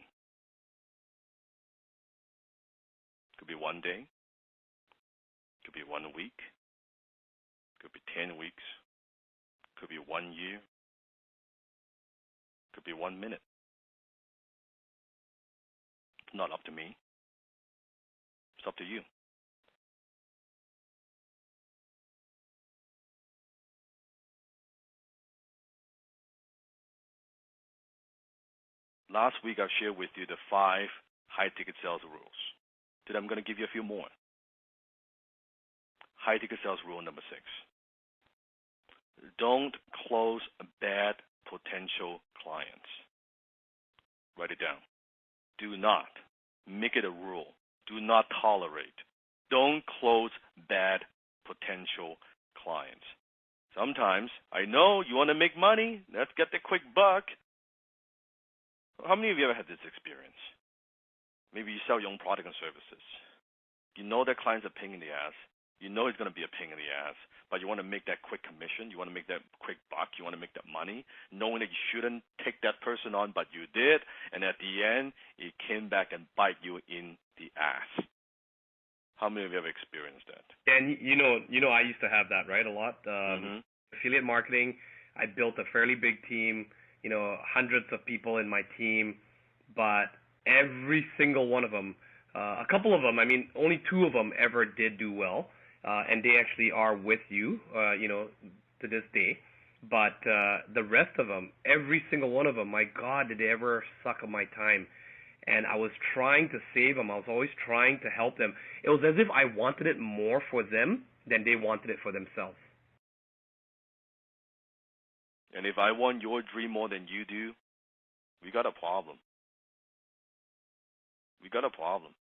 Could be 1 day. Could be 1 week. Could be 10 weeks. Could be 1 year. Could be 1 minute. It's not up to me. It's up to you. Last week I shared with you the 5 high-ticket sales rules. Today I'm going to give you a few more. High-ticket sales rule number 6. Don't close bad potential clients. Write it down. Do not. Make it a rule. Do not tolerate. Don't close bad potential clients. Sometimes, I know you want to make money. Let's get the quick buck. How many of you ever had this experience? Maybe you sell your own product and services. You know that client's a pain in the ass. You know it's going to be a pain in the ass, but you want to make that quick commission. You want to make that quick buck. You want to make that money, knowing that you shouldn't take that person on, but you did, and at the end, it came back and bite you in the ass. How many of you have experienced that? And you know, I used to have that, right? A lot. Affiliate marketing. I built a fairly big team. You know, hundreds of people in my team, but every single one of them, a couple of them, I mean, only 2 of them ever did do well. And they actually are with you, you know, to this day. But the rest of them, every single one of them, my God, did they ever suck up my time. And I was trying to save them. I was always trying to help them. It was as if I wanted it more for them than they wanted it for themselves. And if I want your dream more than you do, we got a problem. We got a problem.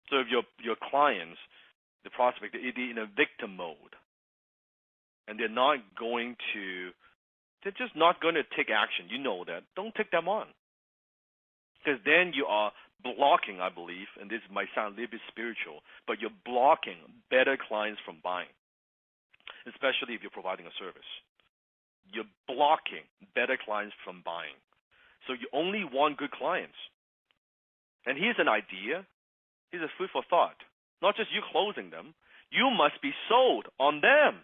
So if your clients, the prospect, they're in a victim mode, and they're just not going to take action, you know that, don't take them on. Because then you are blocking, I believe, and this might sound a little bit spiritual, but you're blocking better clients from buying, especially if you're providing a service. You're blocking better clients from buying. So you only want good clients. And here's an idea. Here's a food for thought. Not just you closing them. You must be sold on them.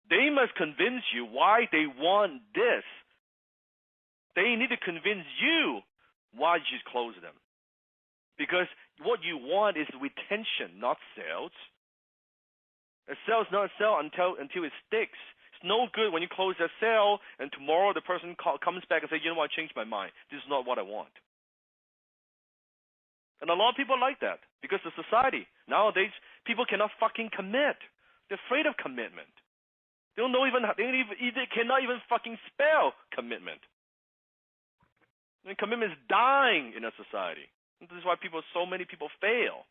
They must convince you why they want this. They need to convince you why you should close them. Because what you want is retention, not sales. A sale is not a sale until it sticks. It's no good when you close that sale and tomorrow the person comes back and says, you know what, I changed my mind. This is not what I want. And a lot of people like that because the society, nowadays, people cannot fucking commit. They're afraid of commitment. They cannot even fucking spell commitment. And commitment is dying in a society. And this is why so many people fail.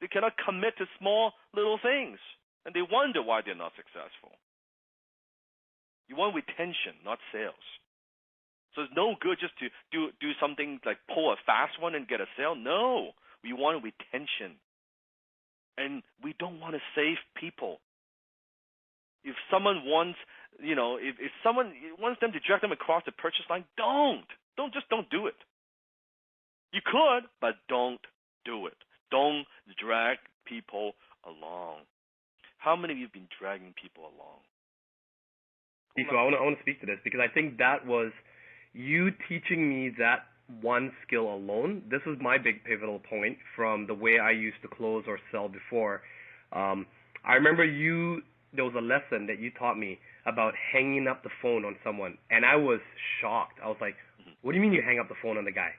They cannot commit to small little things, and they wonder why they're not successful. You want retention, not sales. So it's no good just to do something like pull a fast one and get a sale. No, we want retention. And we don't want to save people. If someone wants, if someone wants them to drag them across the purchase line, don't do it. You could, but don't do it. Don't drag people along. How many of you have been dragging people along? So I want to speak to this because I think that was you teaching me that one skill alone. This was my big pivotal point from the way I used to close or sell before. I remember there was a lesson that you taught me about hanging up the phone on someone, and I was shocked. I was like, what do you mean you hang up the phone on the guy?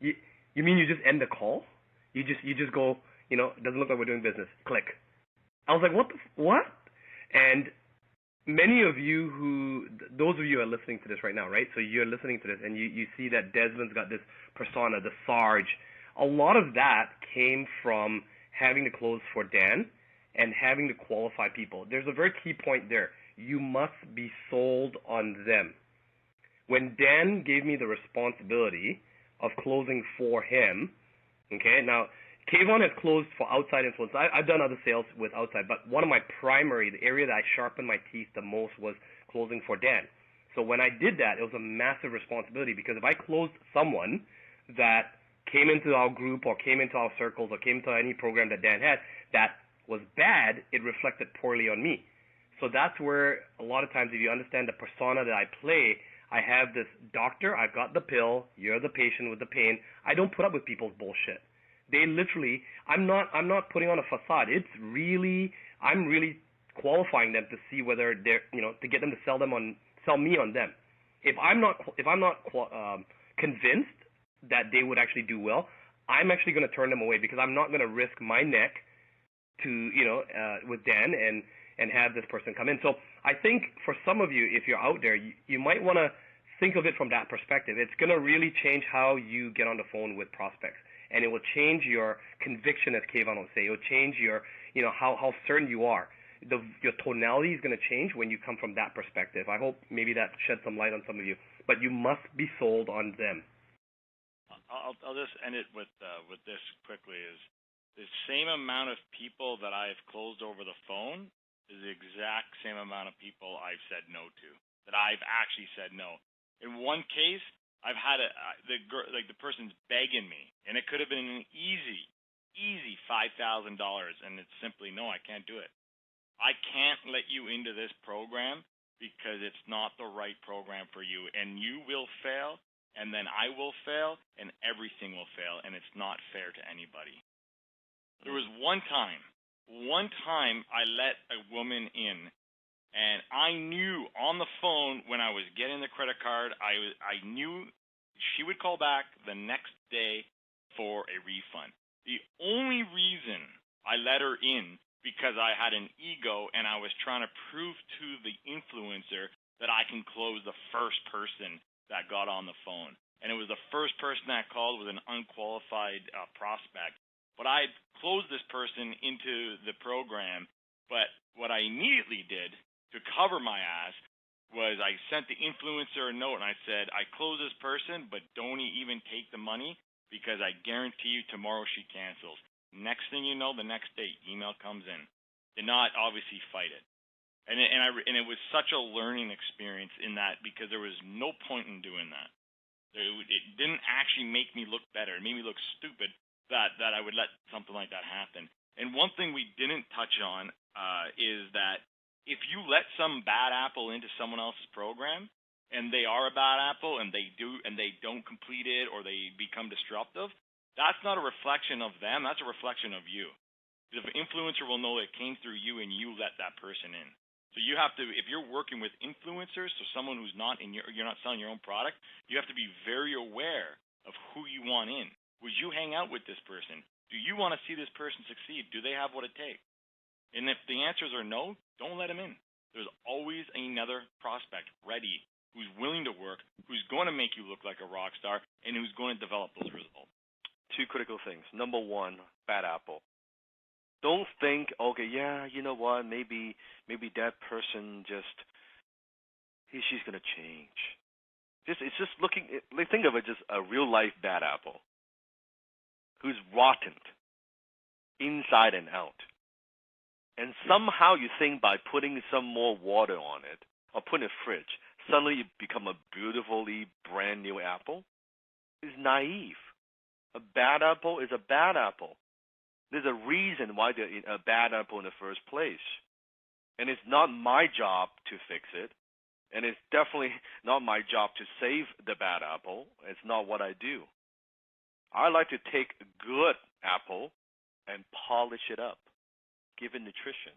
You mean you just end the call? You just go, it doesn't look like we're doing business. Click. I was like, what? And many of you those of you who are listening to this right now, right? So you're listening to this and you see that Desmond's got this persona, the Sarge. A lot of that came from having to close for Dan and having to qualify people. There's a very key point there. You must be sold on them. When Dan gave me the responsibility of closing for him, okay, now Kayvon has closed for outside influence. I've done other sales with outside, but one of my the area that I sharpened my teeth the most was closing for Dan. So when I did that, it was a massive responsibility because if I closed someone that came into our group or came into our circles or came into any program that Dan had that was bad, it reflected poorly on me. So that's where a lot of times if you understand the persona that I play, I have this doctor, I've got the pill, you're the patient with the pain. I don't put up with people's bullshit. They literally, I'm not putting on a facade. I'm really qualifying them to see whether they're, to get them to sell me on them. If I'm not convinced that they would actually do well, I'm actually going to turn them away because I'm not going to risk my neck to, with Dan and have this person come in. So I think for some of you, if you're out there, you might want to think of it from that perspective. It's going to really change how you get on the phone with prospects. And it will change your conviction, as Kayvon will say. It will change your how certain you are. Your tonality is going to change when you come from that perspective. I hope maybe that sheds some light on some of you. But you must be sold on them. I'll just end it with this quickly. Is the same amount of people that I've closed over the phone is the exact same amount of people I've said no to, that I've actually said no. In one case, I've had the person's begging me, and it could have been an easy $5,000, and it's simply no, I can't do it. I can't let you into this program because it's not the right program for you, and you will fail, and then I will fail, and everything will fail, and it's not fair to anybody. There was one time I let a woman in, and I knew on the phone when I was getting the credit card, I knew she would call back the next day for a refund. The only reason I let her in because I had an ego and I was trying to prove to the influencer that I can close the first person that got on the phone. And it was the first person that called was an unqualified prospect. But I closed this person into the program, but what I immediately did to cover my ass was I sent the influencer a note and I said, I close this person, but don't even take the money because I guarantee you tomorrow she cancels. Next thing you know, the next day, email comes in. Did not obviously fight it. And it was such a learning experience in that because there was no point in doing that. It didn't actually make me look better. It made me look stupid that I would let something like that happen. And one thing we didn't touch on is that if you let some bad apple into someone else's program and they are a bad apple and they don't complete it or they become disruptive, that's not a reflection of them. That's a reflection of you. The influencer will know it came through you and you let that person in. So you have to, if you're working with influencers, so someone who's not you're not selling your own product, you have to be very aware of who you want in. Would you hang out with this person? Do you want to see this person succeed? Do they have what it takes? And if the answers are no, don't let them in. There's always another prospect ready who's willing to work, who's going to make you look like a rock star, and who's going to develop those results. Two critical things. Number one, bad apple. Don't think, okay, yeah, you know what, maybe that person she's going to change. It's just think of it just a real life bad apple who's rotten inside and out. And somehow you think by putting some more water on it or putting it in a fridge, suddenly you become a beautifully brand new apple. It's naive. A bad apple is a bad apple. There's a reason why they're a bad apple in the first place. And it's not my job to fix it. And it's definitely not my job to save the bad apple. It's not what I do. I like to take a good apple and polish it up, give it nutrition,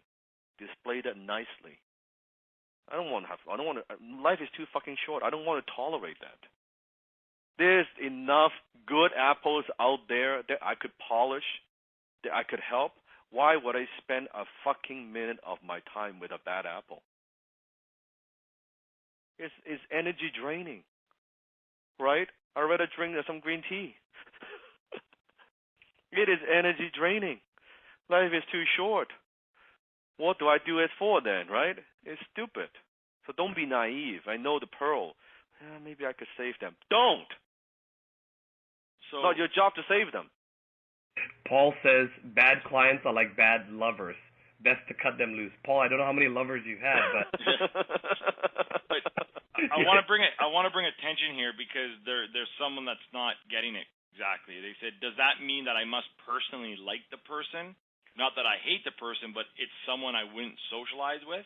display that nicely. Life is too fucking short. I don't want to tolerate that. There's enough good apples out there that I could polish, that I could help. Why would I spend a fucking minute of my time with a bad apple? It's energy draining, right? I'd rather drink some green tea. It is energy draining. Life is too short. What do I do it for then, right? It's stupid. So don't be naive. I know the pearl. Maybe I could save them. Don't. So, it's not your job to save them. Paul says bad clients are like bad lovers. Best to cut them loose. Paul, I don't know how many lovers you've had, but I want to bring attention here because there's someone that's not getting it exactly. They said, does that mean that I must personally like the person? Not that I hate the person, but it's someone I wouldn't socialize with?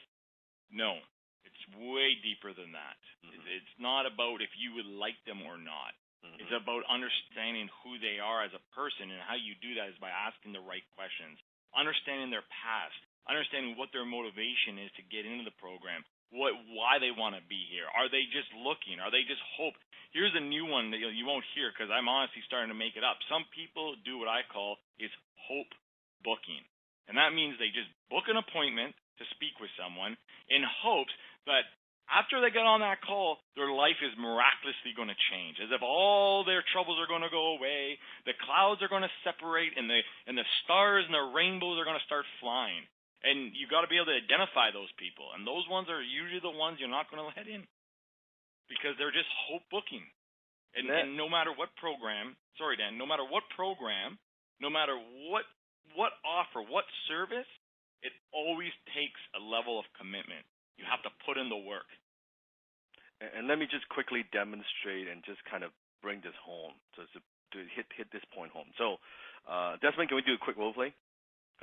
No. It's way deeper than that. Mm-hmm. It's not about if you would like them or not. Mm-hmm. It's about understanding who they are as a person, and how you do that is by asking the right questions, understanding their past, understanding what their motivation is to get into the program, why they want to be here. Are they just looking? Are they just hope? Here's a new one that you won't hear because I'm honestly starting to make it up. Some people do what I call is hope booking, and that means they just book an appointment to speak with someone in hopes that After they get on that call, their life is miraculously going to change, as if all their troubles are going to go away, the clouds are going to separate, and the stars and the rainbows are going to start flying. And you got to be able to identify those people, and those ones are usually the ones you're not going to let in, because they're just hope booking. And no matter what program, sorry Dan, no matter what program, no matter what offer, what service, it always takes a level of commitment. You have to put in the work. And let me just quickly demonstrate and just kind of bring this home to hit this point home. So, Desmond, can we do a quick role play?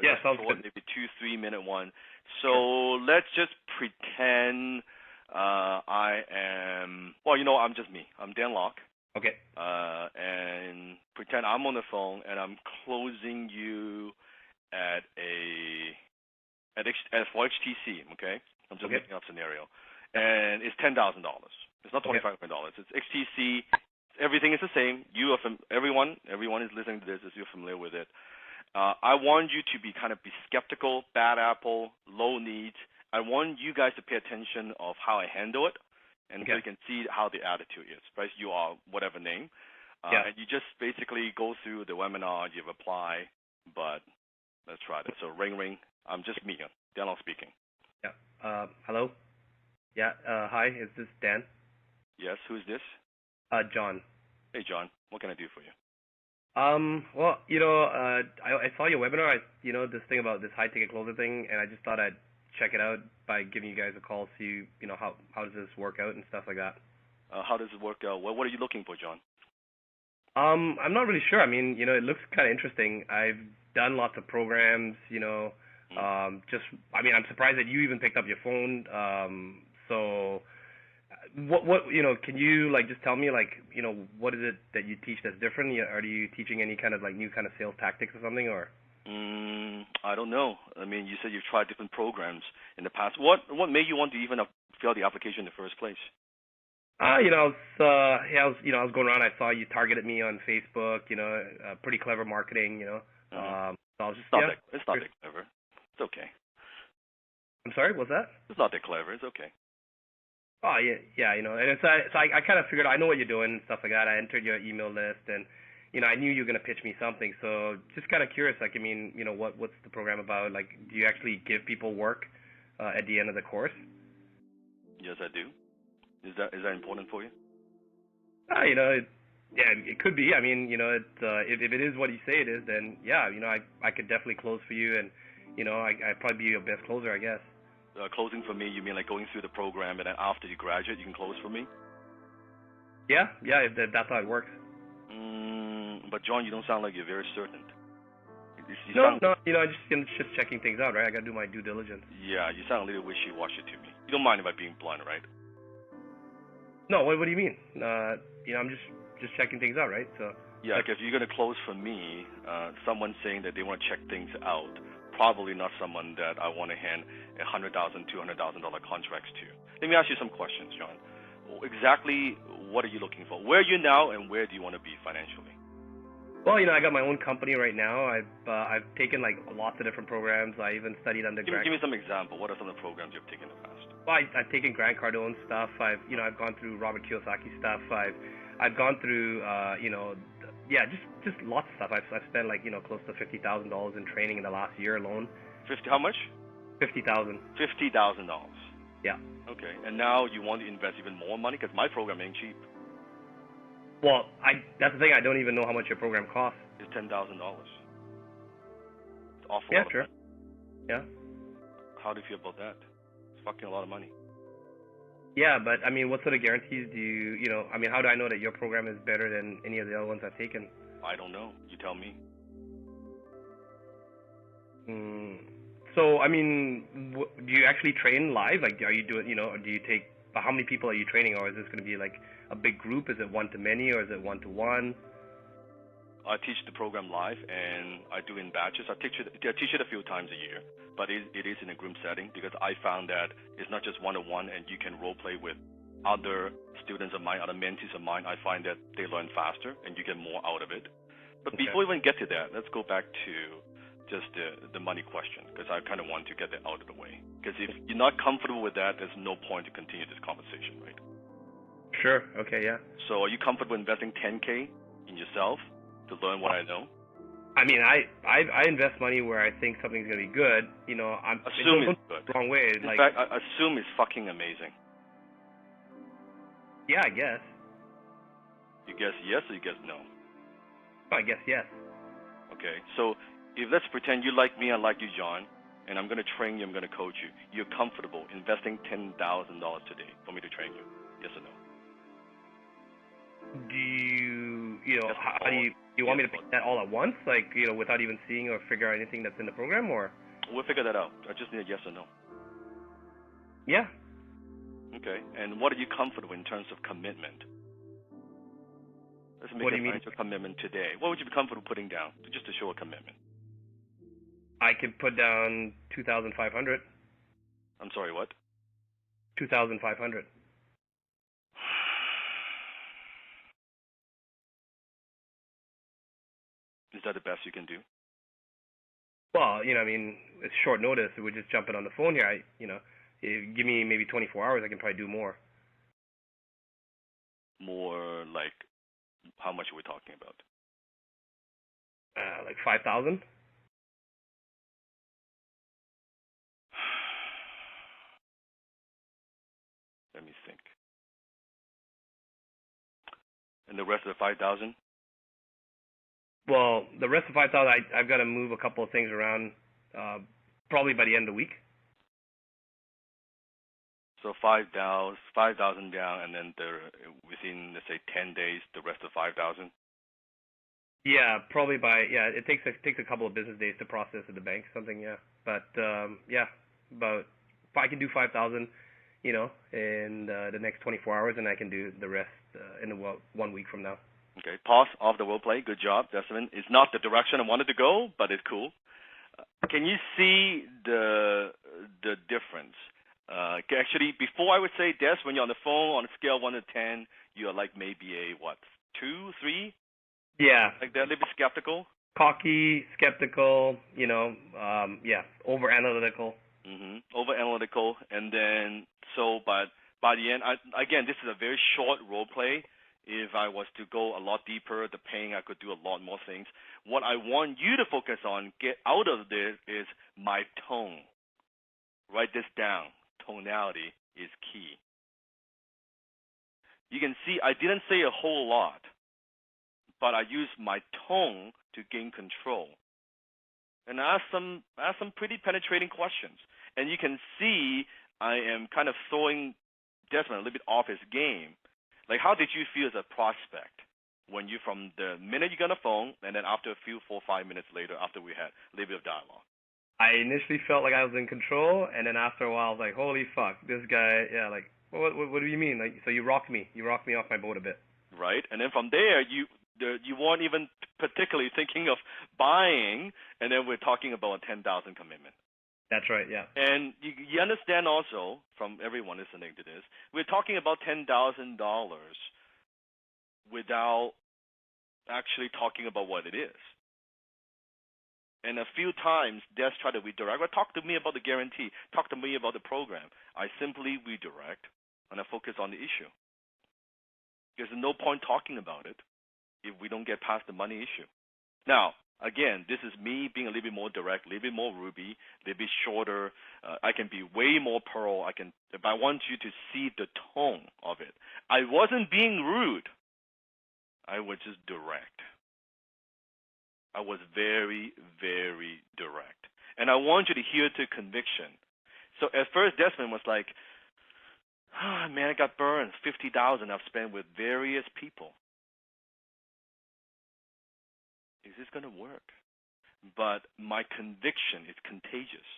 Yeah, sounds good. Maybe 2-3 minute one. So let's just pretend I am. Well, I'm just me. I'm Dan Locke. Okay. And pretend I'm on the phone and I'm closing you for HTC. Okay. I'm just making up scenario. And it's $10,000. It's not $2,500. It's HTC. Everything is the same. Everyone is listening to this. You're familiar with it. I want you to be skeptical, bad apple, low needs. I want you guys to pay attention of how I handle it, and so you can see how the attitude is. Right? You are whatever name, and you just basically go through the webinar. You reply, but let's try this. So ring. I'm just me, Dan Locke speaking. Yeah. Hello. Yeah. Hi. Is this Dan? Yes. Who is this? John. Hey, John. What can I do for you? Well, I saw your webinar. This thing about this high ticket closer thing, and I just thought I'd check it out by giving you guys a call, see how does this work out and stuff like that. How does it work out? What are you looking for, John? I'm not really sure. I mean, it looks kind of interesting. I've done lots of programs. I'm surprised that you even picked up your phone. So, what can you just tell me what is it that you teach that's different? Are you teaching any kind of new kind of sales tactics or something, or? I don't know. I mean, you said you've tried different programs in the past. What made you want to even fill out the application in the first place? I was going around. I saw you targeted me on Facebook. Pretty clever marketing. So I was just It's not that clever. It's okay. I'm sorry. What's that? It's not that clever. It's okay. Oh yeah. And it's so I kind of figured I know what you're doing and stuff like that. I entered your email list, and I knew you were gonna pitch me something. So just kind of curious. What's the program about? Do you actually give people work at the end of the course? Yes, I do. Is that important for you? It could be. I mean, if it is what you say it is, then yeah, I could definitely close for you, and I'd probably be your best closer, I guess. Closing for me, you mean like going through the program and then after you graduate, you can close for me? Yeah, that's how it works. But John, you don't sound like you're very certain. No, just checking things out, right? I gotta do my due diligence. Yeah, you sound a little wishy-washy to me. You don't mind if I'm being blunt, right? No, what do you mean? I'm just checking things out, right? So. Yeah, if you're gonna close for me, someone saying that they want to check things out, probably not someone that I want to hand $100,000, $200,000 contracts to. Let me ask you some questions, John. Exactly what are you looking for? Where are you now, and where do you want to be financially? Well, I got my own company right now. I've taken lots of different programs. I even studied under. Give me some example. What are some of the programs you've taken in the past? Well, I've taken Grant Cardone stuff. I've gone through Robert Kiyosaki stuff. I've gone through just lots of stuff. I've spent close to $50,000 in training in the last year alone. How much? $50,000. $50,000. Yeah. Okay, and now you want to invest even more money because my program ain't cheap. Well, that's the thing. I don't even know how much your program costs. It's $10,000. It's awful. Yeah, sure. Yeah. How do you feel about that? It's fucking a lot of money. Yeah, but I mean, what sort of guarantees do you how do I know that your program is better than any of the other ones I've taken? I don't know. You tell me. So, I mean, do you actually train live? Are you doing, or do you take, how many people are you training, or is this going to be a big group? Is it one-to-many, or is it one-to-one? I teach the program live, and I do in batches. I teach it a few times a year, but it is in a group setting because I found that it's not just one-to-one, and you can role-play with other students of mine, other mentees of mine. I find that they learn faster, and you get more out of it. But before we even get to that, let's go back to just the money question because I kind of want to get that out of the way. Because if you're not comfortable with that, there's no point to continue this conversation, right? Sure. Okay. Yeah. So are you comfortable investing 10K in yourself to learn what I know? I mean, I invest money where I think something's gonna be good. You know, Assume it's good. The wrong way. In fact, I assume it's fucking amazing. Yeah, I guess. You guess yes or you guess no? I guess yes. Okay. So if let's pretend you like me, I like you, John, and I'm gonna train you, I'm gonna coach you. You're comfortable investing $10,000 today for me to train you? Yes or no? Do you know, Yes, how do you want me to pick that all at once, like, you know, without even seeing or figure out anything that's in the program, or? We'll figure that out. I just need a yes or no. Yeah. Okay. And what are you comfortable in terms of commitment? Let's make What do a you mean? financial commitment today. What would you be comfortable putting down just to show a commitment? I could put down 2,500. I'm sorry, what? 2,500. Is that the best you can do? Well, you know, I mean, it's short notice. We're just jumping on the phone here. You know, if you give me maybe 24 hours, I can probably do more. More like, how much are we talking about? Like 5,000. Let me think. And the rest of the 5,000? Well, the rest of 5,000, I've got to move a couple of things around, probably by the end of the week. So 5,000 down, and then within, let's say, 10 days, the rest of 5,000. Yeah, probably it takes a couple of business days to process at the bank, something. Yeah, but about if I can do 5,000, you know, in the next 24 hours, and I can do the rest in 1 week from now. Okay, pause off the role play. Good job, Desmond. It's not the direction I wanted to go, but it's cool. Can you see the difference? Actually, before I would say, Des, when you're on the phone, on a scale of 1 to 10, you're like maybe a, 2, 3? Yeah. Like they're a little bit skeptical? Cocky, skeptical, you know, over analytical. Over analytical, and then, but by the end, again, this is a very short role play. If I was to go a lot deeper, the pain, I could do a lot more things. What I want you to focus on, get out of this, is my tone. Write this down. Tonality is key. You can see I didn't say a whole lot, but I used my tone to gain control. And I asked some pretty penetrating questions. And you can see I am kind of throwing Desmond a little bit off his game. Like, how did you feel as a prospect when you, from the minute you got on the phone, and then after a few 4 or 5 minutes later, after we had a little bit of dialogue? I initially felt like I was in control, and then after a while, I was like, holy fuck, this guy, yeah, like, what do you mean? Like, so you rocked me off my boat a bit. Right, and then from there, you weren't even particularly thinking of buying, and then we're talking about a 10,000 commitment. That's right, yeah. And you understand also, from everyone listening to this, we're talking about $10,000 without actually talking about what it is. And a few times, Des tried to redirect. Well, talk to me about the guarantee. Talk to me about the program. I simply redirect, and I focus on the issue. There's no point talking about it if we don't get past the money issue. Now, again, this is me being a little bit more direct, a little bit more Ruby, a little bit shorter. I can be way more Pearl. But I want you to see the tone of it. I wasn't being rude. I was just direct. I was very, very direct. And I want you to hear to conviction. So at first, Desmond was like, oh, man, I got burned. $50,000 I've spent with various people. Is this going to work? But my conviction is contagious.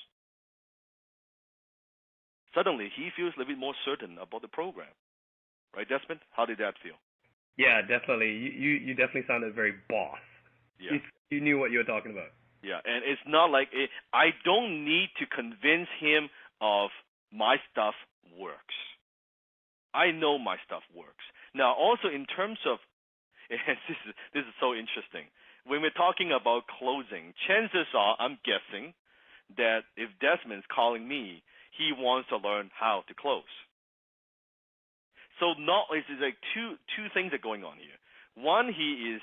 Suddenly, he feels a little bit more certain about the program. Right, Desmond? How did that feel? Yeah, definitely. You definitely sounded very boss. Yeah. You knew what you were talking about. Yeah, and it's not like I don't need to convince him of my stuff works. I know my stuff works. Now, also in terms of, and this is so interesting. When we're talking about closing, chances are, I'm guessing, that if Desmond's calling me, he wants to learn how to close. So it's like two things are going on here. One, he is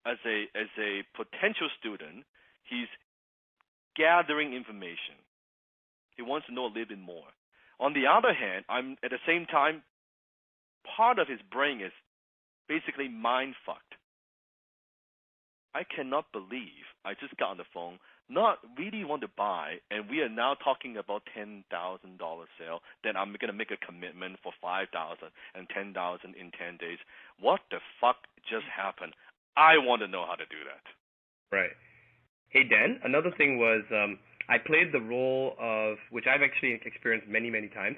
as a potential student, he's gathering information. He wants to know a little bit more. On the other hand, I'm at the same time, part of his brain is basically mind fucked. I cannot believe I just got on the phone, not really want to buy, and we are now talking about $10,000 sale. Then I'm gonna make a commitment for $5,000 and $10,000 in 10 days. What the fuck just happened? I want to know how to do that. Right. Hey Dan, another thing was I played the role of, which I've actually experienced many, many times.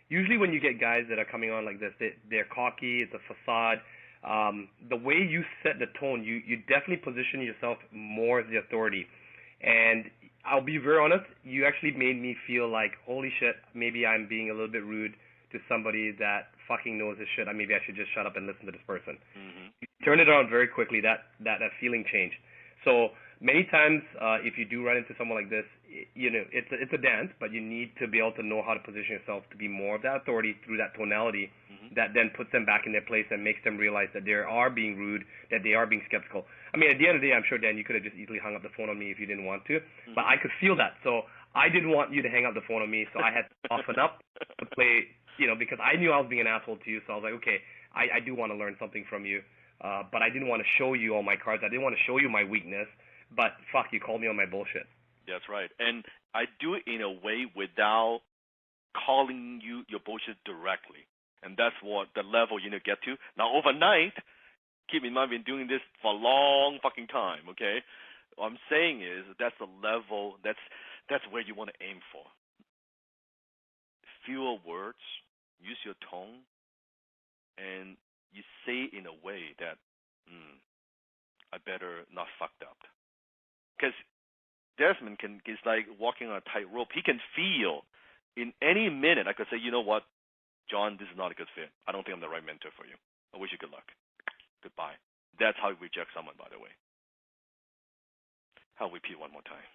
Usually when you get guys that are coming on like this, they're cocky, it's a facade. The way you set the tone, you definitely position yourself more as the authority. And I'll be very honest, you actually made me feel like, holy shit, maybe I'm being a little bit rude to somebody that fucking knows his shit. Maybe I should just shut up and listen to this person. Mm-hmm. You turned it around very quickly, that feeling changed. So many times, if you do run into someone like this, it's a dance, but you need to be able to know how to position yourself to be more of that authority through that tonality that then puts them back in their place and makes them realize that they are being rude, that they are being skeptical. I mean, at the end of the day, I'm sure, Dan, you could have just easily hung up the phone on me if you didn't want to, but I could feel that. So I didn't want you to hang up the phone on me, so I had to soften up to play, because I knew I was being an asshole to you, so I was like, okay, I do want to learn something from you, but I didn't want to show you all my cards. I didn't want to show you my weakness, but fuck, you called me on my bullshit. That's right. And I do it in a way without calling you your bullshit directly. And that's what the level you need to get to. Now, overnight, keep in mind, I've been doing this for a long fucking time, okay? What I'm saying is that's the level, that's where you want to aim for. Fewer words, use your tone, and you say it in a way that, I better not fuck up. Because Desmond is like walking on a tightrope. He can feel in any minute, I could say, you know what, John, this is not a good fit. I don't think I'm the right mentor for you. I wish you good luck. Goodbye. That's how you reject someone, by the way. I'll repeat one more time.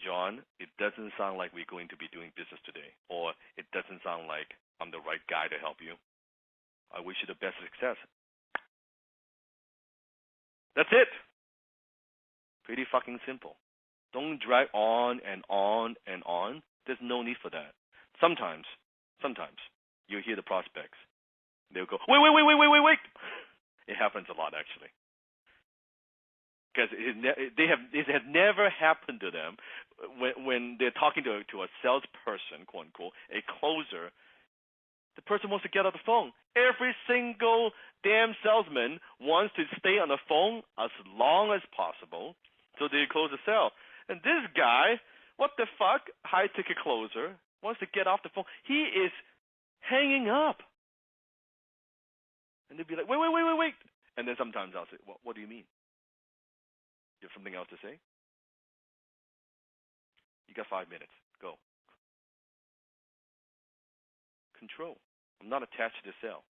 John, it doesn't sound like we're going to be doing business today, or it doesn't sound like I'm the right guy to help you. I wish you the best success. That's it. Pretty fucking simple. Don't drag on and on and on. There's no need for that. Sometimes you hear the prospects. They'll go, wait. It happens a lot, actually. Because it has never happened to them when they're talking to a salesperson, quote unquote, a closer. The person wants to get on the phone. Every single damn salesman wants to stay on the phone as long as possible so they close the sale. And this guy, what the fuck, high-ticket closer, wants to get off the phone. He is hanging up. And they'll be like, wait. And then sometimes I'll say, what do you mean? You have something else to say? You got 5 minutes. Go. Control. I'm not attached to the sale.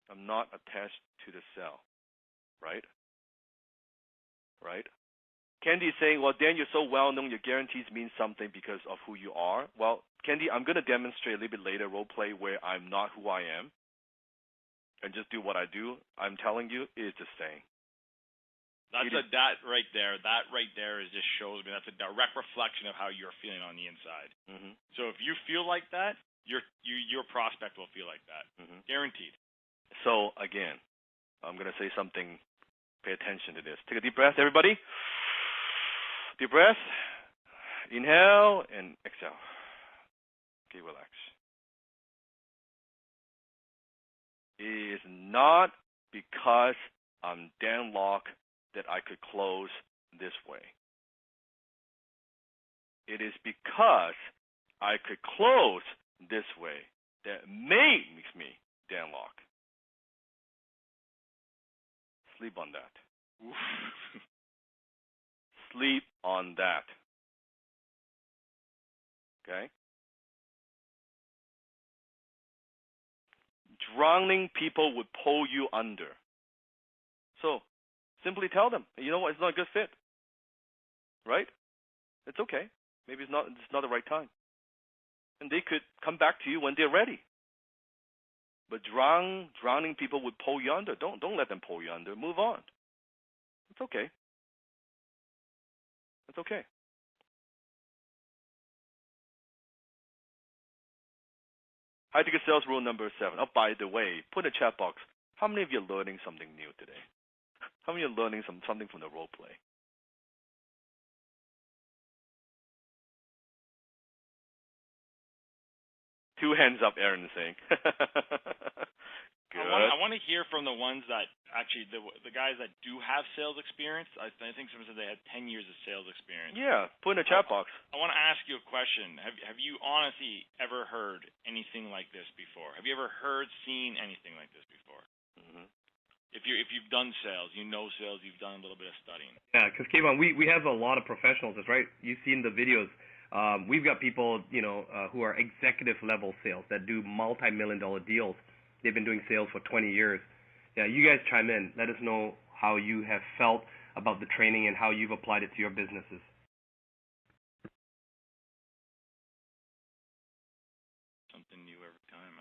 I'm not attached to the sale. Right? Candy is saying, well, Dan, you're so well-known, your guarantees mean something because of who you are. Well, Candy, I'm going to demonstrate a little bit later role play where I'm not who I am and just do what I do. I'm telling you, it is the same. That right there is just shows me that's a direct reflection of how you're feeling on the inside. Mm-hmm. So if you feel like that, your prospect will feel like that. Mm-hmm. Guaranteed. So again, I'm going to say something. Pay attention to this. Take a deep breath, everybody. Deep breath. Inhale and exhale. Okay, relax. It is not because I'm Dan Locke that I could close this way. It is because I could close this way that makes me Dan Locke. Sleep on that. Sleep on that. Okay? Drowning people would pull you under. So, simply tell them, you know what, it's not a good fit. Right? It's okay. Maybe it's not the right time. and they could come back to you when they're ready. But drowning people would pull you under. Don't let them pull you under. Move on. It's okay. It's okay. High ticket sales rule number 7. Oh, by the way, put in the chat box. How many of you are learning something new today? How many are learning something from the role play? Two hands up, Aaron is saying. Good. I want to hear from the ones that actually, the guys that do have sales experience. I think someone said they had 10 years of sales experience. Yeah, put in the chat box. I want to ask you a question. Have you honestly ever heard anything like this before? Have you ever seen anything like this before? Mm-hmm. If you've done sales, you know sales, you've done a little bit of studying. Yeah, because Kayvon, we have a lot of professionals. That's right. You've seen the videos. We've got people, who are executive level sales that do multi-million-dollar deals. They've been doing sales for 20 years. Yeah, you guys chime in. Let us know how you have felt about the training and how you've applied it to your businesses. Something new every time.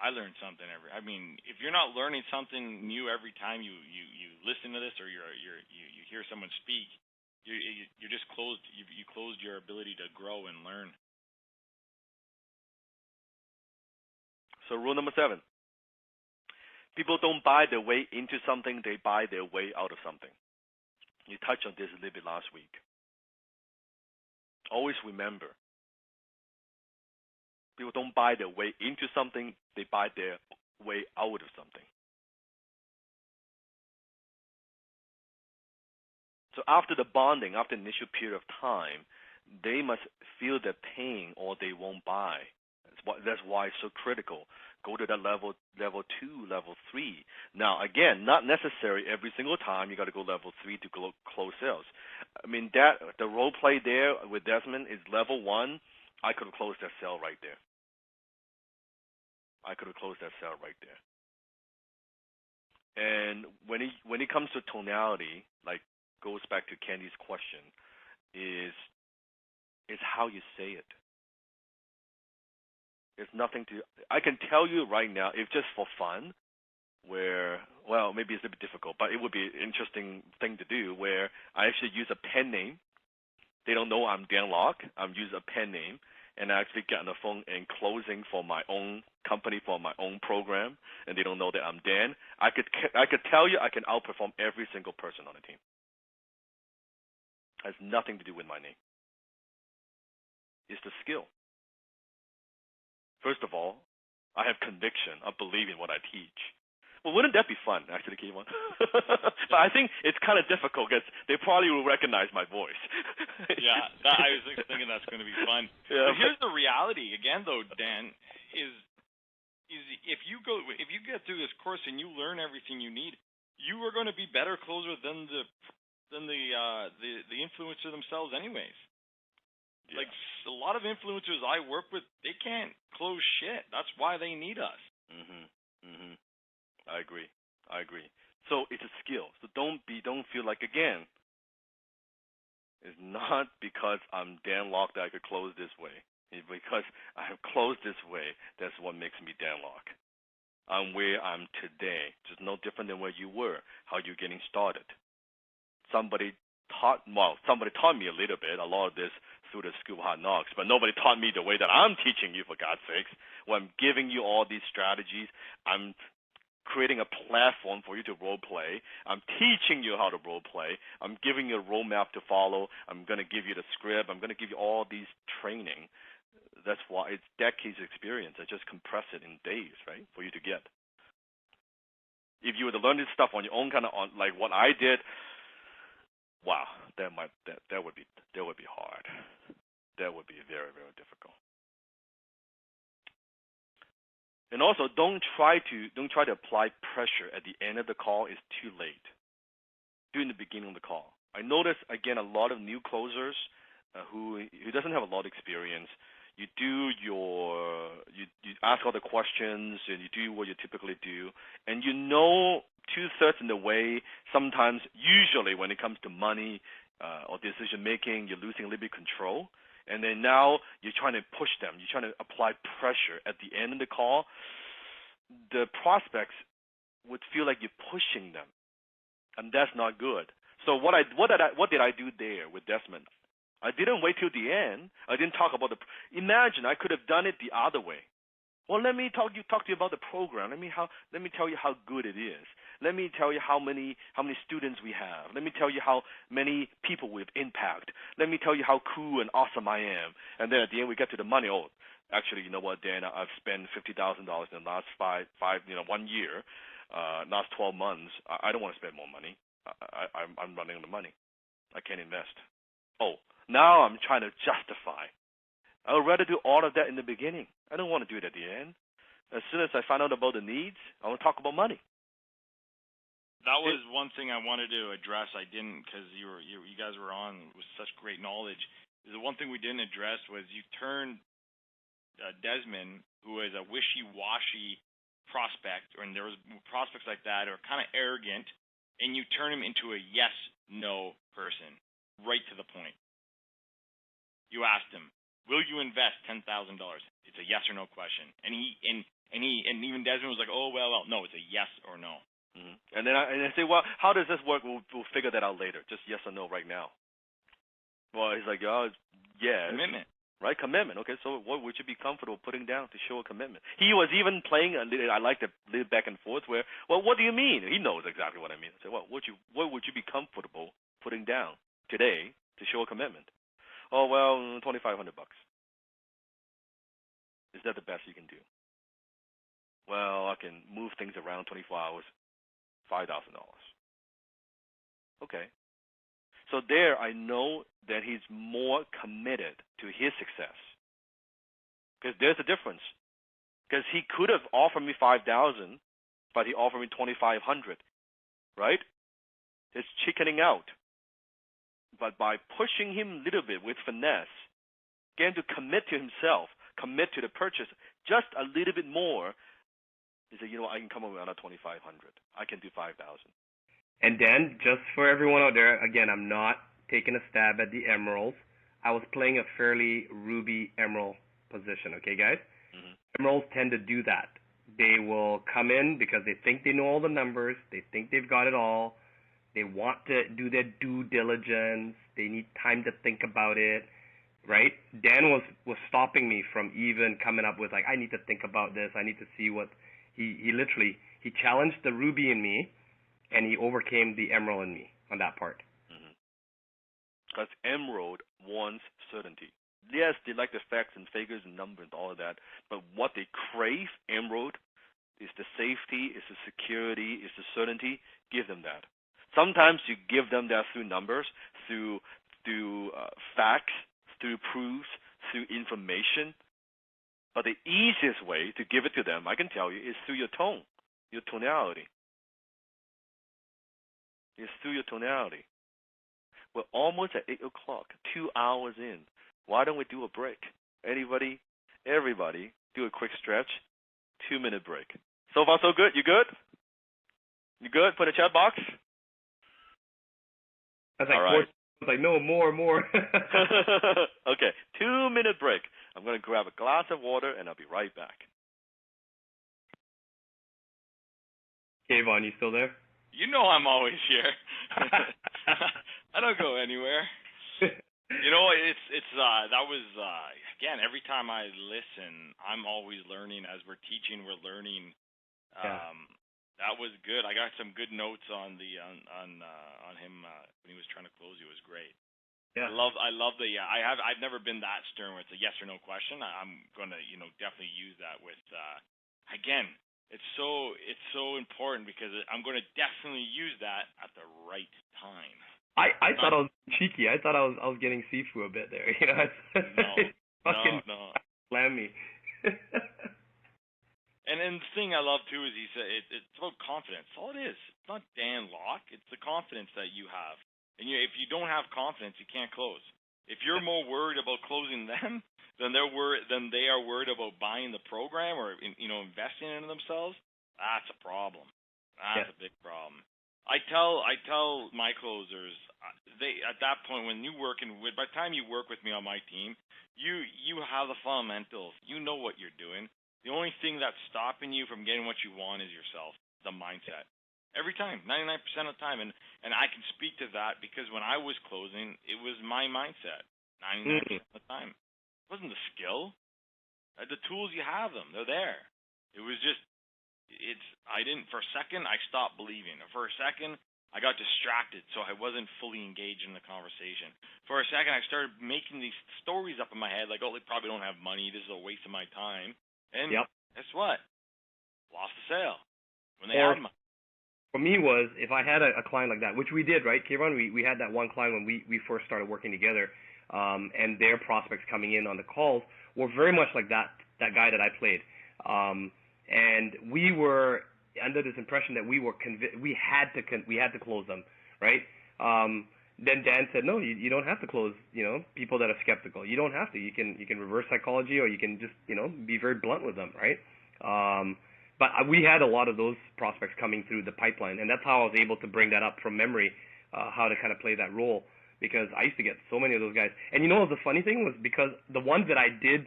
I learn something if you're not learning something new every time you listen to this or you hear someone speak, you're just closed. You closed your ability to grow and learn. So rule number 7. People don't buy their way into something, they buy their way out of something. You touched on this a little bit last week. Always remember, people don't buy their way into something, they buy their way out of something. So after the bonding, after the initial period of time, they must feel the pain or they won't buy. That's why it's so critical. Go to that level 2, level 3. Now, again, not necessary every single time you got to go level 3 to close sales. The role play there with Desmond is level 1. I could have closed that sale right there. And when it comes to tonality, like goes back to Candy's question, is how you say it. It's nothing to. I can tell you right now, if just for fun, maybe it's a bit difficult, but it would be an interesting thing to do where I actually use a pen name. They don't know I'm Dan Locke. I'm using a pen name, and I actually get on the phone and closing for my own company, for my own program, and they don't know that I'm Dan. I could tell you I can outperform every single person on the team. It has nothing to do with my name. It's the skill. First of all, I have conviction. I believe in what I teach. Well, wouldn't that be fun, actually, Kayvon? But I think it's kind of difficult because they probably will recognize my voice. Yeah, I was thinking that's going to be fun. Yeah, but here's the reality, again, though, Dan, is if you get through this course and you learn everything you need, you are going to be better closer than the influencer themselves, anyways. Yeah. Like a lot of influencers I work with, they can't close shit. That's why they need us. I agree. So it's a skill. So don't feel like, again, it's not because I'm Dan Locke that I could close this way. It's because I have closed this way. That's what makes me Dan Locke. I'm where I'm today. Just no different than where you were. How you're getting started. Somebody taught me a little bit, a lot of this through the School of Hard Knocks, but nobody taught me the way that I'm teaching you, for God's sakes. When I'm giving you all these strategies, I'm creating a platform for you to role play. I'm teaching you how to role play. I'm giving you a roadmap to follow. I'm going to give you the script. I'm going to give you all these training. That's why it's decades of experience. I just compress it in days, right, for you to get. If you were to learn this stuff on your own, like what I did, wow, that would be hard. That would be very, very difficult. And also, don't try to apply pressure at the end of the call. It's too late. Do it in the beginning of the call. I notice again a lot of new closers who doesn't have a lot of experience. You ask all the questions and you do what you typically do, and 2/3 in the way. Sometimes, usually, when it comes to money or decision making, you're losing a little bit of control. and then now you're trying to push them. You're trying to apply pressure at the end of the call. The prospects would feel like you're pushing them, and that's not good. So what did I do there with Desmond? I didn't wait till the end. I didn't talk about imagine I could have done it the other way. Well, let me talk to you about the program. Let me tell you how good it is. Let me tell you how many students we have. Let me tell you how many people we've impacted. Let me tell you how cool and awesome I am. And then at the end we get to the money. Oh, actually, you know what, Dan? I've spent $50,000 in the last 1 year, last 12 months. I don't want to spend more money. I'm running out of money. I can't invest. Oh, now I'm trying to justify. I would rather do all of that in the beginning. I don't want to do it at the end. As soon as I find out about the needs, I want to talk about money. That was one thing I wanted to address. I didn't, because you guys were on with such great knowledge. The one thing we didn't address was you turned Desmond, who is a wishy-washy prospect, and there was prospects like that, or kind of arrogant, and you turn him into a yes/no person, right to the point. You asked him, "Will you invest $10,000?" It's a yes or no question, and even Desmond was like, "Oh well, no, it's a yes or no." Mm-hmm. And then I say, "Well, how does this work? We'll figure that out later. Just yes or no right now." Well, he's like, "Oh, yes." Commitment. Right, commitment. Okay, so what would you be comfortable putting down to show a commitment? He was even playing I like to live back and forth where, well, what do you mean? He knows exactly what I mean. I say, well, what would you be comfortable putting down today to show a commitment? Oh, well, $2,500. Is that the best you can do? Well, I can move things around 24 hours, $5,000. Okay. So there I know that he's more committed to his success. Because there's a difference. Because he could have offered me $5,000, but he offered me $2,500. Right? It's chickening out. But by pushing him a little bit with finesse, getting to commit to himself, commit to the purchase just a little bit more, he said, I can come up with another $2,500. I can do $5,000. And Dan, just for everyone out there, again, I'm not taking a stab at the emeralds. I was playing a fairly ruby emerald position, okay, guys? Mm-hmm. Emeralds tend to do that. They will come in because they think they know all the numbers. They think they've got it all. They want to do their due diligence. They need time to think about it, right? Dan was stopping me from even coming up with, like, I need to think about this. I need to see what he literally challenged the ruby in me, and he overcame the emerald in me on that part. Because emerald wants certainty. Yes, they like the facts and figures and numbers and all of that, but what they crave, emerald, is the safety, is the security, is the certainty. Give them that. Sometimes you give them that through numbers, through facts, through proofs, through information. But the easiest way to give it to them, I can tell you, is through your tone, your tonality. It's through your tonality. We're almost at 8 o'clock, 2 hours in. Why don't we do a break? Everybody, do a quick stretch, 2-minute break. So far, so good? You good? You good? Put a chat box? I was like, all right. I was like, no, more. Okay, 2-minute break. I'm going to grab a glass of water, and I'll be right back. Okay, Vaughn, you still there? You know I'm always here. I don't go anywhere. That was again, every time I listen, I'm always learning. As we're teaching, we're learning. That was good. I got some good notes on him when he was trying to close you. It was great. Yeah. I love the I've never been that stern where it's a yes or no question. I'm gonna definitely use that with again. It's so important because I'm going to definitely use that at the right time. I thought I was cheeky. I thought I was getting Sifu a bit there. No. Slam me. And then the thing I love too is he said it's about confidence. That's all it is. It's not Dan Locke. It's the confidence that you have. And if you don't have confidence, you can't close. If you're more worried about closing them than they are worried about buying the program or investing in themselves, that's a problem. That's a big problem. I tell my closers, they at that point when by the time you work with me on my team, You have the fundamentals. You know what you're doing. The only thing that's stopping you from getting what you want is yourself, the mindset. Every time, 99% of the time. And I can speak to that because when I was closing, it was my mindset 99% of the time. It wasn't the skill. The tools, you have them. They're there. It was just, for a second, I stopped believing. For a second, I got distracted, so I wasn't fully engaged in the conversation. For a second, I started making these stories up in my head, like, oh, they probably don't have money. This is a waste of my time. And guess what? Lost the sale when they had money. For me was, if I had a client like that, which we did, right, Kieran? We had that one client when we first started working together, and their prospects coming in on the calls were very much like that guy that I played. And we were under this impression that we had to close them, right? Then Dan said, no, you don't have to close, people that are skeptical. You don't have to. You can reverse psychology, or you can just, be very blunt with them, right? But we had a lot of those prospects coming through the pipeline, and that's how I was able to bring that up from memory, how to kind of play that role, because I used to get so many of those guys. And the funny thing was, because the ones that I did,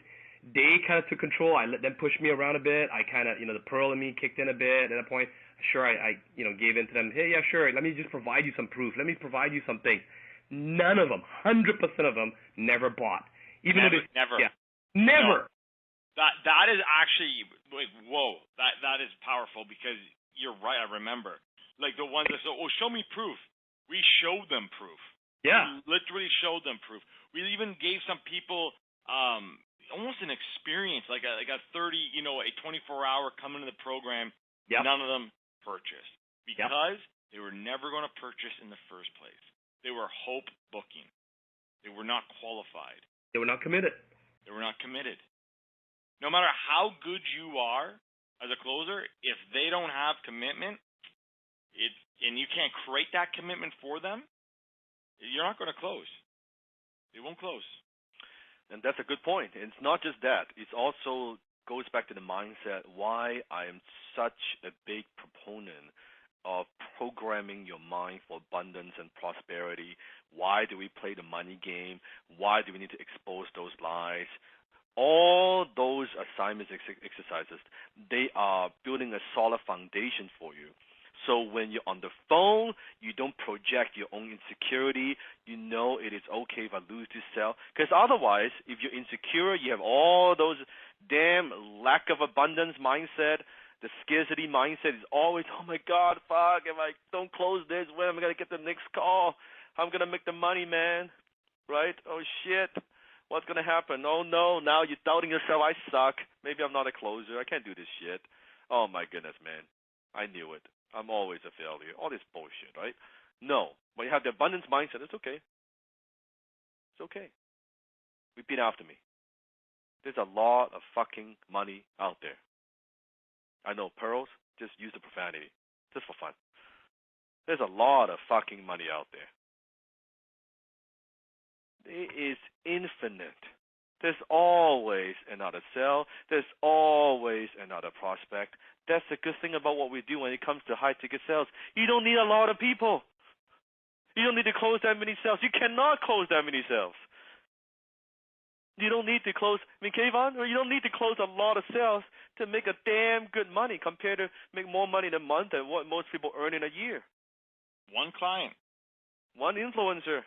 they kind of took control. I let them push me around a bit. I kind of, the pearl in me kicked in a bit. At a point, sure, I gave in to them. Hey, yeah, sure. Let me just provide you some proof. Let me provide you some things. None of them, 100% of them, never bought. Never. Yeah, never. No. That is actually, like, whoa. That is powerful, because you're right. I remember, like, the ones that said, "Oh, show me proof." We showed them proof. Yeah. We literally showed them proof. We even gave some people almost an experience, like a 30, a 24-hour come into the program. Yep. None of them purchased because they were never going to purchase in the first place. They were hope booking. They were not qualified. They were not committed. They were not committed. No matter how good you are as a closer, if they don't have commitment, and you can't create that commitment for them, you're not going to close. They won't close. And that's a good point. It's not just that. It also goes back to the mindset, why I am such a big proponent of programming your mind for abundance and prosperity. Why do we play the money game? Why do we need to expose those lies? All those assignments, exercises, they are building a solid foundation for you. So when you're on the phone, you don't project your own insecurity. You know it is okay if I lose this sale. Because otherwise, if you're insecure, you have all those damn lack of abundance mindset. The scarcity mindset is always, oh my God, fuck, if I don't close this, when am I going to get the next call? I'm going to make the money, man. Right? Oh shit. What's going to happen? Oh no, now you're doubting yourself. I suck. Maybe I'm not a closer. I can't do this shit. Oh my goodness, man. I knew it. I'm always a failure. All this bullshit, right? No. When you have the abundance mindset, it's okay. It's okay. Repeat after me. There's a lot of fucking money out there. I know, pearls, just use the profanity. Just for fun. There's a lot of fucking money out there. It is infinite. There's always another sale. There's always another prospect. That's the good thing about what we do when it comes to high-ticket sales. You don't need a lot of people. You don't need to close that many sales. You cannot close that many sales. You don't need to close, Kayvon, you don't need to close a lot of sales to make a damn good money compared to make more money in a month than what most people earn in a year. One client. One influencer.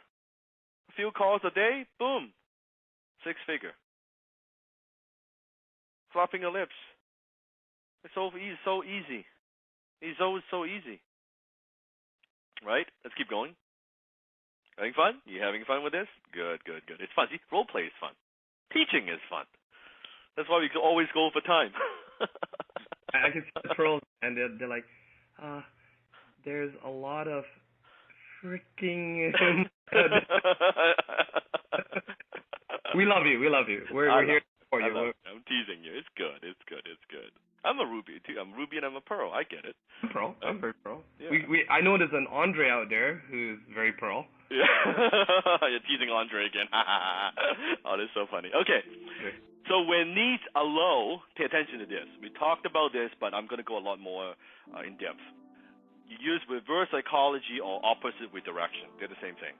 A few calls a day, boom. 6-figure. Flopping your lips. It's so easy. It's always so easy. Right? Let's keep going. Having fun? You having fun with this? Good. It's fun. See, role play is fun. Teaching is fun. That's why we always go for time. I can see the pearls, and they're like, there's a lot of freaking... We love you. We're here for you. I'm teasing you. It's good. I'm a ruby too. I'm ruby and I'm a pearl. I get it. I'm very pearl. Yeah. I know there's an Andre out there who's very pearl. Yeah. You're teasing Andre again. Oh, that's so funny. Okay. So when needs are low, pay attention to this. We talked about this, but I'm going to go a lot more in depth. You use reverse psychology or opposite redirection. They're the same thing.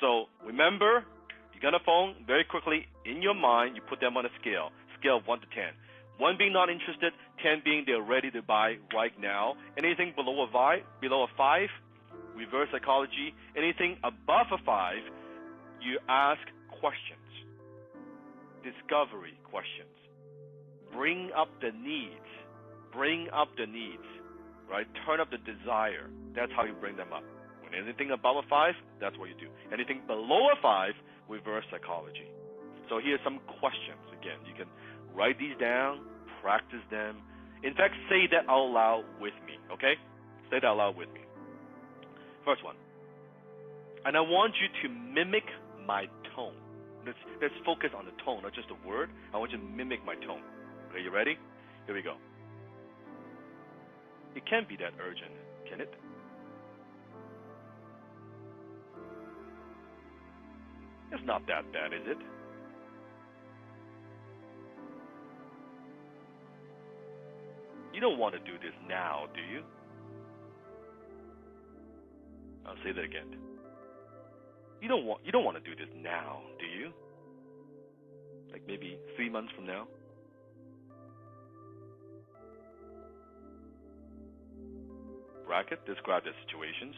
So remember, you get on the phone, very quickly, in your mind, you put them on a scale of 1 to 10. 1 being not interested, 10 being they're ready to buy right now. Anything below a 5, reverse psychology. Anything above a 5, you ask questions, discovery questions. Bring up the needs, right? Turn up the desire. That's how you bring them up. When anything above a 5, that's what you do. Anything below a 5, reverse psychology. So here's some questions. Again, you can write these down, practice them. In fact, say that out loud with me, okay? Say that out loud with me. First one. And I want you to mimic my tone. Let's focus on the tone, not just the word. I want you to mimic my tone. Okay, you ready? Here we go. It can't be that urgent, can it? It's not that bad, is it? You don't want to do this now, do you? I'll say that again. You don't want to do this now, do you? Like maybe 3 months from now? Bracket, describe the situations.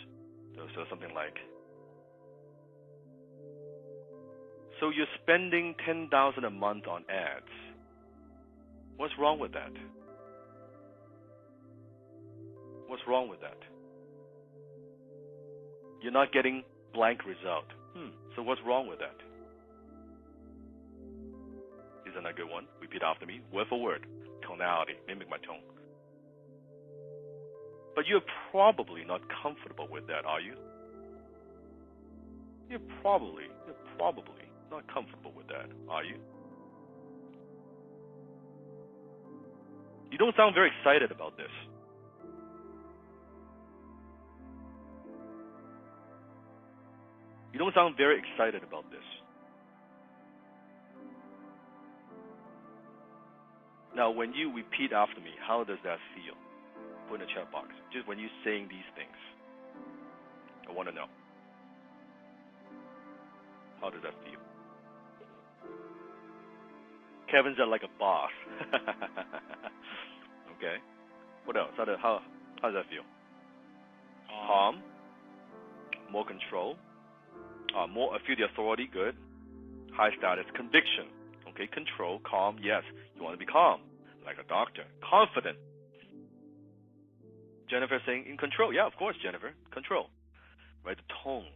So something like, so you're spending $10,000 a month on ads. What's wrong with that? What's wrong with that? You're not getting blank result. So what's wrong with that? Isn't that a good one? Repeat after me, word for word. Tonality, mimic my tone. But you're probably not comfortable with that, are you? You're probably not comfortable with that, are you? You don't sound very excited about this. You don't sound very excited about this. Now, when you repeat after me, how does that feel? Put in the chat box. Just when you're saying these things. I want to know. How does that feel? Kevin's like a boss. Okay. What else? How does that feel? Calm. More control. I feel the authority. Good. High status. Conviction. Okay. Control. Calm. Yes. You want to be calm. Like a doctor. Confident. Jennifer saying in control. Yeah, of course, Jennifer. Control. Right? The tone.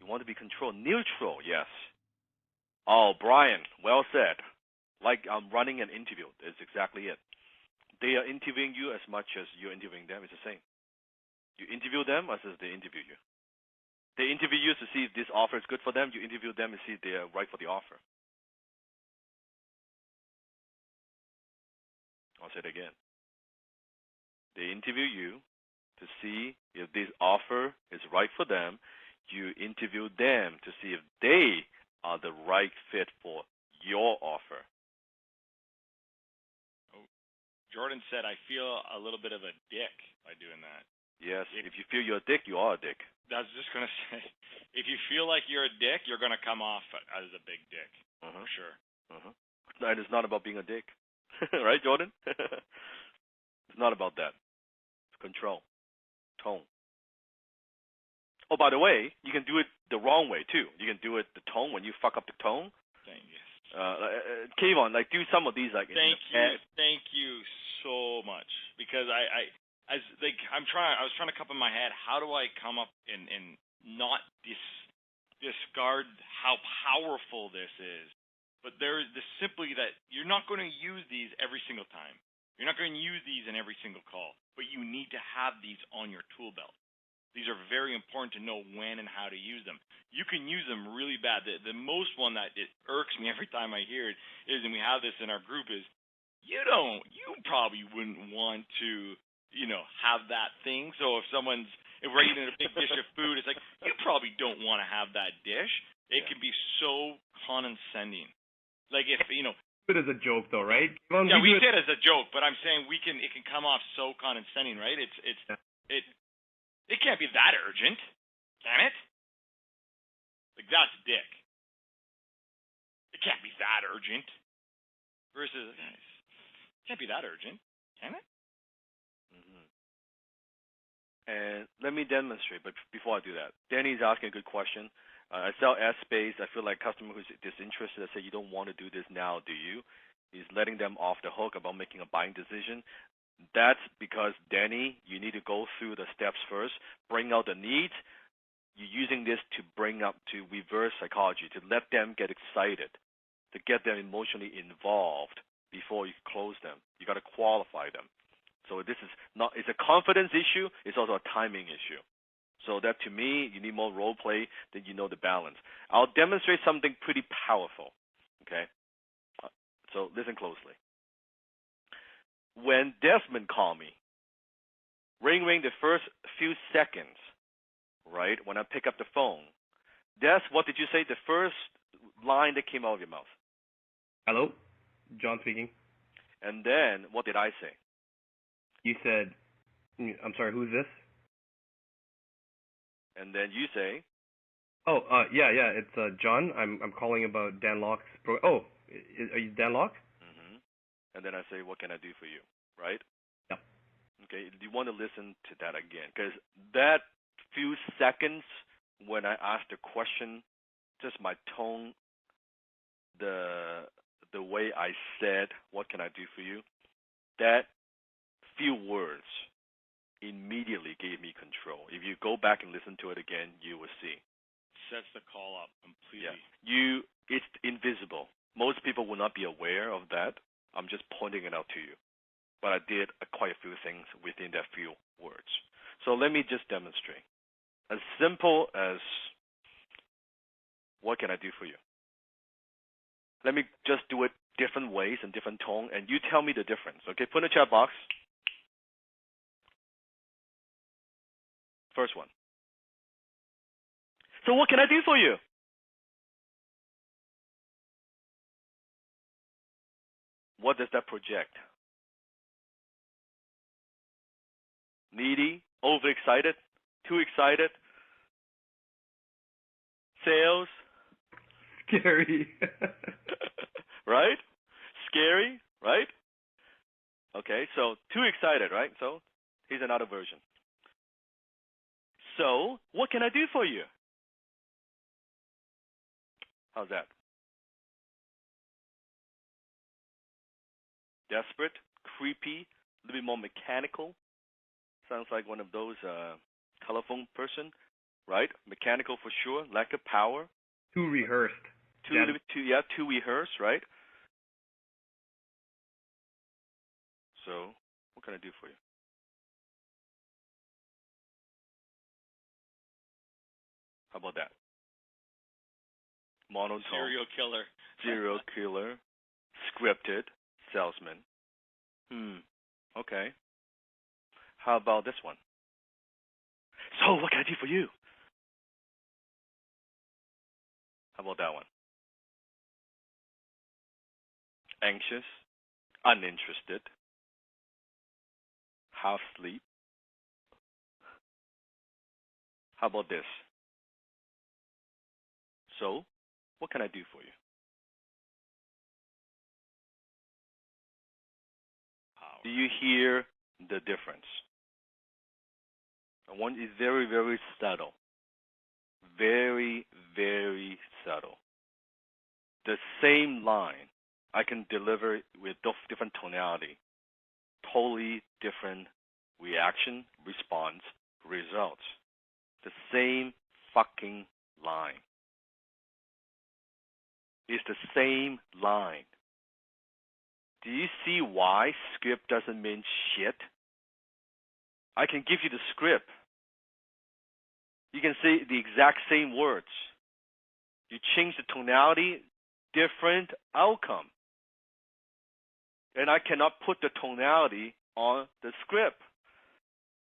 You want to be controlled. Neutral. Yes. Oh, Brian. Well said. Like I'm running an interview. That's exactly it. They are interviewing you as much as you're interviewing them. It's the same. You interview them as they interview you. They interview you to see if this offer is good for them. You interview them to see if they are right for the offer. I'll say it again. They interview you to see if this offer is right for them. You interview them to see if they are the right fit for your offer. Oh, Jordan said, I feel a little bit of a dick by doing that. Yes, if you feel you're a dick, you are a dick. I was just going to say, if you feel like you're a dick, you're going to come off as a big dick, for sure. And it's not about being a dick. Right, Jordan? It's not about that. It's control. Tone. Oh, by the way, you can do it the wrong way, too. You can do it the tone when you fuck up the tone. Thank you. Kayvon, do some of these. Thank you so much. Because I was trying to cup in my head, how do I come up and not discard how powerful this is? But there's this simply that you're not going to use these every single time. You're not going to use these in every single call, but you need to have these on your tool belt. These are very important to know when and how to use them. You can use them really bad. The most one that it irks me every time I hear it is, and we have this in our group, is you probably wouldn't want to have that thing. So if we're eating a big dish of food, it's like, you probably don't want to have that dish. It can be so condescending. Like if, It is a joke though, right? Yeah, we say it as a joke, but I'm saying it can come off so condescending, right? It can't be that urgent, can it? Like, that's dick. It can't be that urgent. Versus, it can't be that urgent, can it? Mm-hmm. And let me demonstrate, but before I do that, Danny's asking a good question. I sell S-Space. I feel like customer who's disinterested, I say, you don't want to do this now, do you? He's letting them off the hook about making a buying decision. That's because, Danny, you need to go through the steps first, bring out the needs. You're using this to bring up to reverse psychology, to let them get excited, to get them emotionally involved before you close them. You got to qualify them. So this is not, it's a confidence issue, it's also a timing issue. So that, to me, you need more role play, then you know the balance. I'll demonstrate something pretty powerful, okay? So listen closely. When Desmond called me, ring the first few seconds, right, when I pick up the phone, Des, what did you say? The first line that came out of your mouth. Hello, John speaking. And then what did I say? You said, I'm sorry, who's this? And then you say, Oh, yeah, it's John. I'm calling about Dan Locke's are you Dan Locke? mm-hmm. And then I say, what can I do for you, right? Yeah. Okay, you want to listen to that again, because that few seconds when I asked the question, just my tone, the way I said, what can I do for you, that few words immediately gave me control. If you go back and listen to it again, you will see. Sets the call up completely. Yeah. It's invisible. Most people will not be aware of that. I'm just pointing it out to you. But I did quite a few things within that few words. So let me just demonstrate. As simple as, what can I do for you? Let me just do it different ways and different tone, and you tell me the difference. Okay, put in the chat box. First one. So what can I do for you? What does that project? Needy, overexcited, too excited, sales, Scary. right? Scary, right? Okay, so too excited, right? So here's another version. So what can I do for you? How's that? Desperate, creepy, a little bit more mechanical. Sounds like one of those telephone person, right? Mechanical for sure, lack of power. Too rehearsed. Too rehearsed, right? So, what can I do for you? How about that? Monotone. Serial killer. Scripted. Salesman. Okay. How about this one? So, what can I do for you? How about that one? Anxious. Uninterested. Half asleep. How about this? So, what can I do for you? Do you hear the difference? And one is very, very subtle. Very, very subtle. The same line I can deliver with different tonality. Totally different reaction, response, results. The same fucking line. It's the same line. Do you see why script doesn't mean shit? I can give you the script. You can say the exact same words. You change the tonality, different outcome. And I cannot put the tonality on the script.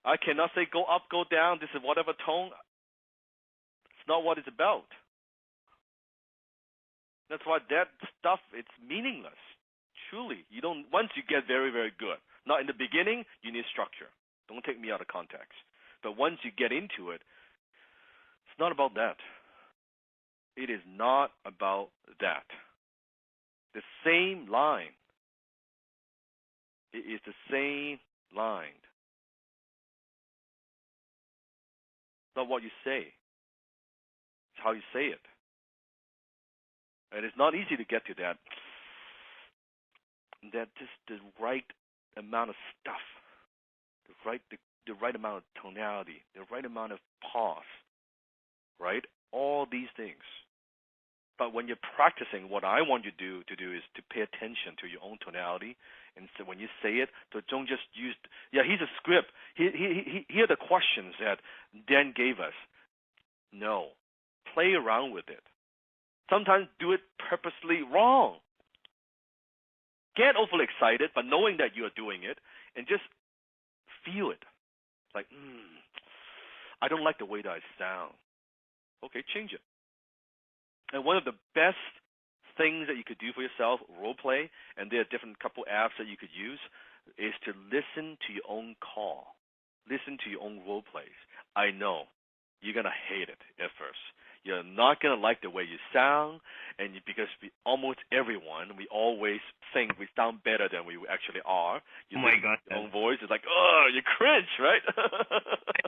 I cannot say go up, go down, this is whatever tone. It's not what it's about. That's why that stuff, it's meaningless. Truly. Once you get very, very good. Not in the beginning, you need structure. Don't take me out of context. But once you get into it, it's not about that. It is not about that. The same line. It is the same line. Not what you say. It's how you say it. And it's not easy to get to that just the right amount of stuff, the right amount of tonality, the right amount of pause, right? All these things. But when you're practicing, what I want you to do is to pay attention to your own tonality. And so when you say it, so don't just use, here's a script. Here are the questions that Dan gave us. No. Play around with it. Sometimes do it purposely wrong. Get overly excited, but knowing that you are doing it, and just feel it. Like, I don't like the way that I sound. Okay, change it. And one of the best things that you could do for yourself, role play, and there are different couple apps that you could use, is to listen to your own call. Listen to your own role plays. I know you're going to hate it at first. You're not going to like the way you sound, and because almost everyone, we always think we sound better than we actually are. You God. Your own voice is like, oh, you cringe, right?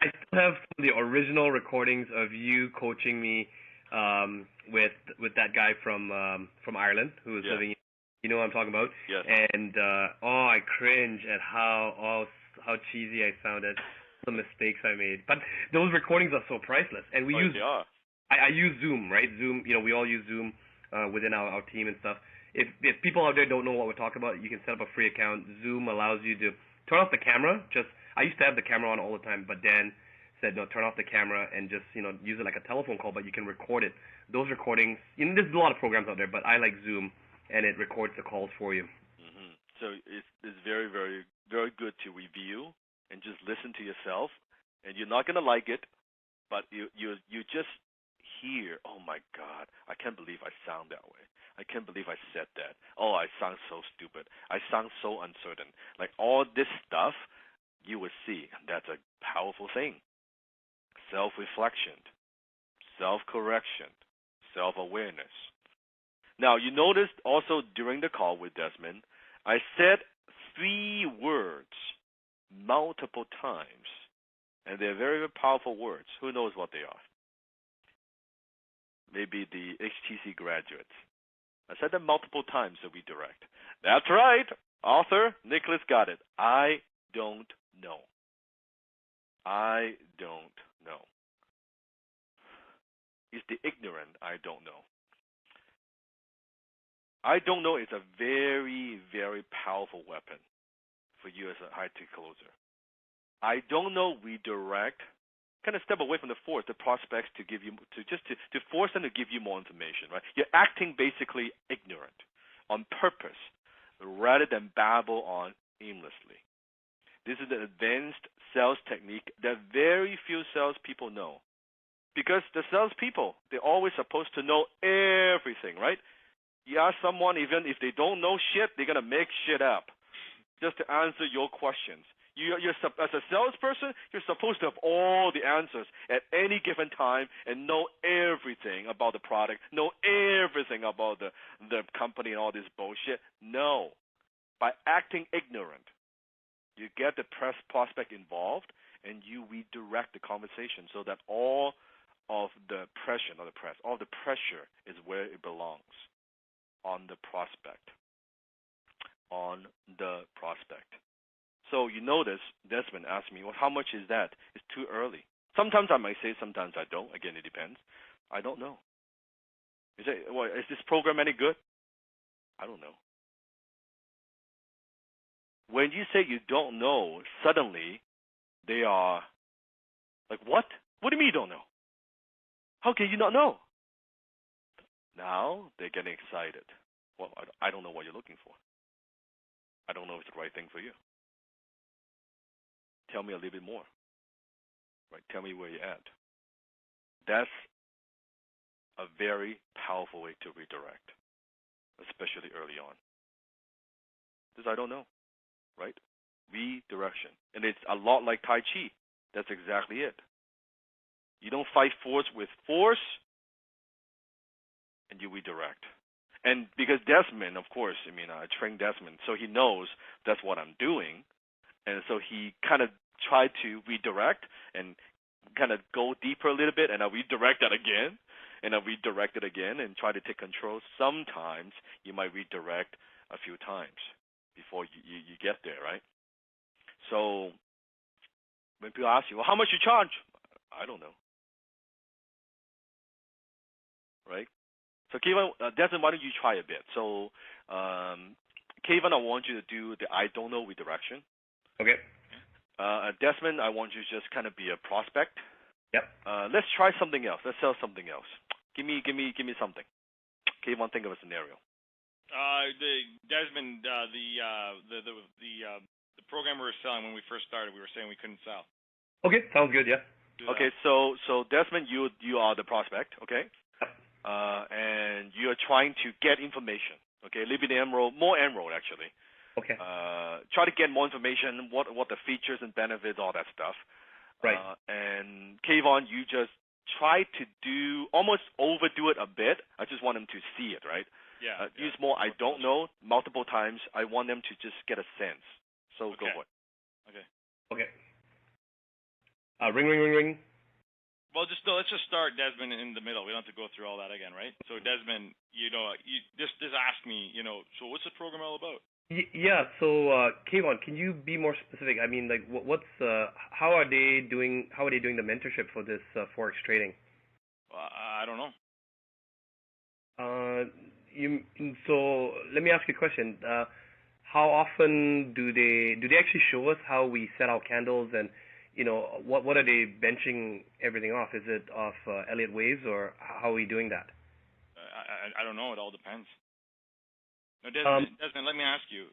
I still have the original recordings of you coaching me with that guy from Ireland who was living. You know what I'm talking about? Yes. And I cringe at how cheesy I sounded, the mistakes I made. But those recordings are so priceless, and we use. They are. I use Zoom, right? Zoom, we all use Zoom within our team and stuff. If people out there don't know what we're talking about, you can set up a free account. Zoom allows you to turn off the camera. I used to have the camera on all the time, but Dan said, no, turn off the camera and just, use it like a telephone call, but you can record it. Those recordings, there's a lot of programs out there, but I like Zoom, and it records the calls for you. Mm-hmm. So it's very, very, very good to review and just listen to yourself, and you're not going to like it, but you just hear, oh my God, I can't believe I sound that way. I can't believe I said that. Oh, I sound so stupid. I sound so uncertain. Like all this stuff, you will see. That's a powerful thing. Self-reflection, self-correction, self-awareness. Now, you noticed also during the call with Desmond, I said 3 words multiple times, and they're very, very powerful words. Who knows what they are? Maybe the HTC graduates. I said them multiple times to redirect. That's right. Author Nicholas got it. I don't know. I don't know. It's the ignorant I don't know. I don't know is a very, very powerful weapon for you as a high-tech closer. I don't know redirect. Kind of step away from the prospects to give you to force them to give you more information, right? You're acting basically ignorant on purpose rather than babble on aimlessly. This is an advanced sales technique that very few salespeople know, because the salespeople, they're always supposed to know everything, right? You ask someone, even if they don't know shit, they're gonna make shit up just to answer your questions. As a salesperson, you're supposed to have all the answers at any given time and know everything about the product, know everything about the company and all this bullshit. No. By acting ignorant, you get the prospect involved, and you redirect the conversation so that all of the pressure, all the pressure is where it belongs, on the prospect. On the prospect. So you notice Desmond asked me, well, how much is that? It's too early. Sometimes I might say, sometimes I don't. Again, it depends. I don't know. You say, well, is this program any good? I don't know. When you say you don't know, suddenly they are like, what? What do you mean you don't know? How can you not know? Now they're getting excited. Well, I don't know what you're looking for. I don't know if it's the right thing for you. Tell me a little bit more. Right? Tell me where you're at. That's a very powerful way to redirect, especially early on. Because I don't know, right? Redirection. And it's a lot like Tai Chi. That's exactly it. You don't fight force with force, and you redirect. And because Desmond, of course, I mean, I trained Desmond, so he knows that's what I'm doing. And so he kind of tried to redirect and kind of go deeper a little bit, and I redirect that again, and I redirect it again and try to take control. Sometimes you might redirect a few times before you get there, right? So when people ask you, well, how much you charge? I don't know, right? So Kevin, Desmond, why don't you try a bit? So Kevin, I want you to do the I don't know redirection. Okay. Desmond, I want you to just kind of be a prospect. Yep. Let's try something else. Let's sell something else. Give me something. Kevin, think of a scenario. Desmond, the program we were selling when we first started, we were saying we couldn't sell. Okay, sounds good. Yeah. Okay, so Desmond, you are the prospect, okay? And you are trying to get information, okay? A little bit more emerald actually. Okay. Try to get more information, what the features and benefits, all that stuff. Right. And Kayvon, you just try to almost overdo it a bit. I just want them to see it, right? Yeah. Use more I don't know multiple times. I want them to just get a sense. So okay. Go for it. Okay. Ring, ring, ring, ring. Well, let's just start, Desmond, in the middle. We don't have to go through all that again, right? So, Desmond, you just ask me, so what's the program all about? Yeah. So, Kayvon, can you be more specific? I mean, like, how are they doing the mentorship for this forex trading? I don't know. So let me ask you a question. How often do they actually show us how we set our candles, and what are they benching everything off? Is it off Elliott waves, or how are we doing that? I don't know. It all depends. No, Desmond, let me ask you.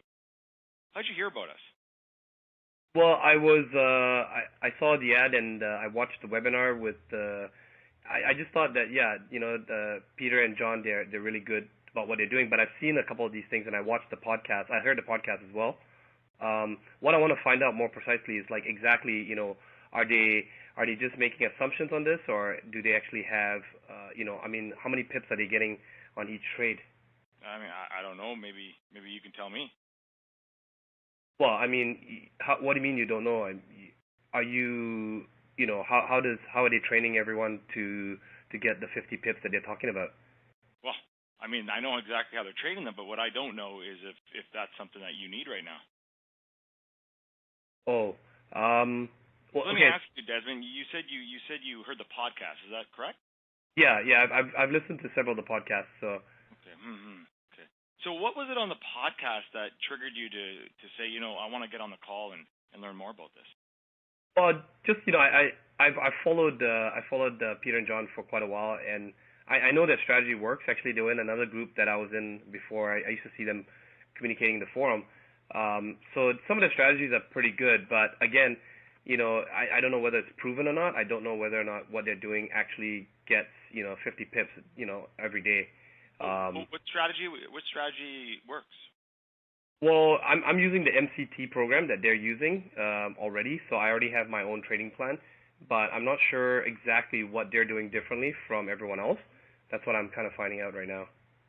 How'd you hear about us? Well, I saw the ad and I watched the webinar with I just thought that Peter and John, they're really good about what they're doing, but I've seen a couple of these things and I watched the podcast. I heard the podcast as well. What I want to find out more precisely is like exactly, are they just making assumptions on this, or do they actually have how many pips are they getting on each trade? I mean, I don't know. Maybe you can tell me. Well, I mean, what do you mean you don't know? Are you, how are they training everyone to get the 50 pips that they're talking about? Well, I mean, I know exactly how they're trading them, but what I don't know is if that's something that you need right now. Oh, well, let me ask you, Desmond. You said you heard the podcast. Is that correct? Yeah. I've listened to several of the podcasts. So. Okay. Okay. So what was it on the podcast that triggered you to say, I want to get on the call and learn more about this? Well, just I followed Peter and John for quite a while, and I know that strategy works. Actually, they were in another group that I was in before. I used to see them communicating in the forum. So some of the strategies are pretty good, but again, I don't know whether it's proven or not. I don't know whether or not what they're doing actually gets 50 pips every day. What strategy works? Well, I'm using the MCT program that they're using already, so I already have my own trading plan, but I'm not sure exactly what they're doing differently from everyone else. That's what I'm kind of finding out right now.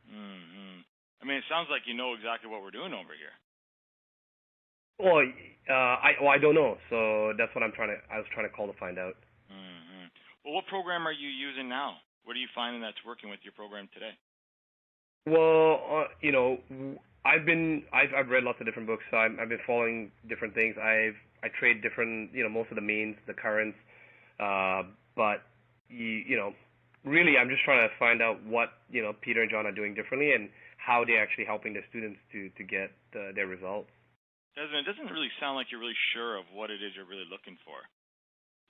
Mm-hmm. I mean, it sounds like you know exactly what we're doing over here. Well, I don't know, so that's what I was trying to call to find out. Mm-hmm. Well, what program are you using now? What are you finding that's working with your program today? Well, I've read lots of different books, so I've been following different things. I trade different, most of the mains, the currents, but really, I'm just trying to find out what Peter and John are doing differently and how they're actually helping their students to get their results. Desmond, it doesn't really sound like you're really sure of what it is you're really looking for.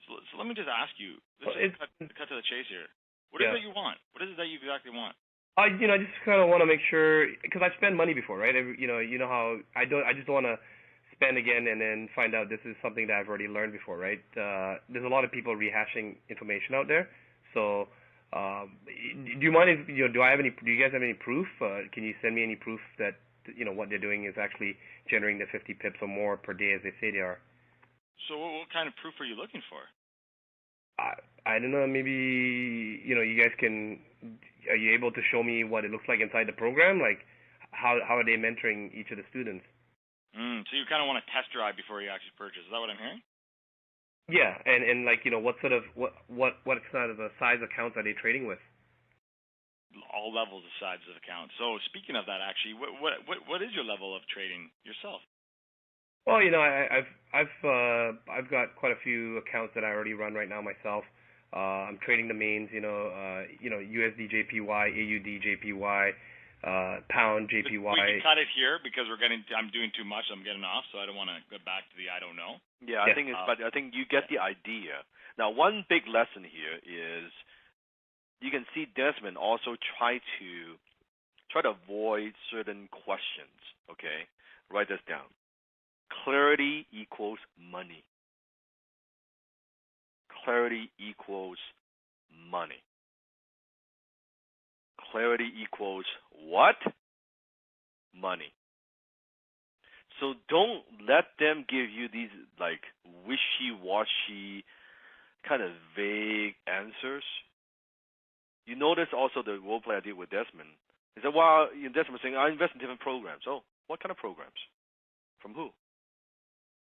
So let me just ask you. Let's cut to the chase here. What is it you want? What is it that you exactly want? I just kind of want to make sure, because I've spent money before, right? You know how I just don't want to spend again and then find out this is something that I've already learned before, right? There's a lot of people rehashing information out there. So, do you mind if do you guys have any proof? Can you send me any proof that what they're doing is actually generating the 50 pips or more per day as they say they are? So what kind of proof are you looking for? I don't know. Maybe you guys can. are you able to show me what it looks like inside the program? Like, how are they mentoring each of the students? So you kind of want to test drive before you actually purchase. Is that what I'm hearing? Yeah, and like, you know, what sort of size accounts are they trading with? All levels of sides of accounts. So speaking of that, actually, what is your level of trading yourself? Well, you know, I've got quite a few accounts that I already run right now myself. I'm trading the mains, USD JPY, AUD JPY, pound JPY. We can cut it here because I'm doing too much. I'm getting off, so I don't want to go back to the I don't know. Yeah, I think but I think you get the idea. Now, one big lesson here is you can see Desmond also try to avoid certain questions. Okay, write this down. Clarity equals money. Clarity equals money. Clarity equals what? Money. So don't let them give you these like wishy-washy, kind of vague answers. You notice also the role play I did with Desmond. He said, well, Desmond was saying, I invest in different programs. Oh, what kind of programs? From who?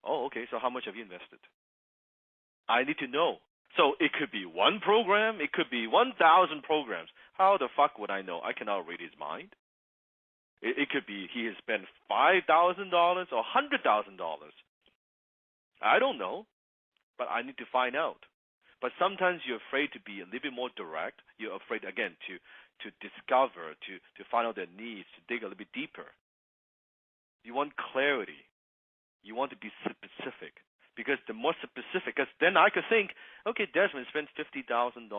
Oh, okay, so how much have you invested? I need to know. So it could be one program, it could be 1,000 programs. How the fuck would I know? I cannot read his mind. It could be he has spent $5,000 or $100,000. I don't know, but I need to find out. But sometimes you're afraid to be a little bit more direct. You're afraid, again, to discover, to find out their needs, to dig a little bit deeper. You want clarity. You want to be specific. Because the more specific, because then I could think, okay, Desmond spends $50,000.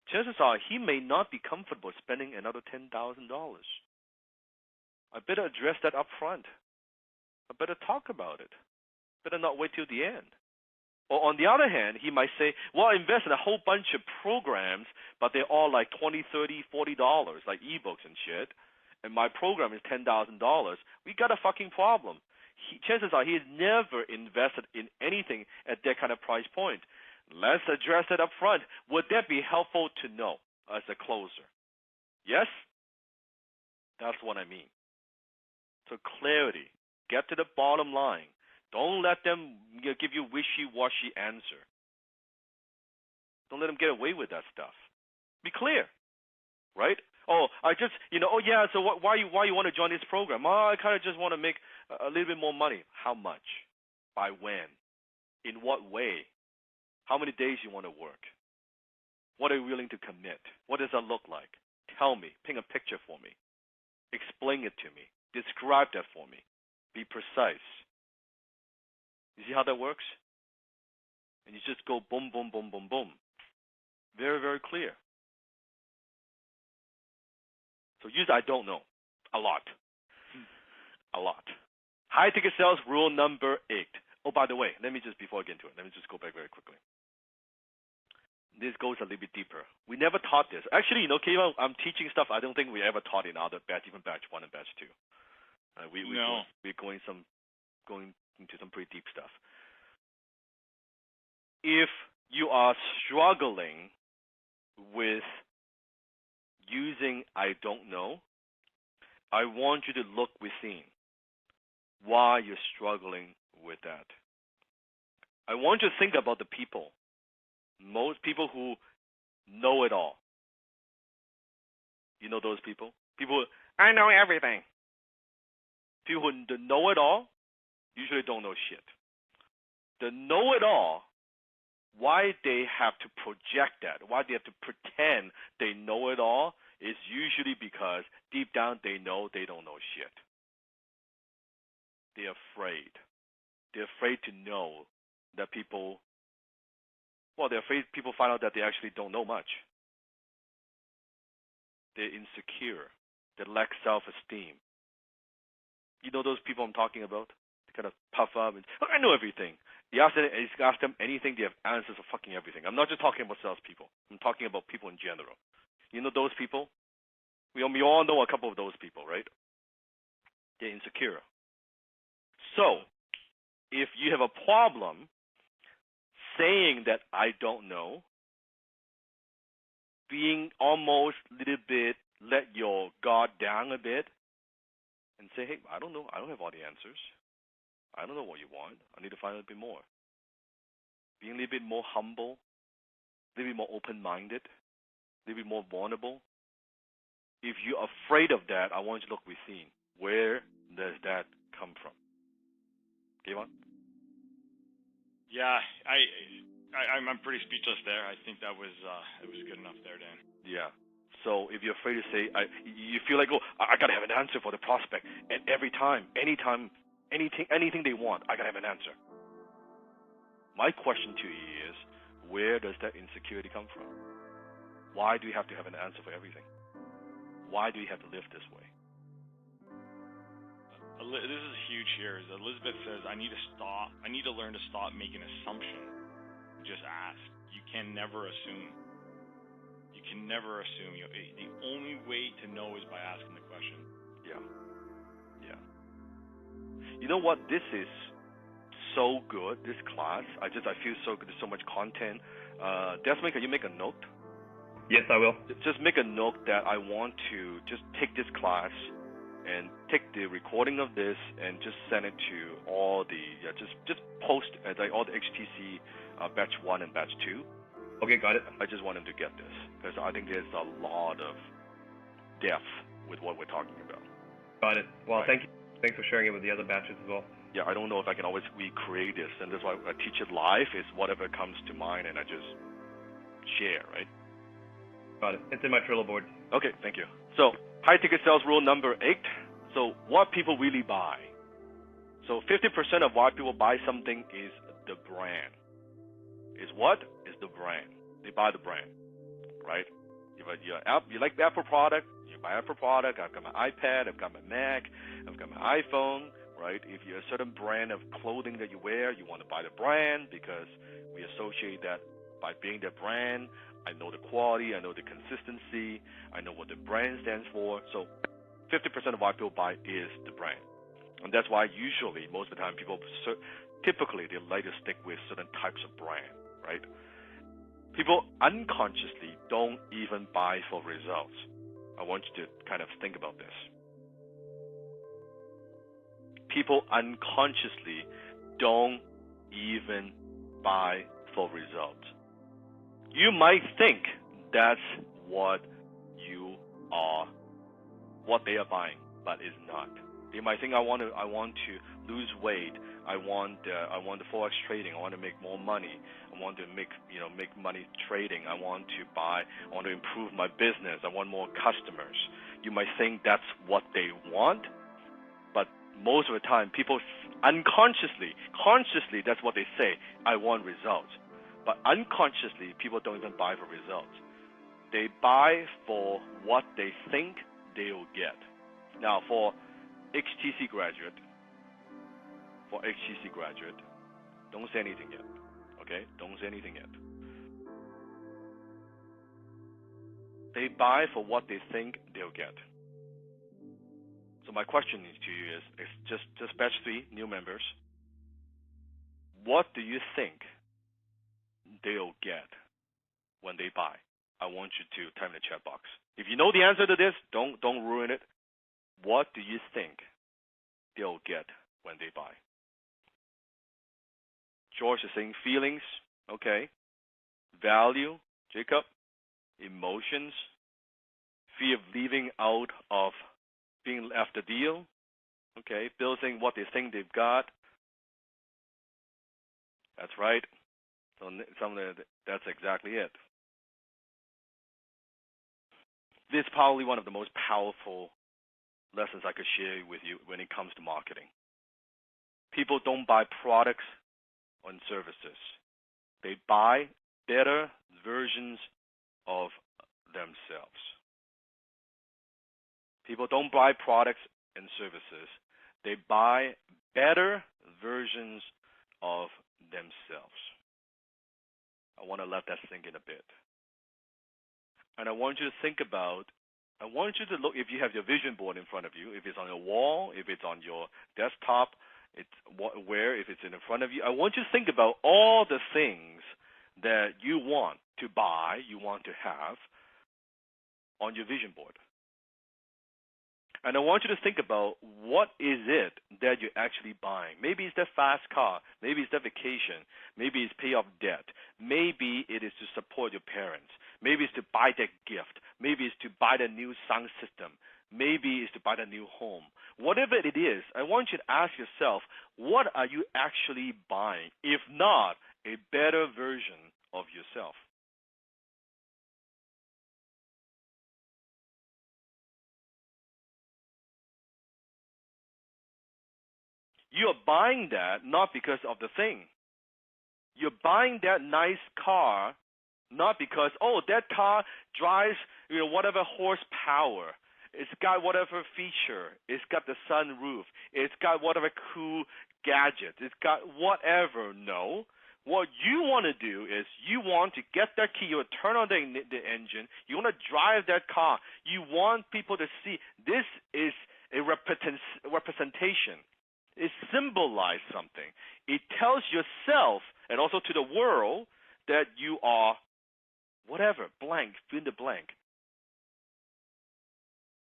Chances are he may not be comfortable spending another $10,000. I better address that up front. I better talk about it. Better not wait till the end. Or on the other hand, he might say, well, I invest in a whole bunch of programs, but they're all like $20, $30, $40, like ebooks and shit, and my program is $10,000. We got a fucking problem. Chances are he has never invested in anything at that kind of price point. Let's address it up front. Would that be helpful to know as a closer? Yes? That's what I mean. So clarity. Get to the bottom line. Don't let them give you wishy-washy answer. Don't let them get away with that stuff. Be clear, right? Oh, so why you want to join this program? Oh, I kind of just want to make a little bit more money. How much? By when? In what way? How many days you want to work? What are you willing to commit? What does that look like? Tell me. Paint a picture for me. Explain it to me. Describe that for me. Be precise. You see how that works? And you just go boom, boom, boom, boom, boom. Very, very clear. So use I don't know. A lot. A lot. High ticket sales rule number 8. Oh, by the way, before I get into it, let me just go back very quickly. This goes a little bit deeper. We never taught this. Actually, Kayla, I'm teaching stuff I don't think we ever taught in other batch, even batch 1 and batch 2. We're going into some pretty deep stuff. If you are struggling with using I don't know, I want you to look within why you're struggling with that. I want you to think about the people. Most people who know it all. You know those people? People who, I know everything. People who know it all usually don't know shit. The know it all, why they have to project that, why they have to pretend they know it all, is usually because deep down they know they don't know shit. They're afraid. They're afraid to know that they're afraid people find out that they actually don't know much. They're insecure. They lack self-esteem. You know those people I'm talking about? They kind of puff up and, I know everything. You ask them anything, they have answers for fucking everything. I'm not just talking about salespeople. I'm talking about people in general. You know those people? We all know a couple of those people, right? They're insecure. So, if you have a problem saying that I don't know, being almost a little bit, let your guard down a bit and say, hey, I don't know. I don't have all the answers. I don't know what you want. I need to find out a bit more. Being a little bit more humble, a little bit more open-minded, a little bit more vulnerable. If you're afraid of that, I want you to look within. Where does that come from? Okay, Ivan? Yeah, I'm pretty speechless there. I think that was good enough there, Dan. Yeah. So if you're afraid to say, you feel like, oh, I gotta have an answer for the prospect, and every time, anytime, anything they want, I gotta have an answer. My question to you is, where does that insecurity come from? Why do you have to have an answer for everything? Why do you have to live this way? This is huge here. Elizabeth says, I need to learn to stop making assumptions. Just ask. You can never assume. You can never assume. The only way to know is by asking the question. Yeah. Yeah. You know what? This is so good, this class. I feel so good. There's so much content. Desmond, can you make a note? Yes, I will. Just make a note that I want to just take this class and take the recording of this and just send it to all the, just post at all the HTC batch 1 and batch 2. Okay, got it. I just want them to get this because I think there's a lot of depth with what we're talking about. Got it. Well, Right. thank you. Thanks for sharing it with the other batches as well. Yeah, I don't know if I can always recreate this, and that's why I teach it live. Is whatever comes to mind, and I just share, right? Got it. It's in my Trello board. Okay, thank you. So, high ticket sales rule number 8. So, what people really buy. So, 50% of why people buy something is the brand. Is what? Is the brand. They buy the brand, right? You like the Apple product, you buy Apple product. I've got my iPad, I've got my Mac, I've got my iPhone, right? If you're a certain brand of clothing that you wear, you want to buy the brand because we associate that by being the brand. I know the quality, I know the consistency, I know what the brand stands for. So 50% of what people buy is the brand. And that's why usually, most of the time, people typically they like to stick with certain types of brand, right? People unconsciously don't even buy for results. I want you to kind of think about this. People unconsciously don't even buy for results. You might think that's what they are buying, but it's not. They might think I want to lose weight. I want the forex trading. I want to make more money. I want to make money trading. I want to improve my business. I want more customers. You might think that's what they want, but most of the time, people consciously, that's what they say. I want results. But unconsciously, people don't even buy for results. They buy for what they think they'll get. Now, for HTC graduate, don't say anything yet. Okay? Don't say anything yet. They buy for what they think they'll get. So my question to you is just batch 3, new members. What do you think they'll get when they buy? I want you to type in the chat box. If you know the answer to this, don't ruin it. What do you think they'll get when they buy? George is saying feelings, okay. Value, Jacob. Emotions, fear of leaving out of being left the deal, okay. Bill saying what they think they've got. That's right. So that's exactly it. This is probably one of the most powerful lessons I could share with you when it comes to marketing. People don't buy products or services. They buy better versions of themselves. People don't buy products and services. They buy better versions of themselves. I want to let that sink in a bit. And I want you to think about, I want you to look, if you have your vision board in front of you, if it's on your wall, if it's on your desktop, if it's in front of you, I want you to think about all the things that you want to buy, you want to have, on your vision board. And I want you to think about what is it that you're actually buying. Maybe it's that fast car. Maybe it's that vacation. Maybe it's pay off debt. Maybe it is to support your parents. Maybe it's to buy that gift. Maybe it's to buy the new sound system. Maybe it's to buy the new home. Whatever it is, I want you to ask yourself, what are you actually buying? If not, a better version of yourself. You are buying that not because of the thing. You're buying that nice car not because, oh, that car drives, whatever horsepower. It's got whatever feature. It's got the sunroof. It's got whatever cool gadget. It's got whatever. No. What you want to do is you want to get that key. You turn on the engine. You want to drive that car. You want people to see this is a representation. It symbolizes something. It tells yourself and also to the world that you are whatever, blank, fill in the blank.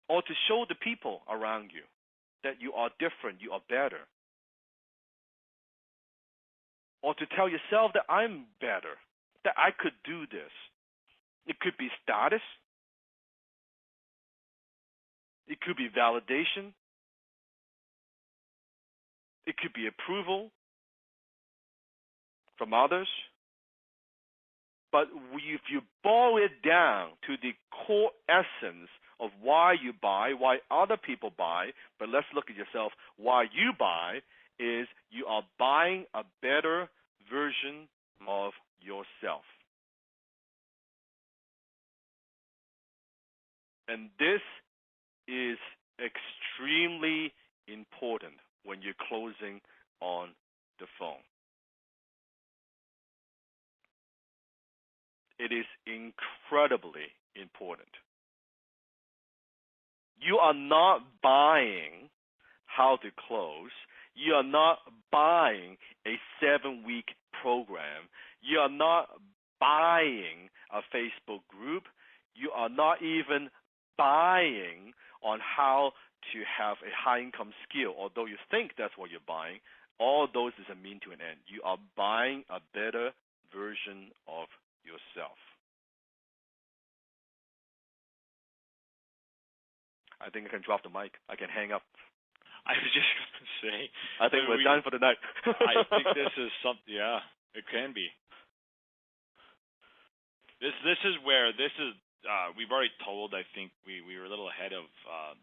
Or to show the people around you that you are different, you are better. Or to tell yourself that I'm better, that I could do this. It could be status. It could be validation. It could be approval from others. But if you boil it down to the core essence of why you buy, why other people buy, but let's look at yourself, why you buy, is you are buying a better version of yourself. And this is extremely important when you're closing on the phone. It is incredibly important. You are not buying how to close. You are not buying a 7-week program. You are not buying a Facebook group. You are not even buying on how to have a high-income skill, although you think that's what you're buying. All those is a mean to an end. You are buying a better version of yourself. I think I can drop the mic. I can hang up. I was just going to say. I think we're done for the night. I think this is something. Yeah, it can be. This is where we've already told. I think we were a little ahead of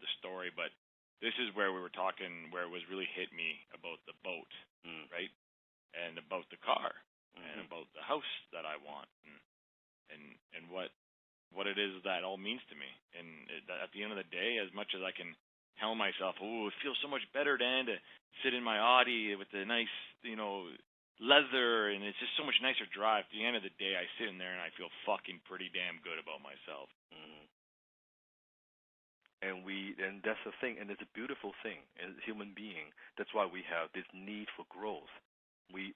the story, but this is where we were talking, where it was really hit me about the boat, right, and about the car, and about the house that I want, and what it is that all means to me. And at the end of the day, as much as I can tell myself, oh, it feels so much better, Dan, to sit in my Audi with the nice, leather, and it's just so much nicer drive. At the end of the day, I sit in there and I feel fucking pretty damn good about myself. And that's the thing, and it's a beautiful thing as a human being. That's why we have this need for growth. We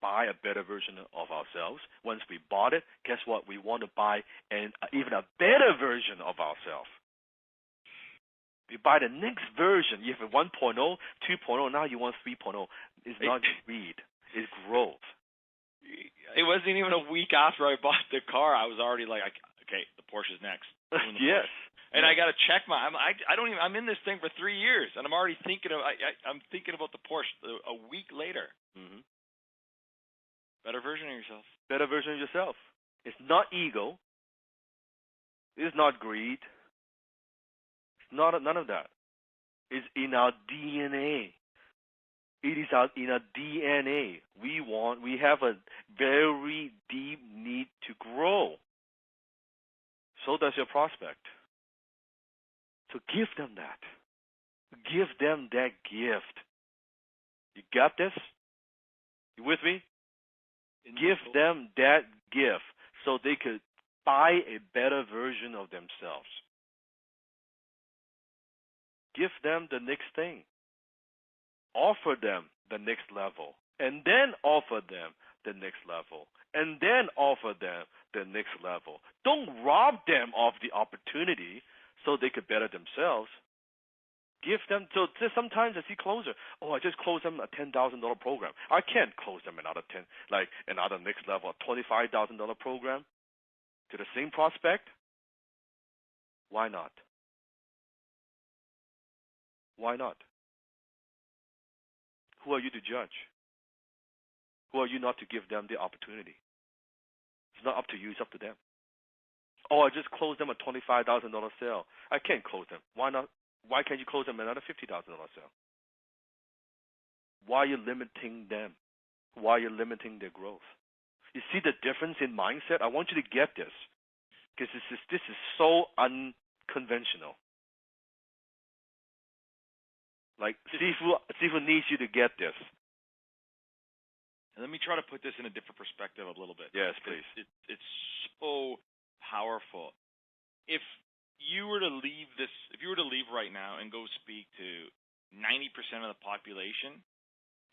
buy a better version of ourselves. Once we bought it, guess what? We want to buy even a better version of ourselves. We buy the next version. You have a 1.0, 2.0, now you want 3.0. It's not greed. It's growth. It wasn't even a week after I bought the car. I was already like, okay, the Porsche's next. Yes. Porsche. And I got to check I'm in this thing for 3 years, and I'm already thinking I'm thinking about the Porsche a week later. Mm-hmm. Better version of yourself. Better version of yourself. It's not ego. It's not greed. None of that. It's in our DNA. It is in our DNA. We have a very deep need to grow. So does your prospect. So give them that. Give them that gift. You got this? You with me? Give them that gift so they could buy a better version of themselves. Give them the next thing. Offer them the next level. And then offer them the next level. and then offer them the next level. Don't rob them of the opportunity so they could better themselves. Give them, so sometimes I see closer. Oh, I just closed them a $10,000 program. I can't close them another another next level, a $25,000 program to the same prospect. Why not? Why not? Who are you to judge? Who are you not to give them the opportunity? It's not up to you, it's up to them. Oh, I just closed them a $25,000 sale. I can't close them. Why not? Why can't you close them another $50,000 sale? Why are you limiting them? Why are you limiting their growth? You see the difference in mindset? I want you to get this, because this is so unconventional. Like, Sifu needs you to get this. And let me try to put this in a different perspective a little bit. Yes, please. It's so powerful. If you were to leave right now and go speak to 90% of the population,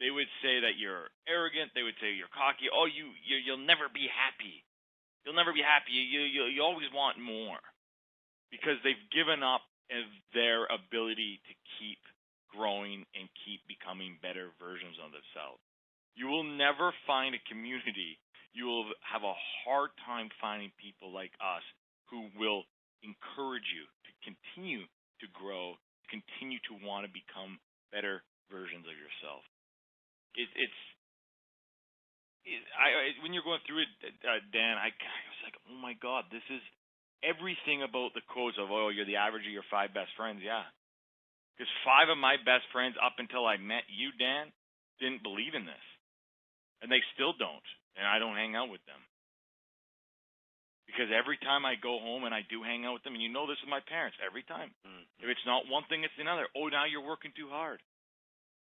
they would say that you're arrogant. They would say you're cocky. Oh, you'll never be happy. You'll never be happy. You always want more, because they've given up their ability to keep growing and keep becoming better versions of themselves. You will never find a community. You will have a hard time finding people like us who will encourage you to continue to grow, continue to want to become better versions of yourself. When you're going through it, Dan, I was like, oh my God, this is everything about the quotes of, oh, you're the average of your 5 best friends. Yeah. Because 5 of my best friends up until I met you, Dan, didn't believe in this. And they still don't. And I don't hang out with them. Because every time I go home and I do hang out with them, and you know this with my parents, every time. If it's not one thing, it's another. Oh, now you're working too hard.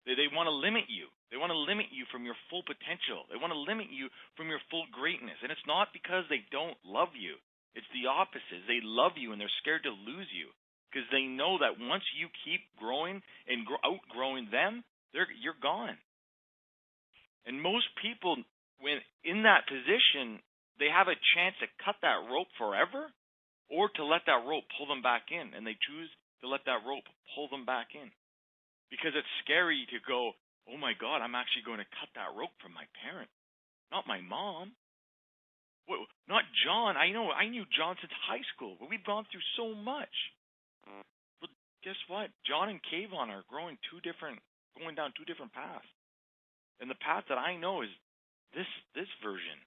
They want to limit you. They want to limit you from your full potential. They want to limit you from your full greatness. And it's not because they don't love you. It's the opposite. They love you and they're scared to lose you. Because they know that once you keep growing and outgrowing them, you're gone. And most people, when in that position, they have a chance to cut that rope forever or to let that rope pull them back in. And they choose to let that rope pull them back in. Because it's scary to go, oh my God, I'm actually going to cut that rope from my parent, not my mom. Not John. I knew John since high school. But we've gone through so much. But guess what? John and Kayvon are going down 2 different paths. And the path that I know is this version.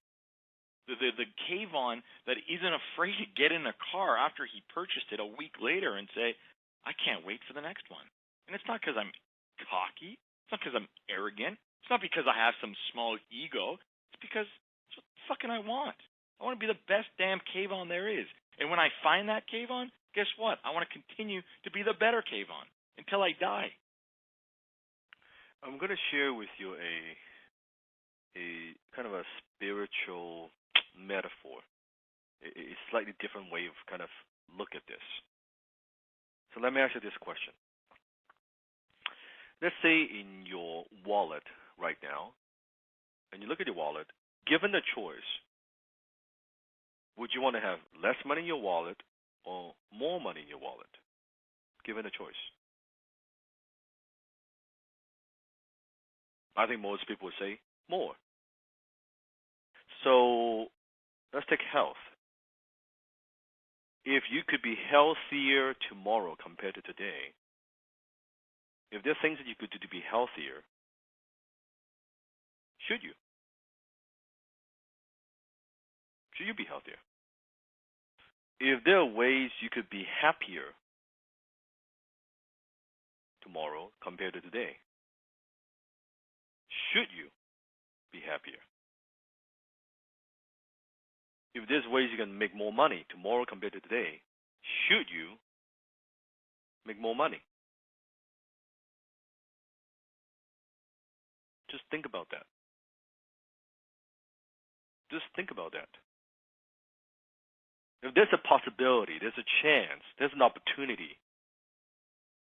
The Kayvon that isn't afraid to get in a car after he purchased it a week later and say, I can't wait for the next one. And it's not because I'm cocky. It's not because I'm arrogant. It's not because I have some small ego. It's because it's what the fucking I want. I want to be the best damn Kayvon there is. And when I find that Kayvon, guess what? I want to continue to be the better Kayvon until I die. I'm going to share with you a kind of a spiritual metaphor, a slightly different way of kind of look at this. So let me ask you this question. Let's say in your wallet right now, and you look at your wallet, given the choice, would you want to have less money in your wallet or more money in your wallet? Given a choice. I think most people would say more. So let's take health. If you could be healthier tomorrow compared to today, if there are things that you could do to be healthier, should you? Should you be healthier? If there are ways you could be happier tomorrow compared to today, should you be happier? If there's ways you can make more money tomorrow compared to today, should you make more money? Just think about that. Just think about that. If there's a possibility, there's a chance, there's an opportunity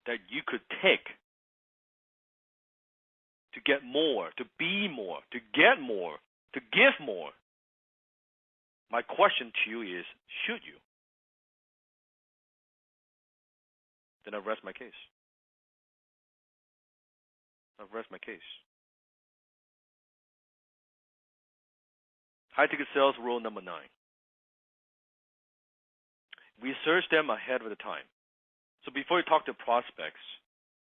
that you could take to get more, to be more, to get more, to give more, My question to you is, should you? Then I rest my case. I've rest my case. High ticket sales rule number 9. Research them ahead of the time. So before you talk to prospects,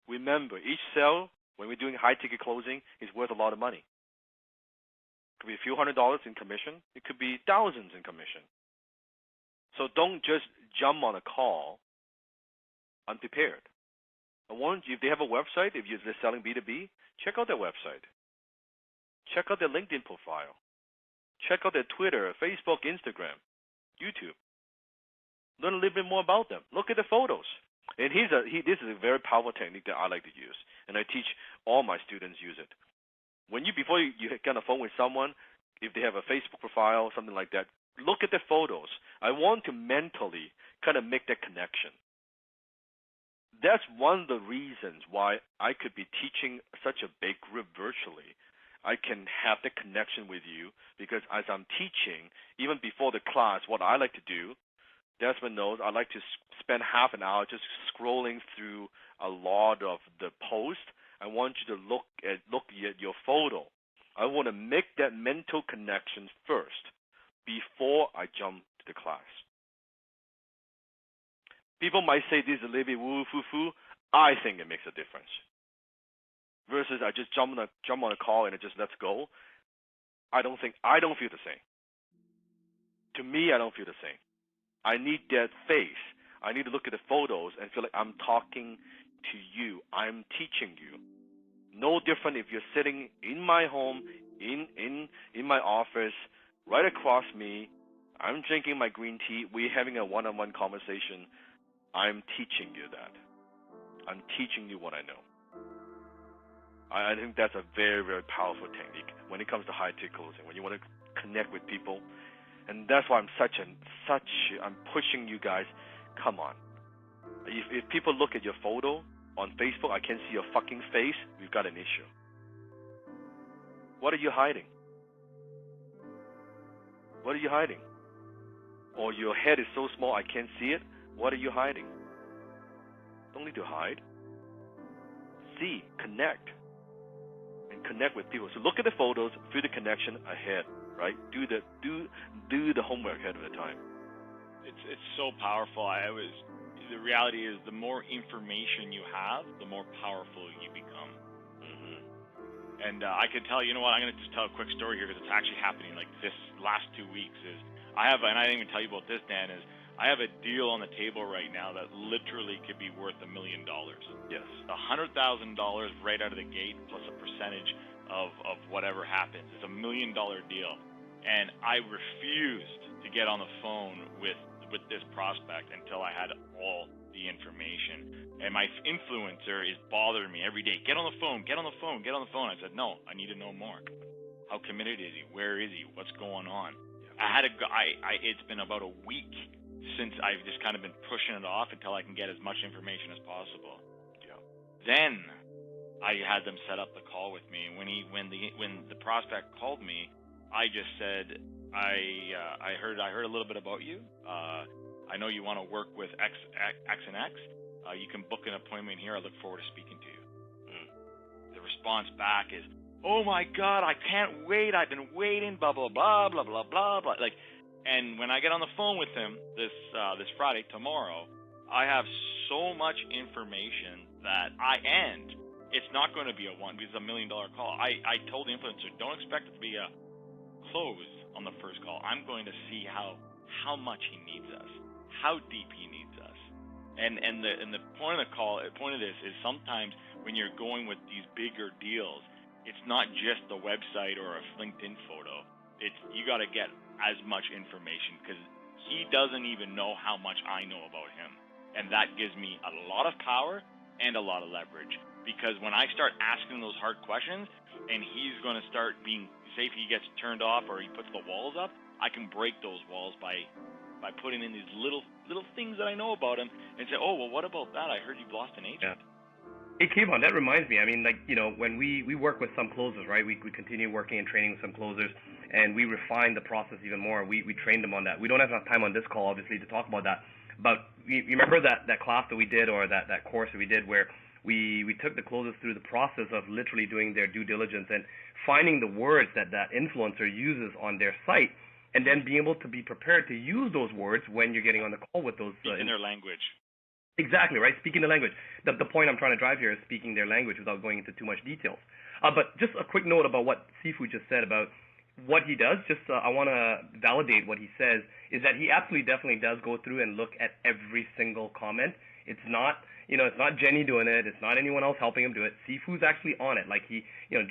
remember each sale, when we're doing high ticket closing, is worth a lot of money. It could be a few $100s in commission. It could be thousands in commission. So don't just jump on a call unprepared. I want you, if they have a website, if they're selling B2B, check out their website. Check out their LinkedIn profile. Check out their Twitter, Facebook, Instagram, YouTube. Learn a little bit more about them. Look at the photos. And this is a very powerful technique that I like to use, and I teach all my students use it. Before you get on the phone with someone, if they have a Facebook profile, something like that, look at the photos. I want to mentally kind of make that connection. That's one of the reasons why I could be teaching such a big group virtually. I can have the connection with you because as I'm teaching, even before the class, what I like to do, Desmond knows, I like to spend half an hour just scrolling through a lot of the posts. I want you to look at your photo. I want to make that mental connection first before I jump to the class. People might say this is a little bit woo-foo-foo. I think it makes a difference. Versus I just jump on a call and it just let's go. I don't feel the same. To me, I don't feel the same. I need that face. I need to look at the photos and feel like I'm talking to you. I'm teaching you. No different if you're sitting in my home, in my office, right across me. I'm drinking my green tea. We're having a one-on-one conversation. I'm teaching you that. I'm teaching you what I know. I think that's a very, very powerful technique when it comes to high ticket closing, when you want to connect with people. And that's why I'm I'm pushing you guys, come on. If people look at your photo on Facebook, I can't see your fucking face, we've got an issue. What are you hiding? What are you hiding? Or your head is so small I can't see it, what are you hiding? Don't need to hide. See, connect. And connect with people. So look at the photos, feel the connection ahead, right? Do the homework ahead of the time. It's so powerful. The reality is the more information you have, the more powerful you become. Mm-hmm. And I can tell, you know what, I'm going to just tell a quick story here because it's actually happening like this last 2 weeks and I didn't even tell you about this, Dan, is I have a deal on the table right now that literally could be worth $1 million. Yes. $100,000 right out of the gate plus a percentage of whatever happens. It's $1 million deal. And I refused to get on the phone with this prospect until I had all the information. And my influencer is bothering me every day. Get on the phone, get on the phone, get on the phone. I said, no, I need to know more. How committed is he? Where is he? What's going on? It's been about a week since I've just kind of been pushing it off until I can get as much information as possible. Yeah. Then I had them set up the call with me. And when the prospect called me, I just said, I heard a little bit about you. I know you want to work with X and X. You can book an appointment here. I look forward to speaking to you. The response back is, oh my God, I can't wait. I've been waiting. Blah blah blah blah blah blah blah. And when I get on the phone with him this Friday, tomorrow, I have so much information that it's not going to be because it's $1 million call. I told the influencer, don't expect it to be a close on the first call. I'm going to see how much he needs us, how deep he needs us. And the point of the call, point of this is sometimes when you're going with these bigger deals, it's not just the website or a LinkedIn photo. You got to get as much information because he doesn't even know how much I know about him. And that gives me a lot of power and a lot of leverage because when I start asking those hard questions and he's going to start say if he gets turned off or he puts the walls up, I can break those walls by putting in these little things that I know about him and say, oh, well, what about that? I heard you've lost an agent. Yeah. Hey, Kayvon, that reminds me. I mean, when we work with some closers, right? We continue working and training with some closers. and we refined the process even more. We trained them on that. We don't have enough time on this call, obviously, to talk about that. But you remember that class that we did, or that course that we did, where we took the closers through the process of literally doing their due diligence and finding the words that influencer uses on their site, and then being able to be prepared to use those words when you're getting on the call with those. Speaking their language. Exactly, right? Speaking the language. The point I'm trying to drive here is speaking their language without going into too much details. But just a quick note about what Sifu just said about what he does. I want to validate what he says, is that he absolutely definitely does go through and look at every single comment. It's not, it's not Jenny doing it. It's not anyone else helping him do it. Sifu's actually on it. Like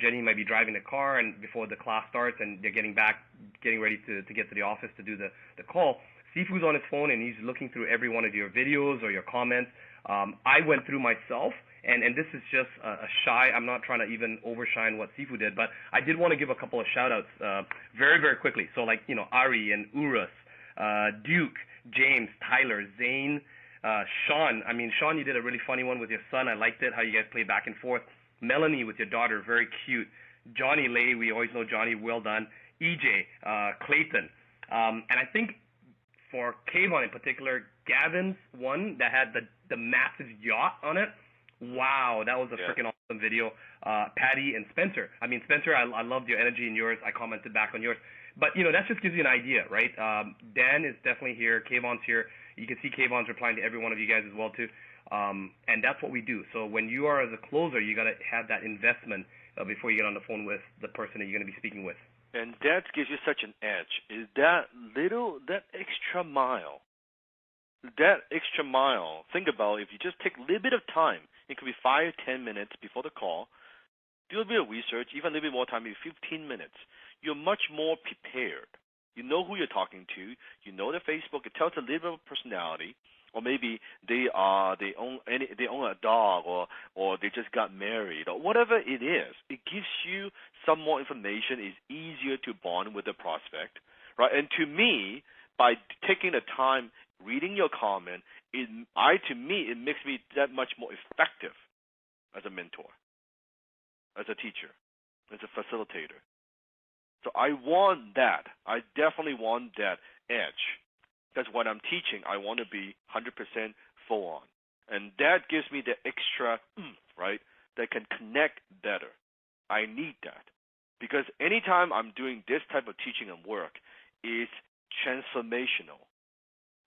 Jenny might be driving the car and before the class starts and they're getting ready to get to the office to do the call. Sifu's on his phone and he's looking through every one of your videos or your comments. I went through myself, and this is just I'm not trying to even overshine what Sifu did, but I did want to give a couple of shout-outs very, very quickly. So like, Ari and Urus, Duke, James, Tyler, Zane, Sean. I mean, Sean, you did a really funny one with your son. I liked it, how you guys played back and forth. Melanie with your daughter, very cute. Johnny Lay, we always know Johnny, well done. EJ, Clayton. And I think for Kayvon in particular, Gavin's one that had the massive yacht on it. Wow, that was a freaking awesome video. Patty and Spencer. I mean, Spencer, I loved your energy and yours. I commented back on yours. But, that just gives you an idea, right? Dan is definitely here. Kayvon's here. You can see Kayvon's replying to every one of you guys as well, too. And that's what we do. So when you are as a closer, you got to have that investment before you get on the phone with the person that you're going to be speaking with. And that gives you such an edge. Is that extra mile. That extra mile, think about if you just take a little bit of time, it could be 5-10 minutes before the call, do a bit of research, even a little bit more time, maybe 15 minutes. You're much more prepared. You know who you're talking to. You know their Facebook. It tells a little bit of personality. Or maybe they own a dog, or they just got married, or whatever it is. It gives you some more information. It's easier to bond with the prospect, right? And to me, by taking the time reading your comment, it makes me that much more effective as a mentor, as a teacher, as a facilitator. So I want that. I definitely want that edge. Because when I'm teaching, I want to be 100% full on. And that gives me the extra, right, that can connect better. I need that. Because anytime I'm doing this type of teaching and work, it's transformational.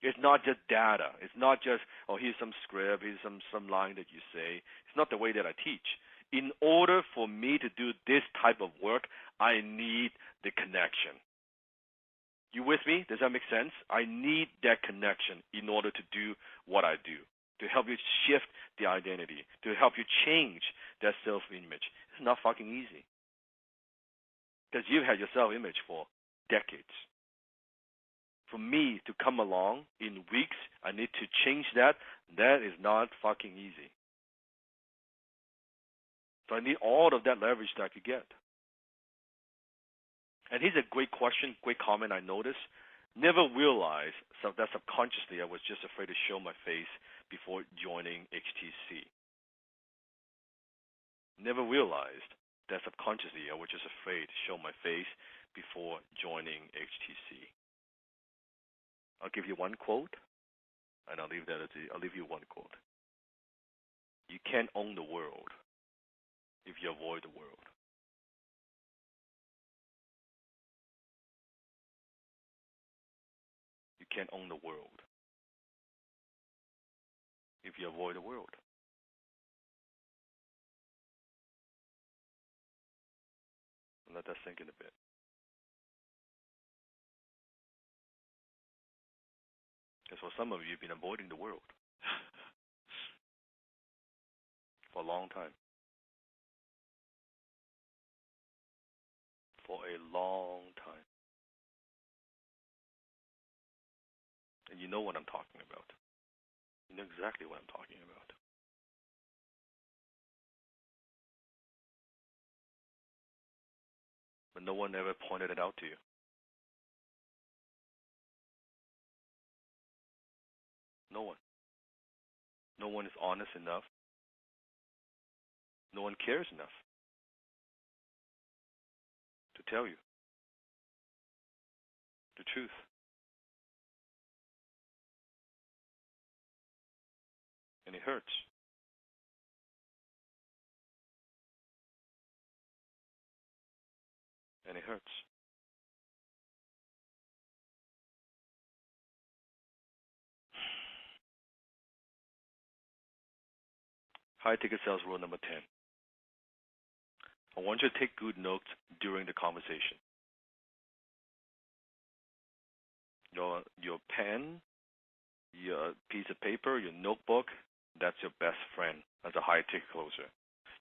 It's not just data. It's not just, here's some script, here's some line that you say. It's not the way that I teach. In order for me to do this type of work, I need the connection. You with me? Does that make sense? I need that connection in order to do what I do, to help you shift the identity, to help you change that self-image. It's not fucking easy. Because you've had your self-image for decades. For me to come along in weeks, I need to change that. That is not fucking easy. So I need all of that leverage that I could get. And here's a great question, great comment I noticed. Never realized that subconsciously I was just afraid to show my face before joining HTC. Never realized that subconsciously I was just afraid to show my face before joining HTC. I'll give you one quote, and I'll leave you one quote. You can't own the world if you avoid the world. You can't own the world if you avoid the world. Let that sink in a bit. Because for some of you, you've been avoiding the world for a long time. For a long time. And you know what I'm talking about. You know exactly what I'm talking about. But no one ever pointed it out to you. No one. No one is honest enough. No one cares enough to tell you. the truth. And it hurts. And it hurts. High ticket sales rule number 10. I want you to take good notes during the conversation. Your pen, your piece of paper, your notebook, that's your best friend as a high ticket closer.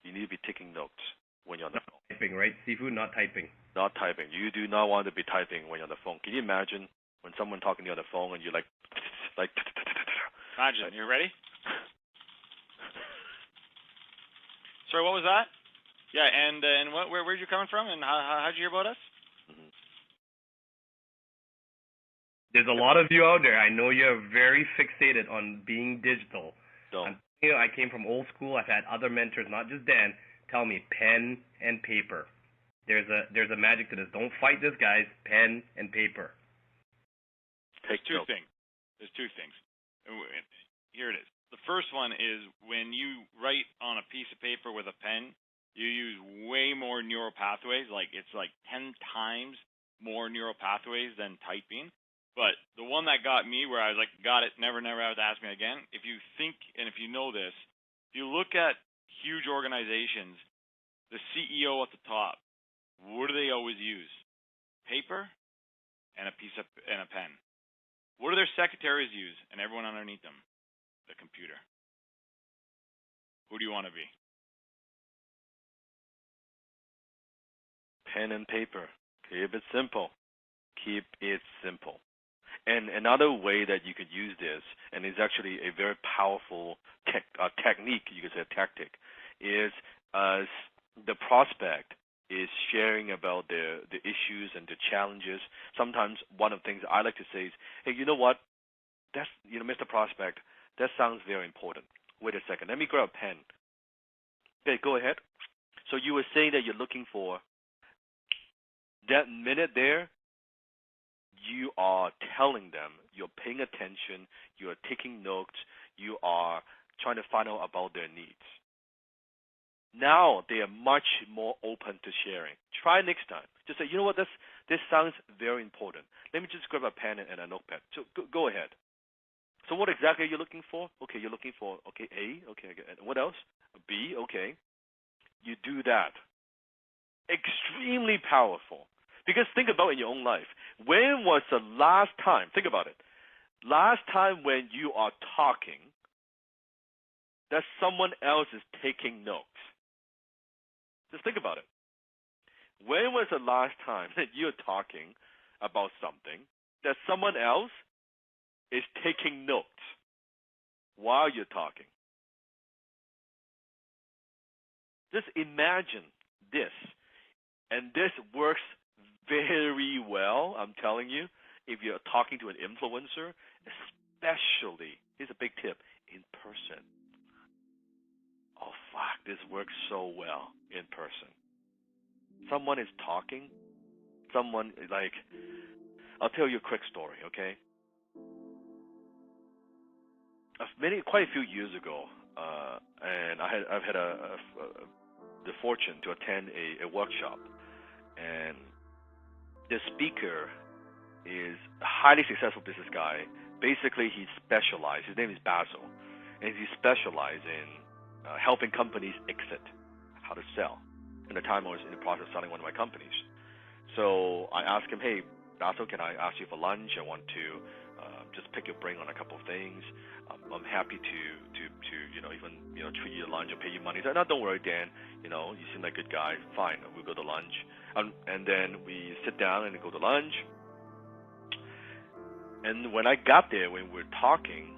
You need to be taking notes when you're on the phone. Typing, right? Seafood, not typing. Not typing. You do not want to be typing when you're on the phone. Can you imagine when someone talking to you on the phone and you're like Imagine. You ready? Sorry, what was that? Yeah, and where'd you coming from, and how'd you hear about us? Mm-hmm. There's a lot of you out there. I know you're very fixated on being digital. Don't. I came from old school. I've had other mentors, not just Dan, tell me pen and paper. There's a magic to this. Don't fight this, guys. Pen and paper. There's two things. Here it is. The first one is when you write on a piece of paper with a pen, you use way more neural pathways. Like it's like 10 times more neural pathways than typing. But the one that got me where I was like, got it, never have to ask me again. If you think, and if you know this, if you look at huge organizations, the CEO at the top, what do they always use? Paper and a pen. What do their secretaries use? And everyone underneath them? The computer. Who do you want to be? Pen and paper. Keep it simple. Keep it simple. And another way that you could use this, and it's actually a very powerful technique, you could say a tactic, is the prospect is sharing about the issues and the challenges. Sometimes one of the things I like to say is, hey, you know what? That's, Mr. Prospect, that sounds very important. Wait a second. Let me grab a pen. Okay, go ahead. So you were saying that you're looking for that minute there. You are telling them, you're paying attention, you're taking notes, you are trying to find out about their needs. Now they are much more open to sharing. Try next time. Just say, you know what, this sounds very important. Let me just grab a pen and a notepad. So go ahead. So what exactly are you looking for? Okay, you're looking for, A, okay, and what else? B, okay. You do that. Extremely powerful. Because think about in your own life. When was the last time, think about it, last time when you are talking that someone else is taking notes? Just think about it. When was the last time that you're talking about something that someone else is taking notes while you're talking? Just imagine this. And this works very well, I'm telling you, if you're talking to an influencer, especially, here's a big tip, in person. Oh, fuck, this works so well in person. Someone is talking, I'll tell you a quick story, okay? Quite a few years ago, and I've had the fortune to attend a workshop, and the speaker is a highly successful business guy. Basically, his name is Basil, and he specializes in helping companies exit, how to sell. And the time I was in the process of selling one of my companies. So I asked him, hey, Basil, can I ask you for lunch? I want to just pick your brain on a couple of things. I'm happy to even treat you to lunch or pay you money. He said, no, don't worry, Dan. You seem like a good guy. Fine, we'll go to lunch. And then we sit down and go to lunch. And when I got there, when we were talking,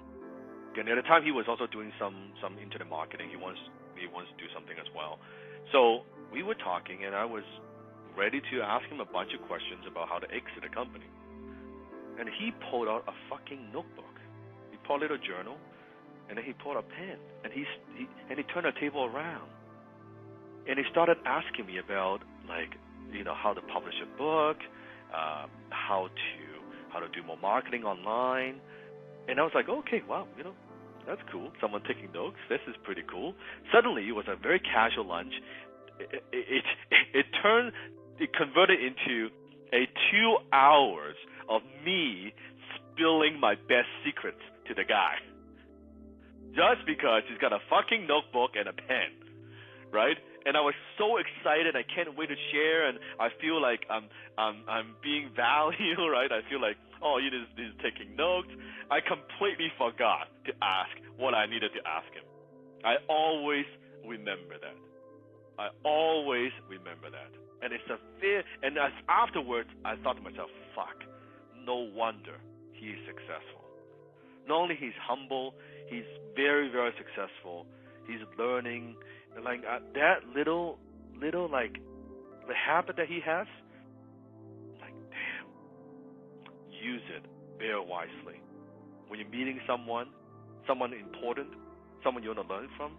and at the time he was also doing some internet marketing. He wants to do something as well. So we were talking, and I was ready to ask him a bunch of questions about how to exit a company. And he pulled out a fucking notebook. He pulled out a journal, and then he pulled a pen, and he turned the table around, and he started asking me about how to publish a book, how to how to do more marketing online. And I was like, okay, wow, that's cool. Someone taking notes. This is pretty cool. Suddenly, it was a very casual lunch. It converted into a 2 hours of me spilling my best secrets to the guy, just because he's got a fucking notebook and a pen, right? And I was so excited. I can't wait to share, and I feel like I'm being valued, right? I feel like, oh, he's taking notes. I completely forgot to ask what I needed to ask him. I always remember that. And it's a fear. And afterwards, I thought to myself, fuck, no wonder he is successful. Not only he's humble, he's very, very successful. He's learning, like that little like the habit that he has. Like, damn, use it very wisely. When you're meeting someone important, someone you want to learn from,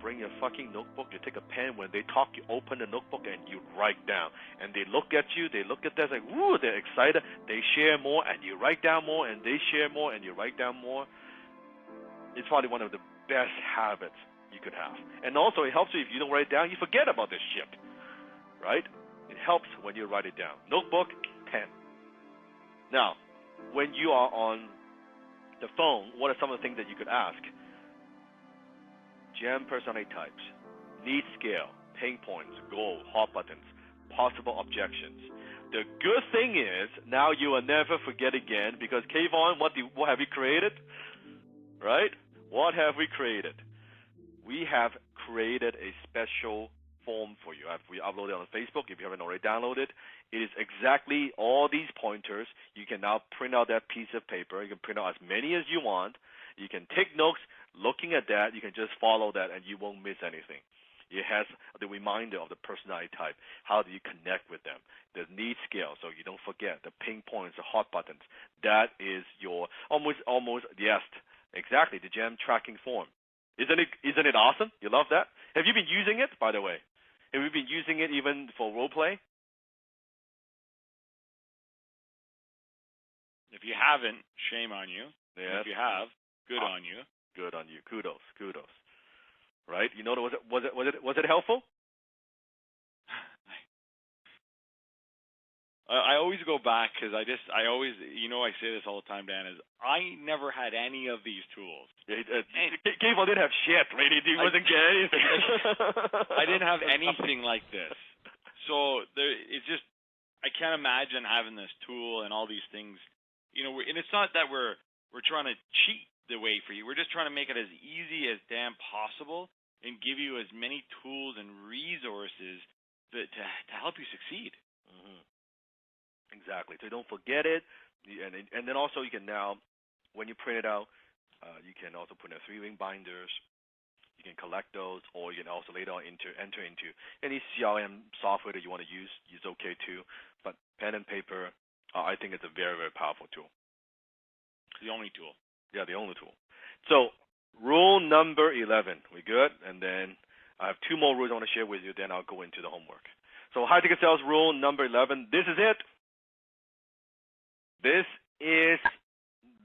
bring your fucking notebook. You take a pen. When they talk, you open the notebook and you write down. And they look at you. They look at that like, woo, they're excited. They share more, and you write down more. And they share more, and you write down more. It's probably one of the best habits you could have. And also, it helps you if you don't write it down, you forget about this shit, right? It helps when you write it down. Notebook, pen. Now, when you are on the phone, what are some of the things that you could ask? Jam personality types, need scale, pain points, goal, hot buttons, possible objections. The good thing is, now you will never forget again, because Kayvon, what have we created? Right? What have we created? We have created a special form for you. We uploaded it on Facebook. If you haven't already downloaded, it is exactly all these pointers. You can now print out that piece of paper. You can print out as many as you want. You can take notes. Looking at that, you can just follow that, and you won't miss anything. It has the reminder of the personality type. How do you connect with them? The need scale, so you don't forget. The ping points, the hot buttons. That is your almost yes, exactly, the jam tracking form. Isn't it awesome? You love that? Have you been using it, by the way? Have you been using it even for role play? If you haven't, shame on you. Yes. If you have, good on you. Good on you. Kudos. Right? You know, was it helpful? I always go back because I always, I say this all the time, Dan, is I never had any of these tools. Gable didn't have shit, right? He wasn't getting anything. I didn't have anything like this. So it's just, I can't imagine having this tool and all these things. And it's not that we're trying to cheat the way for you. We're just trying to make it as easy as damn possible and give you as many tools and resources to help you succeed. Mm-hmm. Exactly. So don't forget it. And then also you can now, when you print it out, you can also put in 3-ring binders. You can collect those, or you can also later on enter into any CRM software that you want to use. It's okay too. But pen and paper, I think it's a very, very powerful tool. The only tool. Yeah, the only tool. So rule number 11. We good? And then I have 2 more rules I want to share with you. Then I'll go into the homework. So high-ticket sales rule number 11. This is it. This is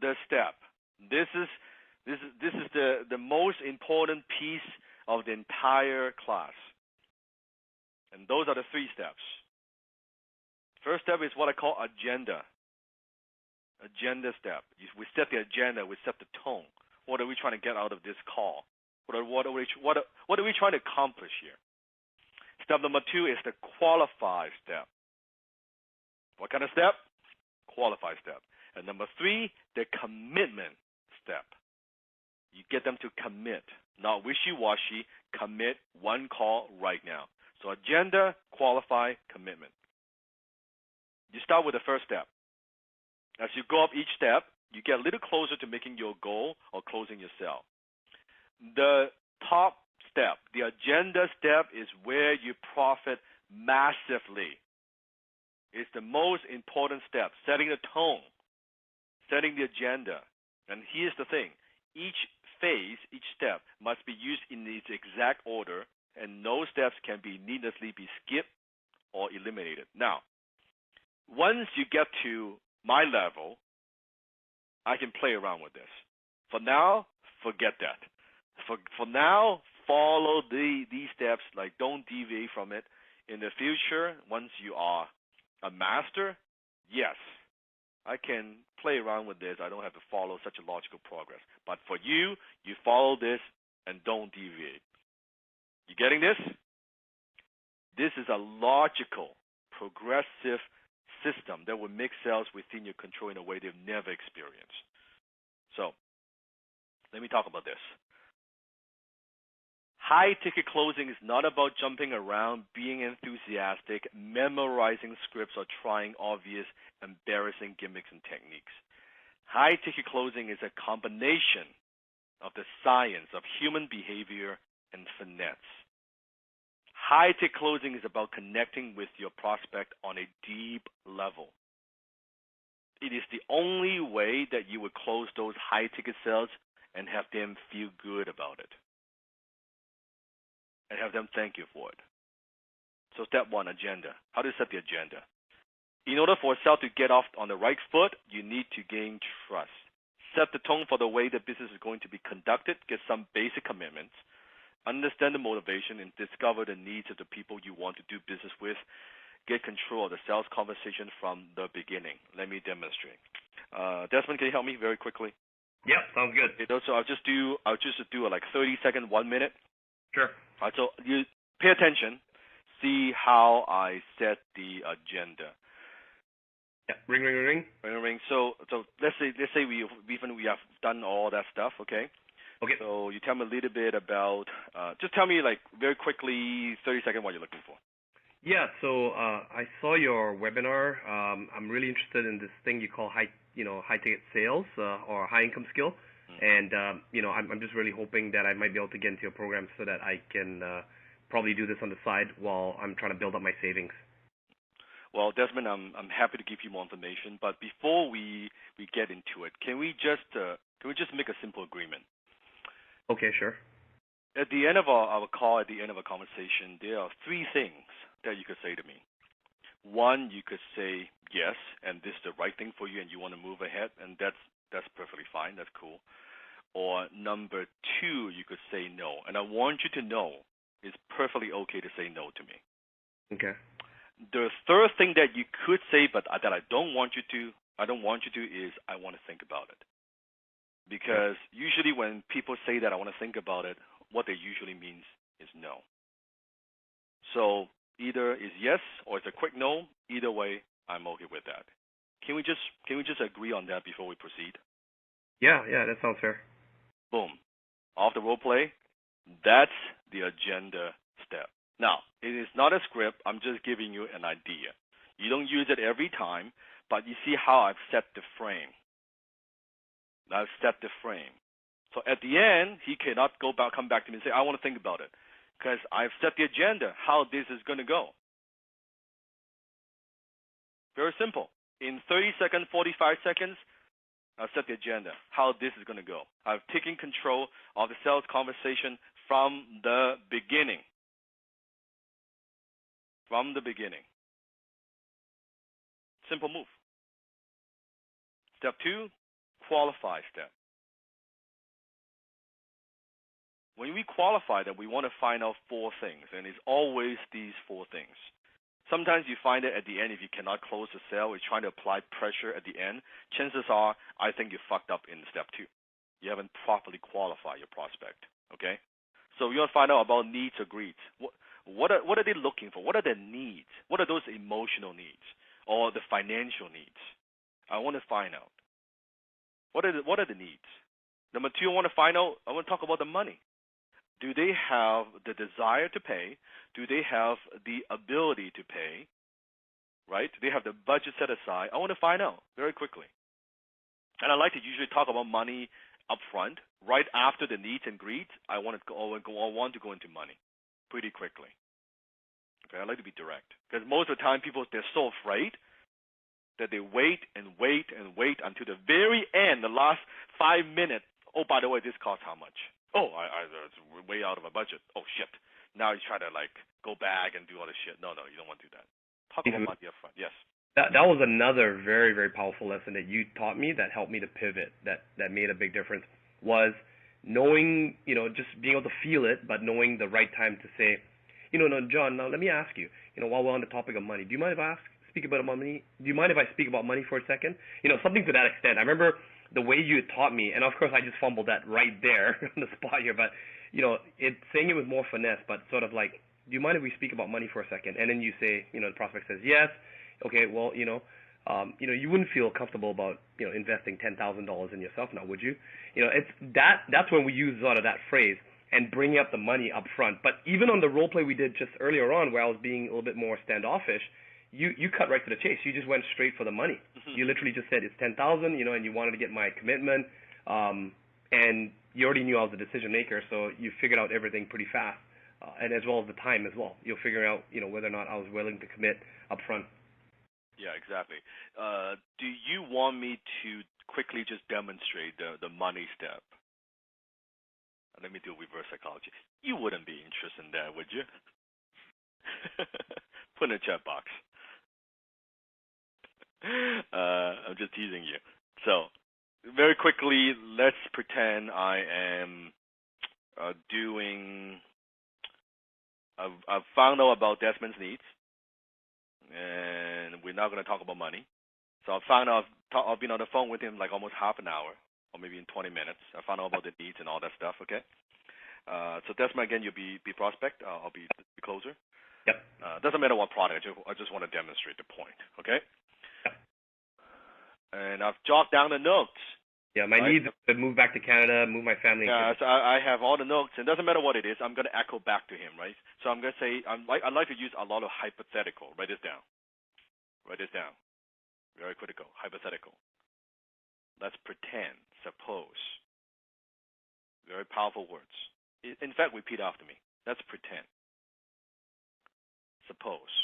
the step. This is the most important piece of the entire class. And those are the 3 steps. First step is what I call agenda. Agenda step. We set the agenda. We set the tone. What are we trying to get out of this call? What are we trying to accomplish here? Step number 2 is the qualify step. What kind of step? Qualify step. And number 3, the commitment step. You get them to commit, not wishy-washy. Commit, 1 call right now. So agenda, qualify, commitment. You start with the first step. As you go up each step, you get a little closer to making your goal or closing your sale. The top step, the agenda step, is where you profit massively. It's the most important step, setting the tone, setting the agenda. And here's the thing. Each phase, each step must be used in its exact order, and no steps can be needlessly be skipped or eliminated. Now, once you get to my level, I can play around with this. For now, forget that. For now, follow these steps. Like, don't deviate from it. In the future, once you are a master, yes, I can play around with this. I don't have to follow such a logical progress. But for you, you follow this and don't deviate. You getting this? This is a logical, progressive system that will make sales within your control in a way they've never experienced. So, let me talk about this. High-ticket closing is not about jumping around, being enthusiastic, memorizing scripts, or trying obvious, embarrassing gimmicks and techniques. High-ticket closing is a combination of the science of human behavior and finesse. High-ticket closing is about connecting with your prospect on a deep level. It is the only way that you will close those high-ticket sales and have them feel good about it, and have them thank you for it. So step one, agenda. How to set the agenda. In order for a sale to get off on the right foot, you need to gain trust. Set the tone for the way the business is going to be conducted. Get some basic commitments. Understand the motivation and discover the needs of the people you want to do business with. Get control of the sales conversation from the beginning. Let me demonstrate. Desmond, can you help me very quickly? Yep, sounds good. Okay, so I'll just do a like 30-second, 1 minute. Sure. All right, so you pay attention. See how I set the agenda. Yeah. Ring, ring, ring, ring. Ring. So let's say we have done all that stuff. Okay. Okay. So you tell me a little bit about. Just tell me like very quickly, 30-second, what you're looking for. Yeah. So I saw your webinar. I'm really interested in this thing you call high ticket sales or high income skill. And, I'm just really hoping that I might be able to get into your program so that I can probably do this on the side while I'm trying to build up my savings. Well, Desmond, I'm happy to give you more information, but before we get into it, can we just make a simple agreement? Okay, sure. At the end of our call, at the end of our conversation, there are three things that you could say to me. One, you could say yes, and this is the right thing for you, and you want to move ahead, and that's perfectly fine. That's cool. Or number two, you could say no, and I want you to know it's perfectly okay to say no to me. Okay. The third thing that you could say, but that I don't want you to, is I want to think about it. Because usually when people say that I want to think about it, what they usually means is no. So either is yes or it's a quick no. Either way, I'm okay with that. Can we just agree on that before we proceed? Yeah, that sounds fair. Boom. Off the role play. That's the agenda step. Now, it is not a script. I'm just giving you an idea. You don't use it every time, but you see how I've set the frame. I've set the frame. So at the end, he cannot come back to me and say, I want to think about it, because I've set the agenda, how this is going to go. Very simple. In 30 seconds, 45 seconds, I've set the agenda, how this is going to go. I've taken control of the sales conversation from the beginning. From the beginning. Simple move. Step two, qualify step. When we qualify them, we want to find out four things, and it's always these four things. Sometimes you find that at the end, if you cannot close the sale, you're trying to apply pressure at the end, chances are, I think you fucked up in step two. You haven't properly qualified your prospect, okay? So you want to find out about needs or greeds. What are they looking for? What are their needs? What are those emotional needs or the financial needs? I want to find out. What are the needs? Number two, I want to talk about the money. Do they have the desire to pay? Do they have the ability to pay? Right? Do they have the budget set aside? I want to find out very quickly. And I like to usually talk about money up front. Right after the needs and greeds, I want to go into money pretty quickly. Okay, I like to be direct. Because most of the time people, they're so afraid that they wait and wait and wait until the very end, the last 5 minutes. Oh, by the way, this costs how much? Oh, it's way out of a budget. Oh, shit. Now you try to, go back and do all this shit. No, you don't want to do that. Talk about money up front. Yes. That was another very, very powerful lesson that you taught me that helped me to pivot, that made a big difference, was knowing, just being able to feel it, but knowing the right time to say, no, John, now let me ask you, while we're on the topic of money, do you mind if I speak about money? Do you mind if I speak about money for a second? Something to that extent. I remember the way you taught me, and of course I just fumbled that right there on the spot here, but, saying it with more finesse, but sort of like, do you mind if we speak about money for a second? And then you say, the prospect says yes. Okay, well, you wouldn't feel comfortable about, investing $10,000 in yourself now, would you? It's that's when we use sort of that phrase and bringing up the money up front. But even on the role play we did just earlier on, where I was being a little bit more standoffish, you cut right to the chase. You just went straight for the money. You literally just said it's 10,000, and you wanted to get my commitment, and you already knew I was a decision maker, so you figured out everything pretty fast, and as well as the time as well. You'll figure out, whether or not I was willing to commit up front. Yeah, exactly. Do you want me to quickly just demonstrate the money step? Let me do reverse psychology. You wouldn't be interested in that, would you? Put in a chat box. I'm just teasing you. So, very quickly, let's pretend I am I've found out about Desmond's needs, and we're not going to talk about money. So I found out, I've been on the phone with him like almost half an hour, or maybe in 20 minutes. I found out about the needs and all that stuff, okay? So Desmond, again, you'll be prospect. I'll be the closer. Yep. Doesn't matter what product. I just want to demonstrate the point, okay? Yep. And I've jotted down the notes. Yeah, my needs to move back to Canada, move my family. Yeah, so I have all the notes, and it doesn't matter what it is. I'm going to echo back to him, right? So I'm going to say, I like to use a lot of hypothetical. Write this down. Write this down. Very critical. Hypothetical. Let's pretend. Suppose. Very powerful words. In fact, repeat after me. Let's pretend. Suppose.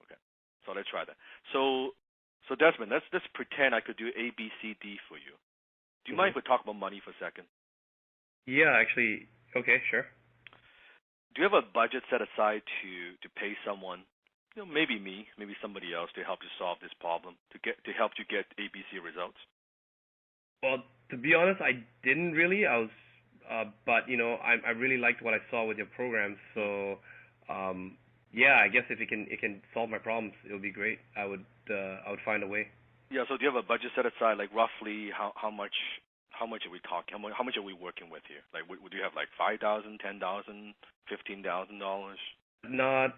Okay. So let's try that. So Desmond, let's pretend I could do A, B, C, D for you. Do you mind if we talk about money for a second? Yeah, actually. Okay, sure. Do you have a budget set aside to pay someone? Maybe me, maybe somebody else, to help you solve this problem, to help you get ABC results? Well, to be honest, I didn't really. I was, but I really liked what I saw with your programs. So, yeah, I guess if it can solve my problems, it would be great. I would find a way. Yeah. So do you have a budget set aside, like roughly how much are we talking? How much are we working with here? Like, would you have like $5,000, $10,000, $15,000? Not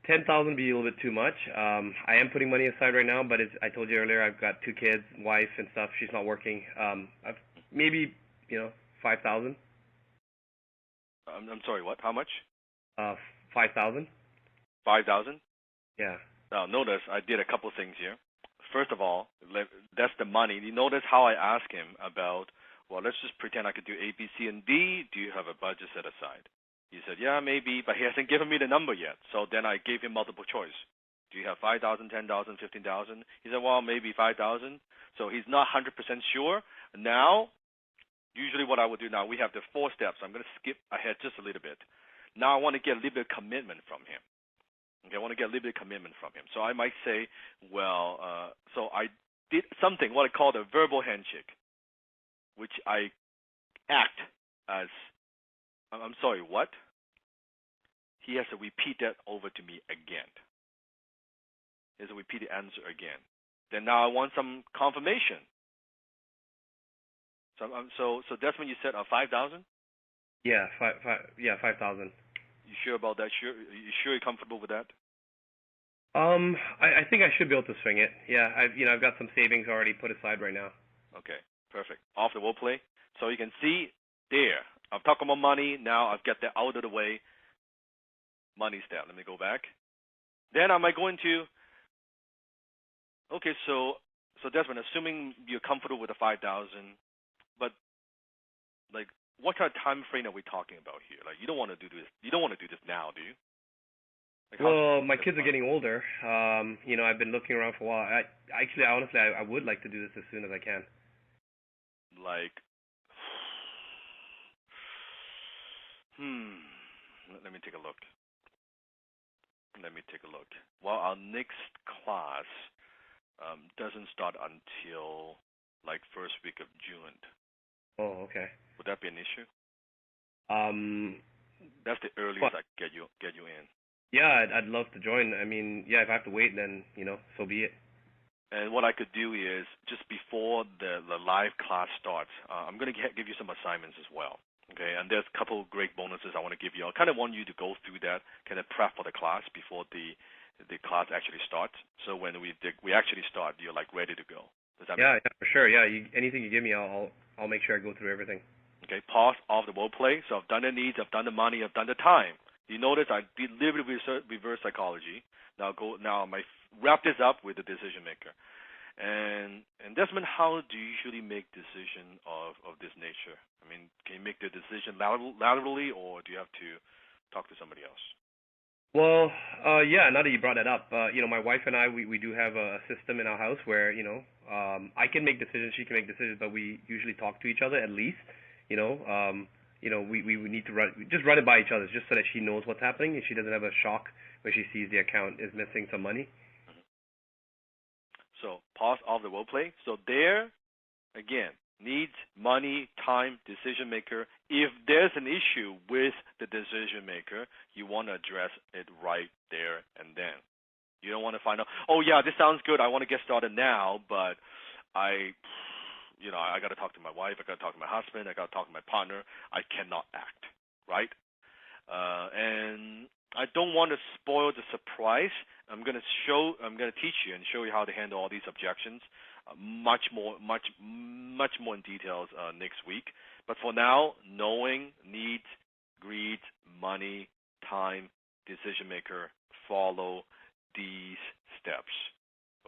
10,000 be a little bit too much. I am putting money aside right now, but I told you earlier, I've got 2 kids, wife and stuff. She's not working. I've maybe 5,000. I'm sorry, what? How much? 5,000. 5,000? Yeah. Now notice I did a couple things here. First of all, that's the money. You notice how I asked him about, well, let's just pretend I could do A, B, C, and D. Do you have a budget set aside? He said, yeah, maybe, but he hasn't given me the number yet. So then I gave him multiple choice. Do you have 5,000, 10,000, 15,000? He said, well, maybe 5,000. So he's not 100% sure. Now, usually what I would do now, we have the 4 steps. I'm going to skip ahead just a little bit. Now I want to get a little bit of commitment from him. Okay, I want to get a little bit of commitment from him. So I might say, well, so I did something, what I call a verbal handshake, which I act as, I'm sorry, what? He has to repeat that over to me again. He has to repeat the answer again. Then now I want some confirmation. So that's when you said 5,000? Yeah, 5,000. You sure about that? You sure you're comfortable with that? I think I should be able to swing it. Yeah, I've got some savings already put aside right now. Okay, perfect. Off the role play. So you can see there. I'm talking about money. Now I've got that out of the way. Money step. Let me go back. Then am I going to? Okay, so Desmond, assuming you're comfortable with the 5,000, but like, what kind of time frame are we talking about here? Like, you don't want to do this. You don't want to do this now, do you? Like, well, my kids are getting older. I've been looking around for a while. Honestly, I would like to do this as soon as I can. Like, let me take a look. Let me take a look. Well, our next class doesn't start until like first week of June. Oh, okay. Would that be an issue? That's the earliest I can get you in. Yeah, I'd love to join. I mean, yeah, if I have to wait, then so be it. And what I could do is just before the live class starts, I'm going to give you some assignments as well. Okay, and there's a couple of great bonuses I want to give you. I kind of want you to go through that, kind of prep for the class before the class actually starts. So when we actually start, you're like ready to go. Does that yeah, for sure. Yeah, anything you give me, I'll make sure I go through everything. Okay, pause off the role play. So I've done the needs, I've done the money, I've done the time. You notice I did a little bit of reverse psychology. Now I wrap this up with the decision maker. And Desmond, how do you usually make decision of this nature? I mean, can you make the decision laterally, or do you have to talk to somebody else? Well, yeah, now that you brought that up, my wife and I, we do have a system in our house where, I can make decisions, she can make decisions, but we usually talk to each other at least, we need to run it by each other just so that she knows what's happening and she doesn't have a shock when she sees the account is missing some money. So pause off the role play. So there, again, needs, money, time, decision maker. If there's an issue with the decision maker, you want to address it right there and then. You don't want to find out, oh yeah, this sounds good, I want to get started now, but I got to talk to my wife, I got to talk to my husband, I got to talk to my partner. I cannot act, right? And I don't want to spoil the surprise. I'm going to teach you and show you how to handle all these objections much more in details next week. But for now, knowing needs, greed, money, time, decision maker, follow these steps.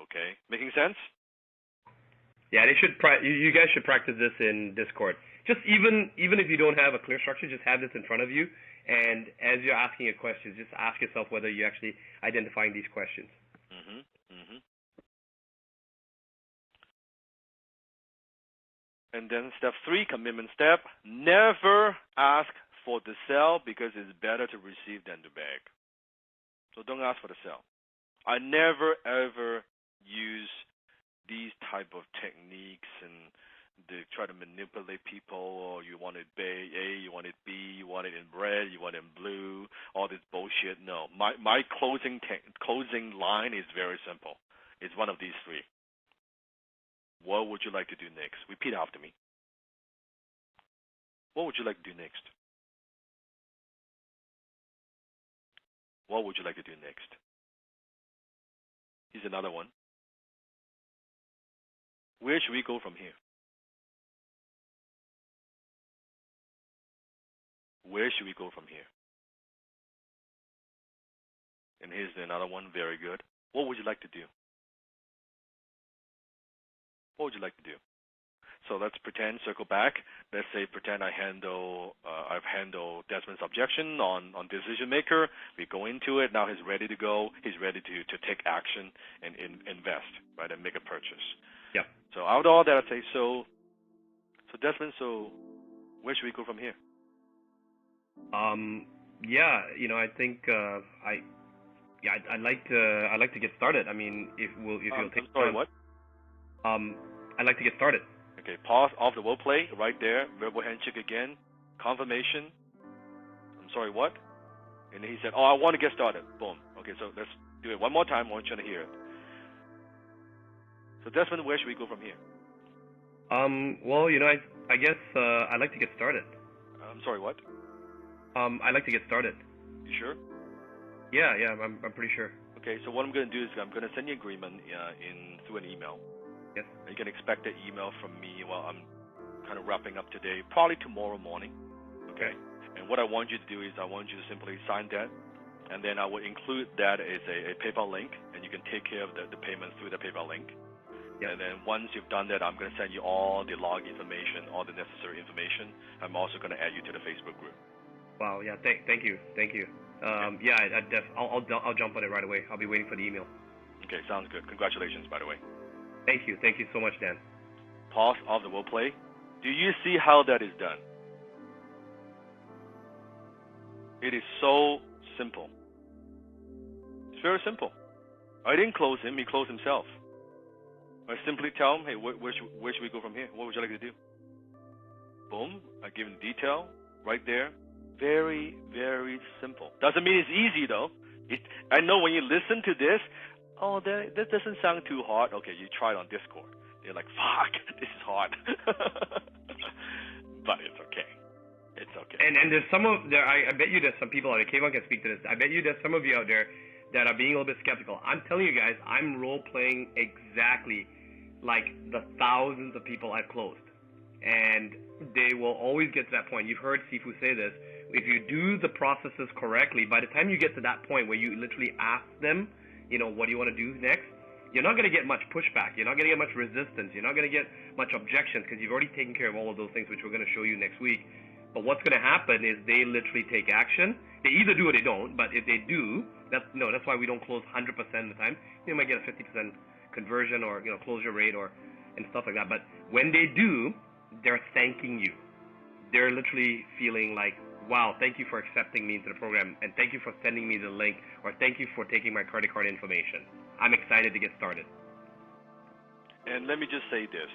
Okay? Making sense? Yeah, you guys should practice this in Discord. Just even if you don't have a clear structure, just have this in front of you. And as you're asking a question, just ask yourself whether you're actually identifying these questions. And then step 3, commitment step. Never ask for the sell because it's better to receive than to beg. So don't ask for the sell. I never ever use these type of techniques and they try to manipulate people, or you want it A, you want it B, you want it in red, you want it in blue, all this bullshit. No. My closing line is very simple. It's one of these 3. What would you like to do next? Repeat after me. What would you like to do next? What would you like to do next? Here's another one. Where should we go from here? Where should we go from here? And here's another one, very good. What would you like to do? What would you like to do? So let's pretend, circle back. Let's say pretend I've handled Desmond's objection on decision maker. We go into it. Now he's ready to go. He's ready to take action and invest, right, and make a purchase. Yeah. So out of all that, I'd say, so Desmond, so where should we go from here? Yeah, I think I'd like to get started. I mean, if you'll take. I'm sorry, what? I'd like to get started. Okay, pause off the role play right there. Verbal handshake again. Confirmation. I'm sorry, what? And then he said, oh, I want to get started. Boom. Okay, so let's do it one more time. I want you to hear it. So Desmond, where should we go from here? Well, I guess I'd like to get started. I'm sorry, what? I'd like to get started. You sure? Yeah, I'm pretty sure. Okay, so what I'm going to do is I'm going to send you an agreement through an email. Yes. You can expect an email from me while I'm kind of wrapping up today, probably tomorrow morning. Okay. And what I want you to do is I want you to simply sign that, and then I will include that as a PayPal link, and you can take care of the payments through the PayPal link. Yeah. And then once you've done that, I'm going to send you all the log information, all the necessary information. I'm also going to add you to the Facebook group. Wow. Yeah. Thank you. Yeah. I'll jump on it right away. I'll be waiting for the email. Okay. Sounds good. Congratulations, by the way. Thank you so much, Dan. Pause off the role play. Do you see how that is done? It is so simple. It's very simple. I didn't close him. He closed himself. I simply tell him, hey, where should we go from here? What would you like to do? Boom. I give him detail right there. Very, very simple. Doesn't mean it's easy, though. I know when you listen to this, oh, that doesn't sound too hard. Okay, you try it on Discord. They're like, fuck, this is hard. But it's okay. It's okay. And there's I bet you there's some people out there, Kayvon can speak to this, I bet you there's some of you out there that are being a little bit skeptical. I'm telling you guys, I'm role-playing exactly like the thousands of people I've closed. And they will always get to that point. You've heard Sifu say this. If you do the processes correctly, by the time you get to that point where you literally ask them, what do you want to do next, you're not going to get much pushback. You're not going to get much resistance. You're not going to get much objections because you've already taken care of all of those things, which we're going to show you next week. But what's going to happen is they literally take action. They either do or they don't, but if they do, that's why we don't close 100% of the time. You might get a 50% conversion or closure rate and stuff like that. But when they do, they're thanking you. They're literally feeling like, wow, thank you for accepting me into the program, and thank you for sending me the link, or thank you for taking my credit card information. I'm excited to get started. And let me just say this.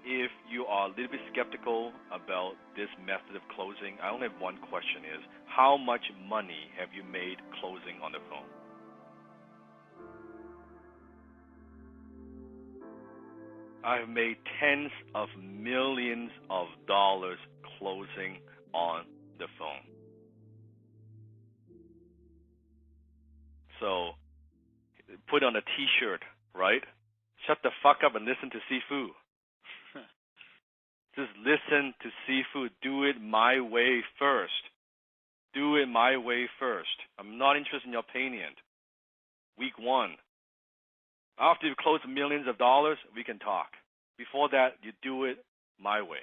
If you are a little bit skeptical about this method of closing, I only have one question is, how much money have you made closing on the phone? I've made tens of millions of dollars closing on the phone. So, put on a t-shirt, right? Shut the fuck up and listen to Sifu. Just listen to Sifu. Do it my way first. Do it my way first. I'm not interested in your opinion. Week 1. After you close millions of dollars, we can talk. Before that, you do it my way.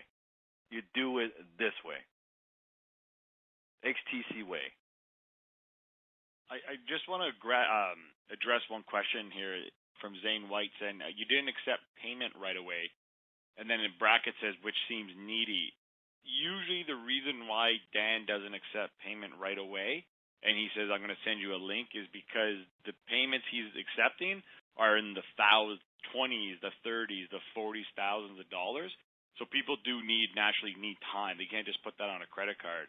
You do it this way. XTC way. I just want to address one question here from Zane White saying you didn't accept payment right away, and then in brackets says which seems needy. Usually the reason why Dan doesn't accept payment right away, and he says I'm going to send you a link, is because the payments he's accepting are in the thousands, 20s, the 30s, the 40s, thousands of dollars. So people do naturally need time. They can't just put that on a credit card.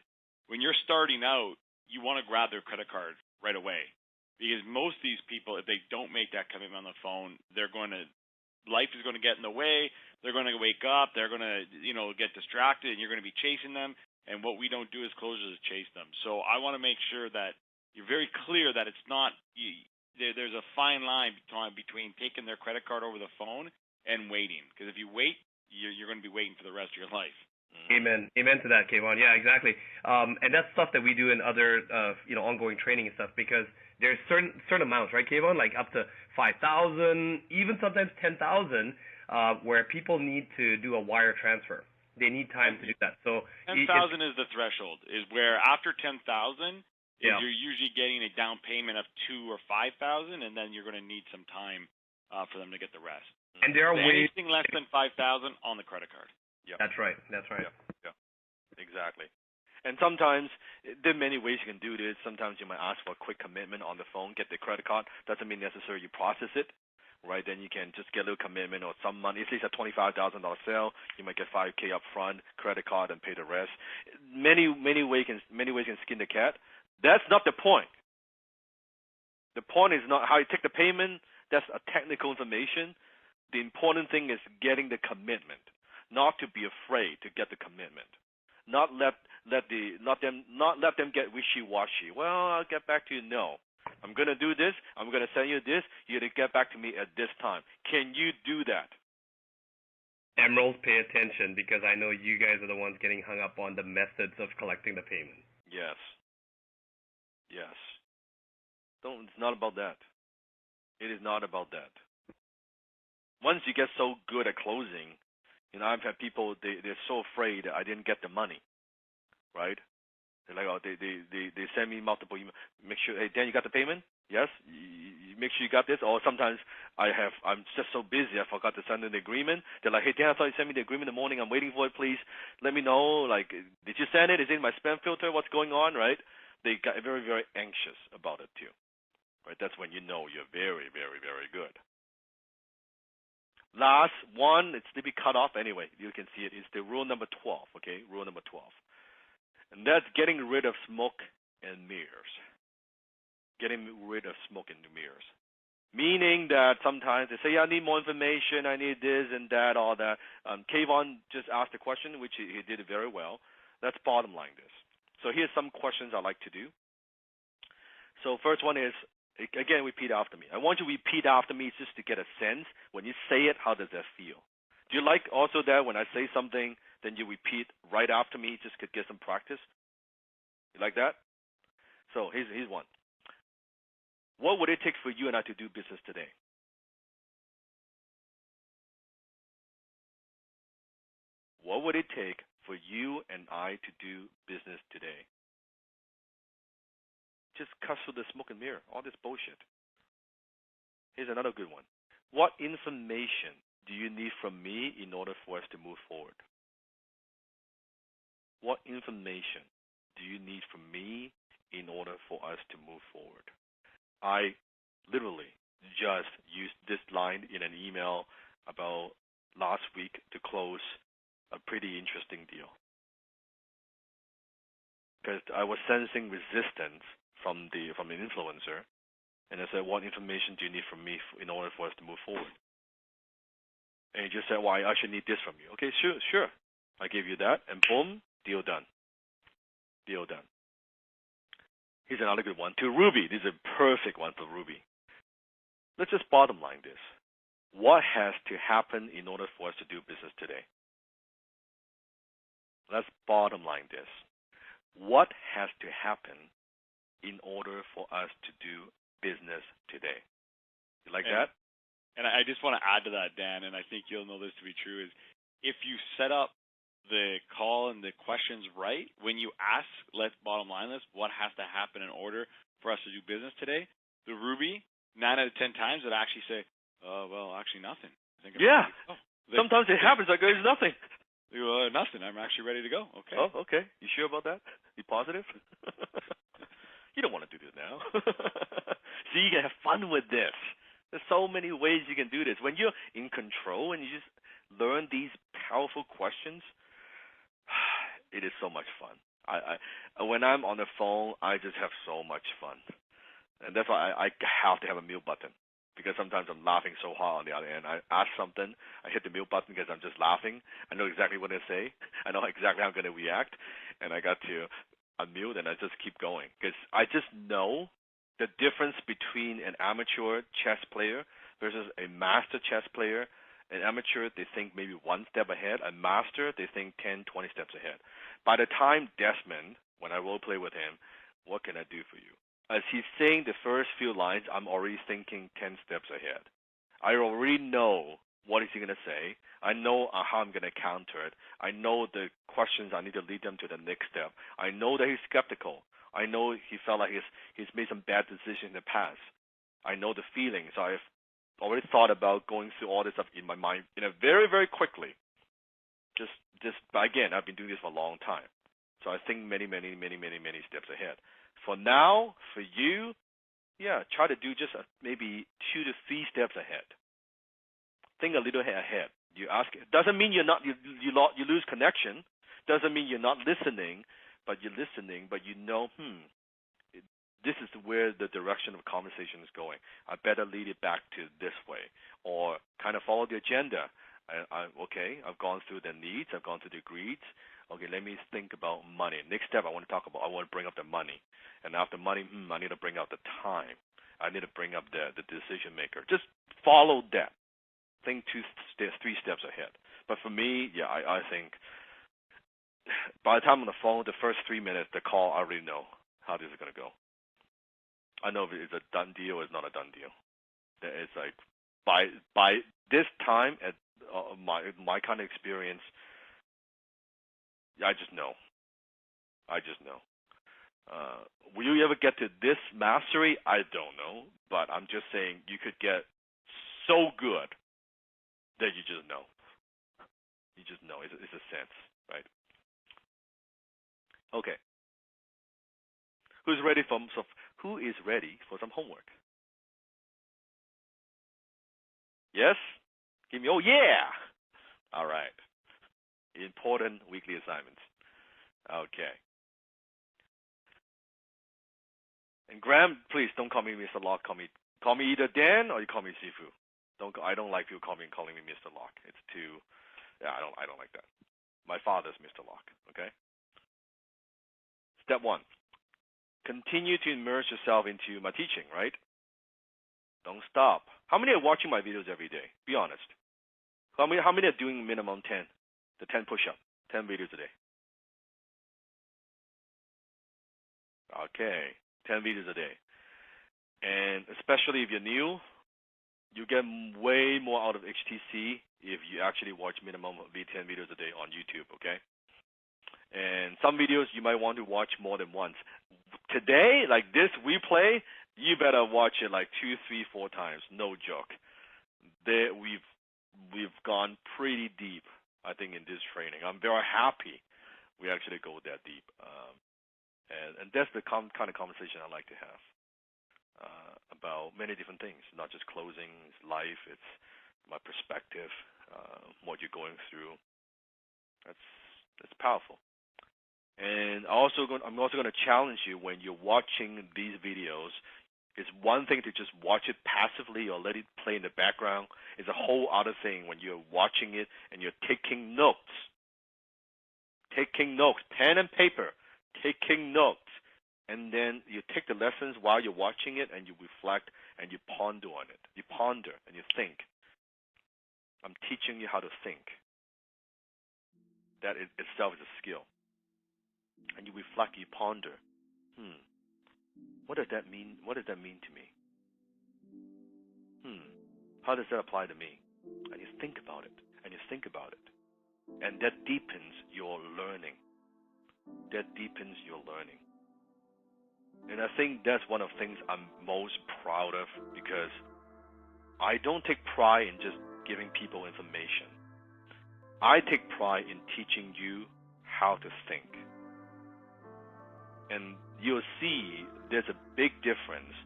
When you're starting out, you want to grab their credit card right away, because most of these people, if they don't make that commitment on the phone, life is going to get in the way. They're going to wake up. They're going to, get distracted, and you're going to be chasing them. And what we don't do as closers is chase them. So I want to make sure that you're very clear that it's not. There's a fine line between taking their credit card over the phone and waiting. Because if you wait, you're going to be waiting for the rest of your life. Amen to that, Kayvon. Yeah, exactly. And that's stuff that we do in other, ongoing training and stuff, because there's certain amounts, right, Kayvon? Like up to 5,000, even sometimes 10,000, where people need to do a wire transfer. They need time to do that. So 10,000 is the threshold. Is where after 10,000, you're usually getting a down payment of 2,000 or 5,000, and then you're going to need some time for them to get the rest. And there are ways. Anything less than 5,000 on the credit card. Yeah. That's right. Yeah. Exactly. And sometimes there are many ways you can do this. Sometimes you might ask for a quick commitment on the phone, get the credit card. Doesn't mean necessarily you process it, right? Then you can just get a little commitment or some money. At least a $25,000 sale, you might get $5,000 up front, credit card, and pay the rest. Many ways can skin the cat. That's not the point. The point is not how you take the payment. That's a technical information. The important thing is getting the commitment. Not to be afraid to get the commitment. Not let them get wishy-washy. Well, I'll get back to you. No. I'm going to do this. I'm going to send you this. You're going to get back to me at this time. Can you do that? Emeralds, pay attention, because I know you guys are the ones getting hung up on the methods of collecting the payment. Yes. It's not about that. It is not about that. Once you get so good at closing, I've had people, they're so afraid that I didn't get the money, right? They're like, oh, they send me multiple emails. Make sure, hey, Dan, you got the payment? Yes? You make sure you got this? Or sometimes I'm just so busy, I forgot to send in the agreement. They're like, hey, Dan, I thought you sent me the agreement in the morning. I'm waiting for it. Please let me know. Like, did you send it? Is it in my spam filter? What's going on, right? They got very, very anxious about it too, right? That's when you know you're very, very, very good. Last one, it's to be cut off anyway. You can see it. It's the rule number 12, okay? Rule number 12. And that's getting rid of smoke and mirrors. Getting rid of smoke and mirrors. Meaning that sometimes they say, yeah, I need more information, I need this and that, all that. Kayvon just asked a question, which he did it very well. Let's bottom line this. So here's some questions I like to do. So first one is, again, repeat after me. I want you to repeat after me just to get a sense. When you say it, how does that feel? Do you like also that when I say something, then you repeat right after me just to get some practice? You like that? So here's one. What would it take for you and I to do business today? What would it take for you and I to do business today? Just cut through the smoke and mirror, all this bullshit. Here's another good one. What information do you need from me in order for us to move forward? What information do you need from me in order for us to move forward? I literally just used this line in an email about last week to close a pretty interesting deal. Because I was sensing resistance from an influencer, and I said, what information do you need from me in order for us to move forward? And he just said, well, I actually need this from you. Okay, sure. I gave you that, and boom, deal done. Deal done. Here's another good one. To Ruby, this is a perfect one for Ruby. Let's just bottom line this. What has to happen in order for us to do business today? Let's bottom line this. What has to happen in order for us to do business today? You like that? And I just want to add to that, Dan, and I think you'll know this to be true, is if you set up the call and the questions right, when you ask, let's bottom line this, what has to happen in order for us to do business today, the Ruby, 9 out of 10 times, would actually say, well, actually nothing. Yeah. Sometimes it happens like there's nothing. Nothing. I'm actually ready to go. Okay. Oh, okay. You sure about that? You positive? You don't want to do this now. See, you can have fun with this. There's so many ways you can do this. When you're in control and you just learn these powerful questions, it is so much fun. When I'm on the phone, I just have so much fun. And that's why I have to have a mute button, because sometimes I'm laughing so hard on the other end. I ask something, I hit the mute button because I'm just laughing. I know exactly what to say. I know exactly how I'm going to react. And I got to unmute and I just keep going, because I just know the difference between an amateur chess player versus a master chess player. An amateur, they think maybe one step ahead. A master, they think 10, 20 steps ahead. By the time Desmond, when I role play with him, what can I do for you? As he's saying the first few lines, I'm already thinking 10 steps ahead. I already know what is he going to say. I know how I'm going to counter it. I know the questions I need to lead them to the next step. I know that he's skeptical. I know he felt like he's made some bad decisions in the past. I know the feelings. I've already thought about going through all this stuff in my mind, very, very quickly. Just again, I've been doing this for a long time. So I think many, many, many, many, many steps ahead. For now, for you, try to do just maybe 2 to 3 steps ahead. Think a little ahead. You ask. Doesn't mean you lose connection. Doesn't mean you're not listening, but you're listening. But you know, this is where the direction of conversation is going. I better lead it back to this way, or kind of follow the agenda. I've gone through the needs. I've gone through the greeds. Okay, let me think about money. Next step, I want to bring up the money. And after money, I need to bring out the time. I need to bring up the decision maker. Just follow that. Think 3 steps ahead. But for me, I think by the time on the phone, the first 3 minutes, the call, I already know how this is going to go. I know if it's a done deal or it's not a done deal. It's like by this time, at my kind of experience, I just know. Will you ever get to this mastery? I don't know, but I'm just saying you could get so good that you just know. You just know. It's a sense, right? Okay. Who is ready for some homework? Yes? Give me, oh yeah! All right. Important weekly assignments. Okay. And Graham, please don't call me Mr. Locke. Call me either Dan or you call me Sifu. I don't like people calling me Mr. Locke. It's too, yeah, I don't like that. My father's Mr. Locke. Okay. Step 1. Continue to immerse yourself into my teaching. Right. Don't stop. How many are watching my videos every day? Be honest. How many are doing minimum 10? The 10 push-up, 10 videos a day. Okay, 10 videos a day. And especially if you're new, you get way more out of HTC if you actually watch minimum of 10 videos a day on YouTube, okay? And some videos you might want to watch more than once. Today, like this replay, you better watch it like 2, 3, 4 times. No joke. We've gone pretty deep, I think, in this training. I'm very happy we actually go that deep. And that's the kind of conversation I like to have about many different things, not just closing, it's life, it's my perspective, what you're going through. That's powerful. And I'm also going to challenge you when you're watching these videos. It's one thing to just watch it passively or let it play in the background. It's a whole other thing when you're watching it and you're taking notes. Taking notes, pen and paper, taking notes. And then you take the lessons while you're watching it and you reflect and you ponder on it. You ponder and you think. I'm teaching you how to think. That itself is a skill. And you reflect, you ponder. What does that mean? What does that mean to me? How does that apply to me? And you think about it. And you think about it. And that deepens your learning. That deepens your learning. And I think that's one of the things I'm most proud of because I don't take pride in just giving people information. I take pride in teaching you how to think. And you'll see there's a big difference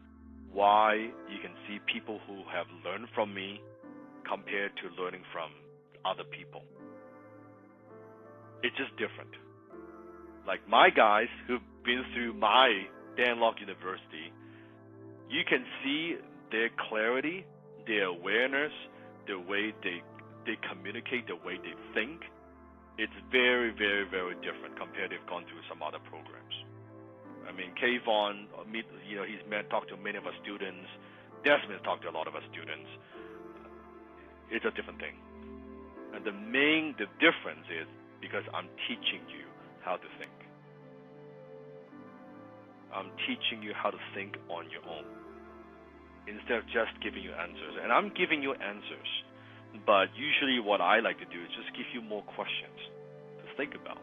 why you can see people who have learned from me compared to learning from other people. It's just different. Like my guys who've been through my Dan Locke University, you can see their clarity, their awareness, the way they communicate, the way they think. It's very, very, very different compared to gone through some other programs. I mean, Kayvon, he's talked to many of our students. Desmond's talked to a lot of our students. It's a different thing. And the difference is because I'm teaching you how to think. I'm teaching you how to think on your own instead of just giving you answers. And I'm giving you answers, but usually what I like to do is just give you more questions to think about.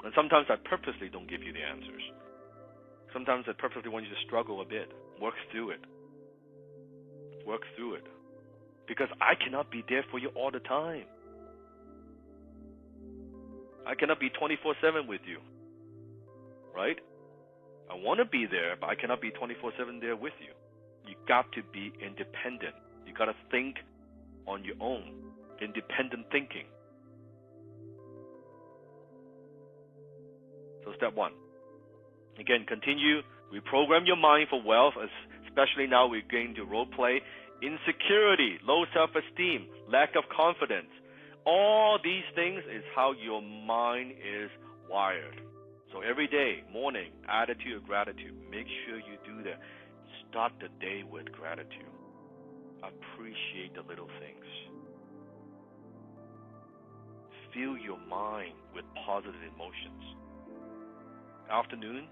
And sometimes I purposely don't give you the answers. Sometimes I purposely want you to struggle a bit, work through it. Because I cannot be there for you all the time. I cannot be 24/7 with you, right? I want to be there, but I cannot be 24/7 there with you. You got to be independent. You got to think on your own, independent thinking. So step 1, again, continue. Reprogram your mind for wealth, especially now we're going to role play. Insecurity, low self-esteem, lack of confidence. All these things is how your mind is wired. So every day, morning, attitude of gratitude. Make sure you do that. Start the day with gratitude. Appreciate the little things. Fill your mind with positive emotions. Afternoon,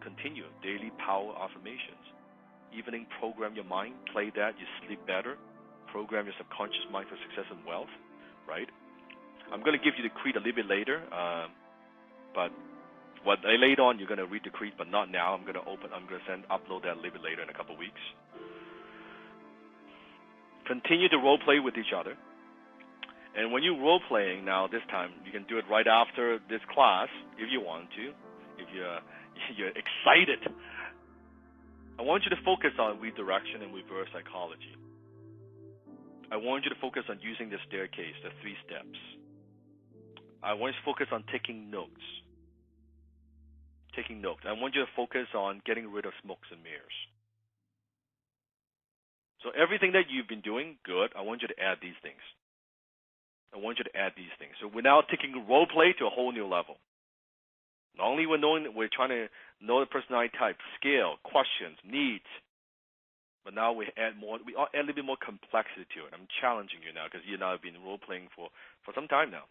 continue. Daily power affirmations. Evening, program your mind. Play that, you sleep better. Program your subconscious mind for success and wealth. Right? I'm going to give you the creed a little bit later, but later on you're going to read the creed, but not now. I'm going to upload that a little bit later in a couple of weeks. Continue to role play with each other. And when you're role playing now, this time you can do it right after this class if you want to. If you're excited, I want you to focus on redirection and reverse psychology. I want you to focus on using the staircase, the 3 steps. I want you to focus on taking notes. Taking notes. I want you to focus on getting rid of smokes and mirrors. So everything that you've been doing, good. I want you to add these things. I want you to add these things. So we're now taking role play to a whole new level. Not only we're trying to know the personality type, scale, questions, needs, but now we add a little bit more complexity to it. I'm challenging you now because you now have been role playing for some time now.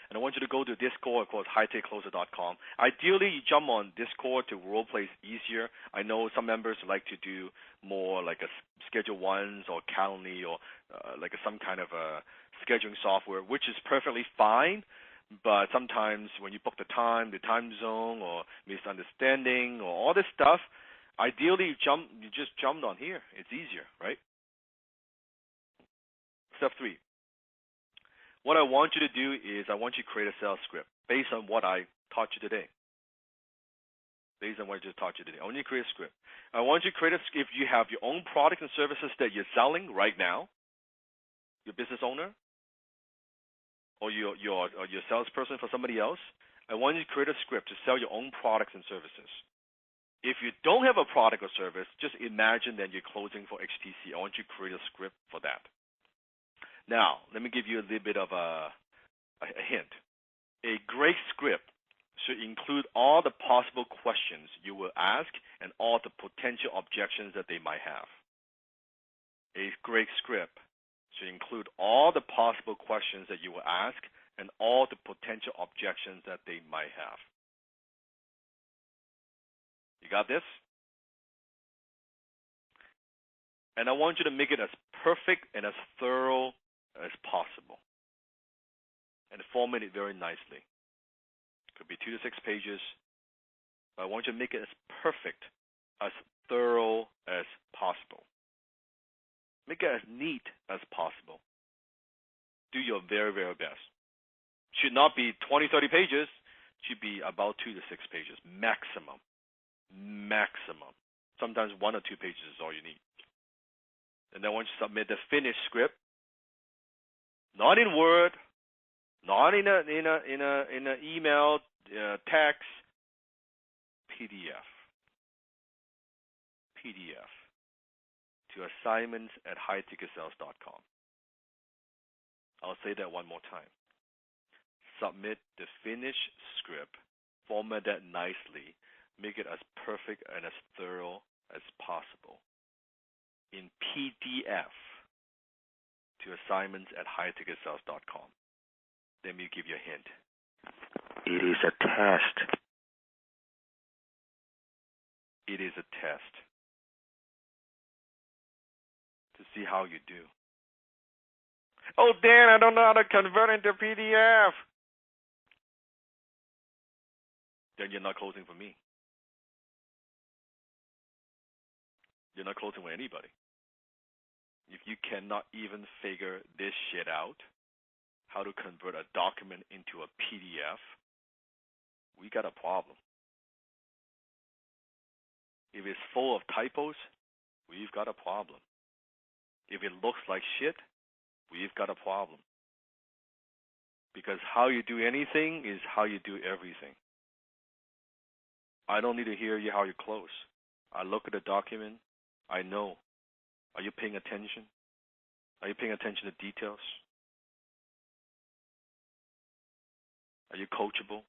And I want you to go to Discord, of course, hightechcloser.com. Ideally, you jump on Discord to role play easier. I know some members like to do more like a Schedule Ones or Calendly or like some kind of a scheduling software, which is perfectly fine. But sometimes when you book the time zone or misunderstanding or all this stuff, ideally you just jumped on here. It's easier, right? Step 3. What I want you to do is I want you to create a sales script based on what I taught you today. Based on what I just taught you today. I want you to create a script. I want you to create if you have your own products and services that you're selling right now, your business owner, or your salesperson for somebody else, I want you to create a script to sell your own products and services. If you don't have a product or service, just imagine that you're closing for HTC. I want you to create a script for that. Now, let me give you a little bit of a hint. A great script should include all the possible questions you will ask and all the potential objections that they might have. A great script should include all the possible questions that you will ask and all the potential objections that they might have. You got this? And I want you to make it as perfect and as thorough as possible. And format it very nicely. Could be 2 to 6 pages. But I want you to make it as perfect, as thorough as possible. Make it as neat as possible. Do your very, very best. Should not be 20, 30 pages. Should be about 2 to 6 pages, maximum. Maximum. Sometimes 1 or 2 pages is all you need. And then once you submit the finished script, not in Word, not in a email, text, PDF to assignments@highticketsales.com. I'll say that one more time. Submit the finished script, format that nicely, make it as perfect and as thorough as possible in PDF to assignments@highticketsales.com. Let me give you a hint. It is a test. It is a test to see how you do. Oh, Dan, I don't know how to convert into PDF. Then you're not closing for me. You're not closing with anybody. If you cannot even figure this shit out, how to convert a document into a PDF, we got a problem. If it's full of typos, we've got a problem. If it looks like shit, we've got a problem. Because how you do anything is how you do everything. I don't need to hear you how you close. I look at the document. I know. Are you paying attention? Are you paying attention to details? Are you coachable?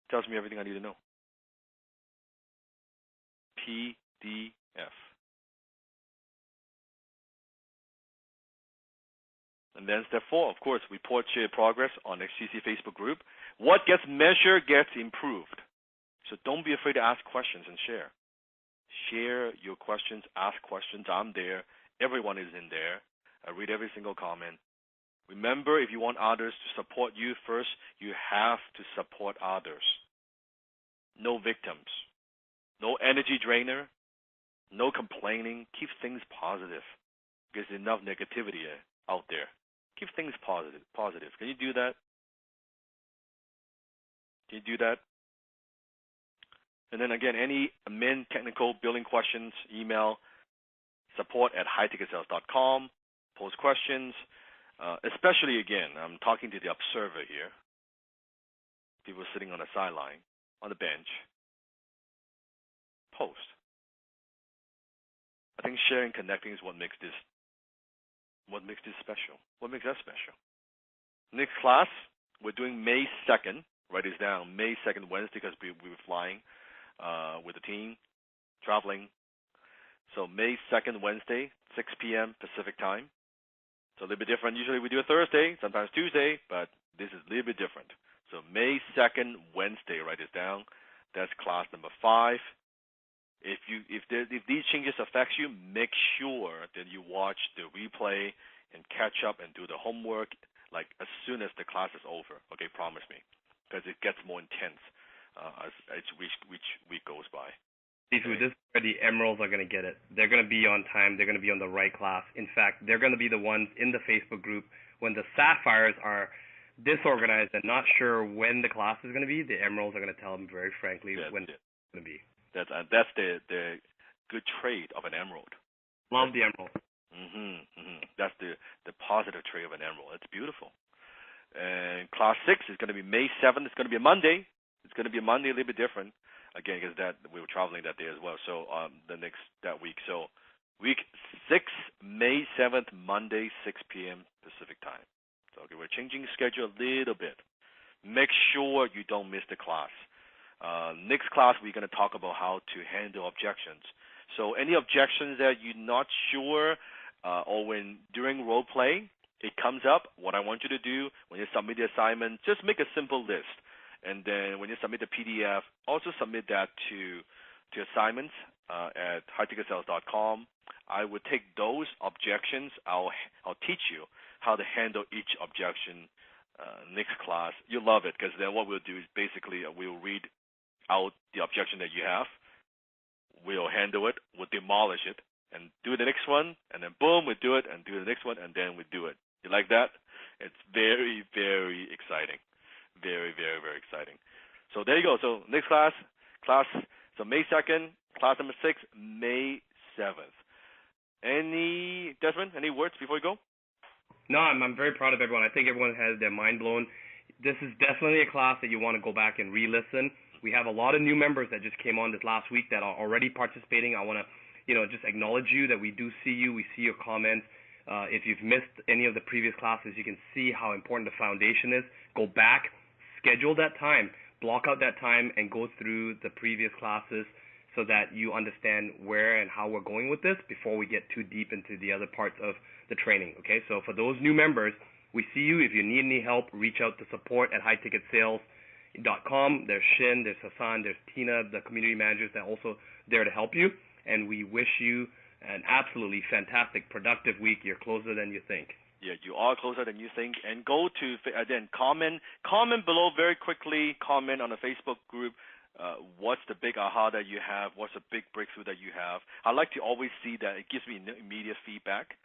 Tells me everything I need to know. PDF. And then step 4, of course, report share progress on XTC Facebook group. What gets measured gets improved. So don't be afraid to ask questions and share. Share your questions, ask questions. I'm there. Everyone is in there. I read every single comment. Remember, if you want others to support you first, you have to support others. No victims. No energy drainer. No complaining. Keep things positive. There's enough negativity out there. Keep things positive. Can you do that? Can you do that? And then again, any admin, technical, billing questions, email support@highticketsales.com. Post questions, especially again, I'm talking to the observer here. People sitting on the sideline, on the bench. Post. I think sharing, connecting is what makes this special. What makes that special? Next class, we're doing May 2nd. Write this down. May 2nd, Wednesday, because we were flying with the team, traveling. So May 2nd, Wednesday, 6 p.m. Pacific time. So a little bit different. Usually we do a Thursday, sometimes Tuesday, but this is a little bit different. So May 2nd, Wednesday, write this down. That's class number 5. If these changes affect you, make sure that you watch the replay and catch up and do the homework like as soon as the class is over. Okay, promise me, because it gets more intense as each week goes by. Seafood, this is where the Emeralds are going to get it. They're going to be on time. They're going to be on the right class. In fact, they're going to be the ones in the Facebook group when the Sapphires are disorganized and not sure when the class is going to be. The Emeralds are going to tell them very frankly when it's going to be. That's the good trait of an Emerald. Love the Emerald. That's the positive trait of an Emerald. It's beautiful. And class 6 is going to be May 7th. It's going to be a Monday. It's going to be a Monday, a little bit different. Again, because we were traveling that day as well. So that week. So week 6, May 7th, Monday, 6 p.m. Pacific time. So okay, we're changing schedule a little bit. Make sure you don't miss the class. Next class, we're going to talk about how to handle objections. So any objections that you're not sure, or when during role play it comes up, what I want you to do when you submit the assignment, just make a simple list. And then when you submit the PDF, also submit that to assignments at highticketsales.com. I would take those objections. I'll teach you how to handle each objection next class. You'll love it, because then what we'll do is basically we'll read out the objection that you have. We'll handle it. We'll demolish it and do the next one. And then boom, we do it and do the next one, and then we do it. You like that? It's very, very exciting. Very, very, very exciting. So there you go. So next class, so May 2nd, class number 6, May 7th. Desmond, any words before we go? No, I'm very proud of everyone. I think everyone has their mind blown. This is definitely a class that you want to go back and re-listen. We have a lot of new members that just came on this last week that are already participating. I want to, just acknowledge you that we do see you. We see your comments. If you've missed any of the previous classes, you can see how important the foundation is. Go back, schedule that time, block out that time, and go through the previous classes so that you understand where and how we're going with this before we get too deep into the other parts of the training. Okay, so for those new members, we see you. If you need any help, reach out to support@highticketsales.com. There's Shin, there's Hassan, there's Tina, the community managers that are also there to help you. And we wish you an absolutely fantastic, productive week. You're closer than you think. Yeah, you are closer than you think. And go to, again, comment below very quickly. Comment on the Facebook group. What's the big aha that you have? What's the big breakthrough that you have? I like to always see that. It gives me immediate feedback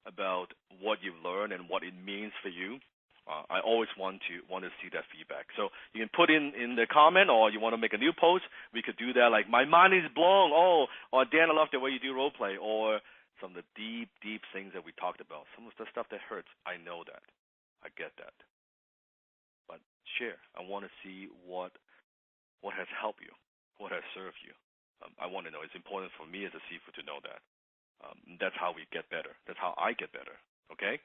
about what you've learned and what it means for you. I always want to see that feedback. So you can put in the comment, or you want to make a new post, we could do that. Like, my mind is blown. Or Dan, I love the way you do role play. Or some of the deep, deep things that we talked about. Some of the stuff that hurts. I know that. I get that. But share. I want to see what has helped you, what has served you. I want to know. It's important for me as a seafood to know that. That's how we get better. That's how I get better. Okay?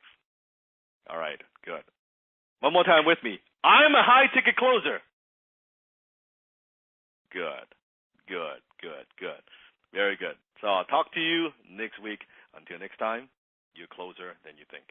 All right. Good. One more time with me. I'm a high ticket closer. Good. Very good. So I'll talk to you next week. Until next time, you're closer than you think.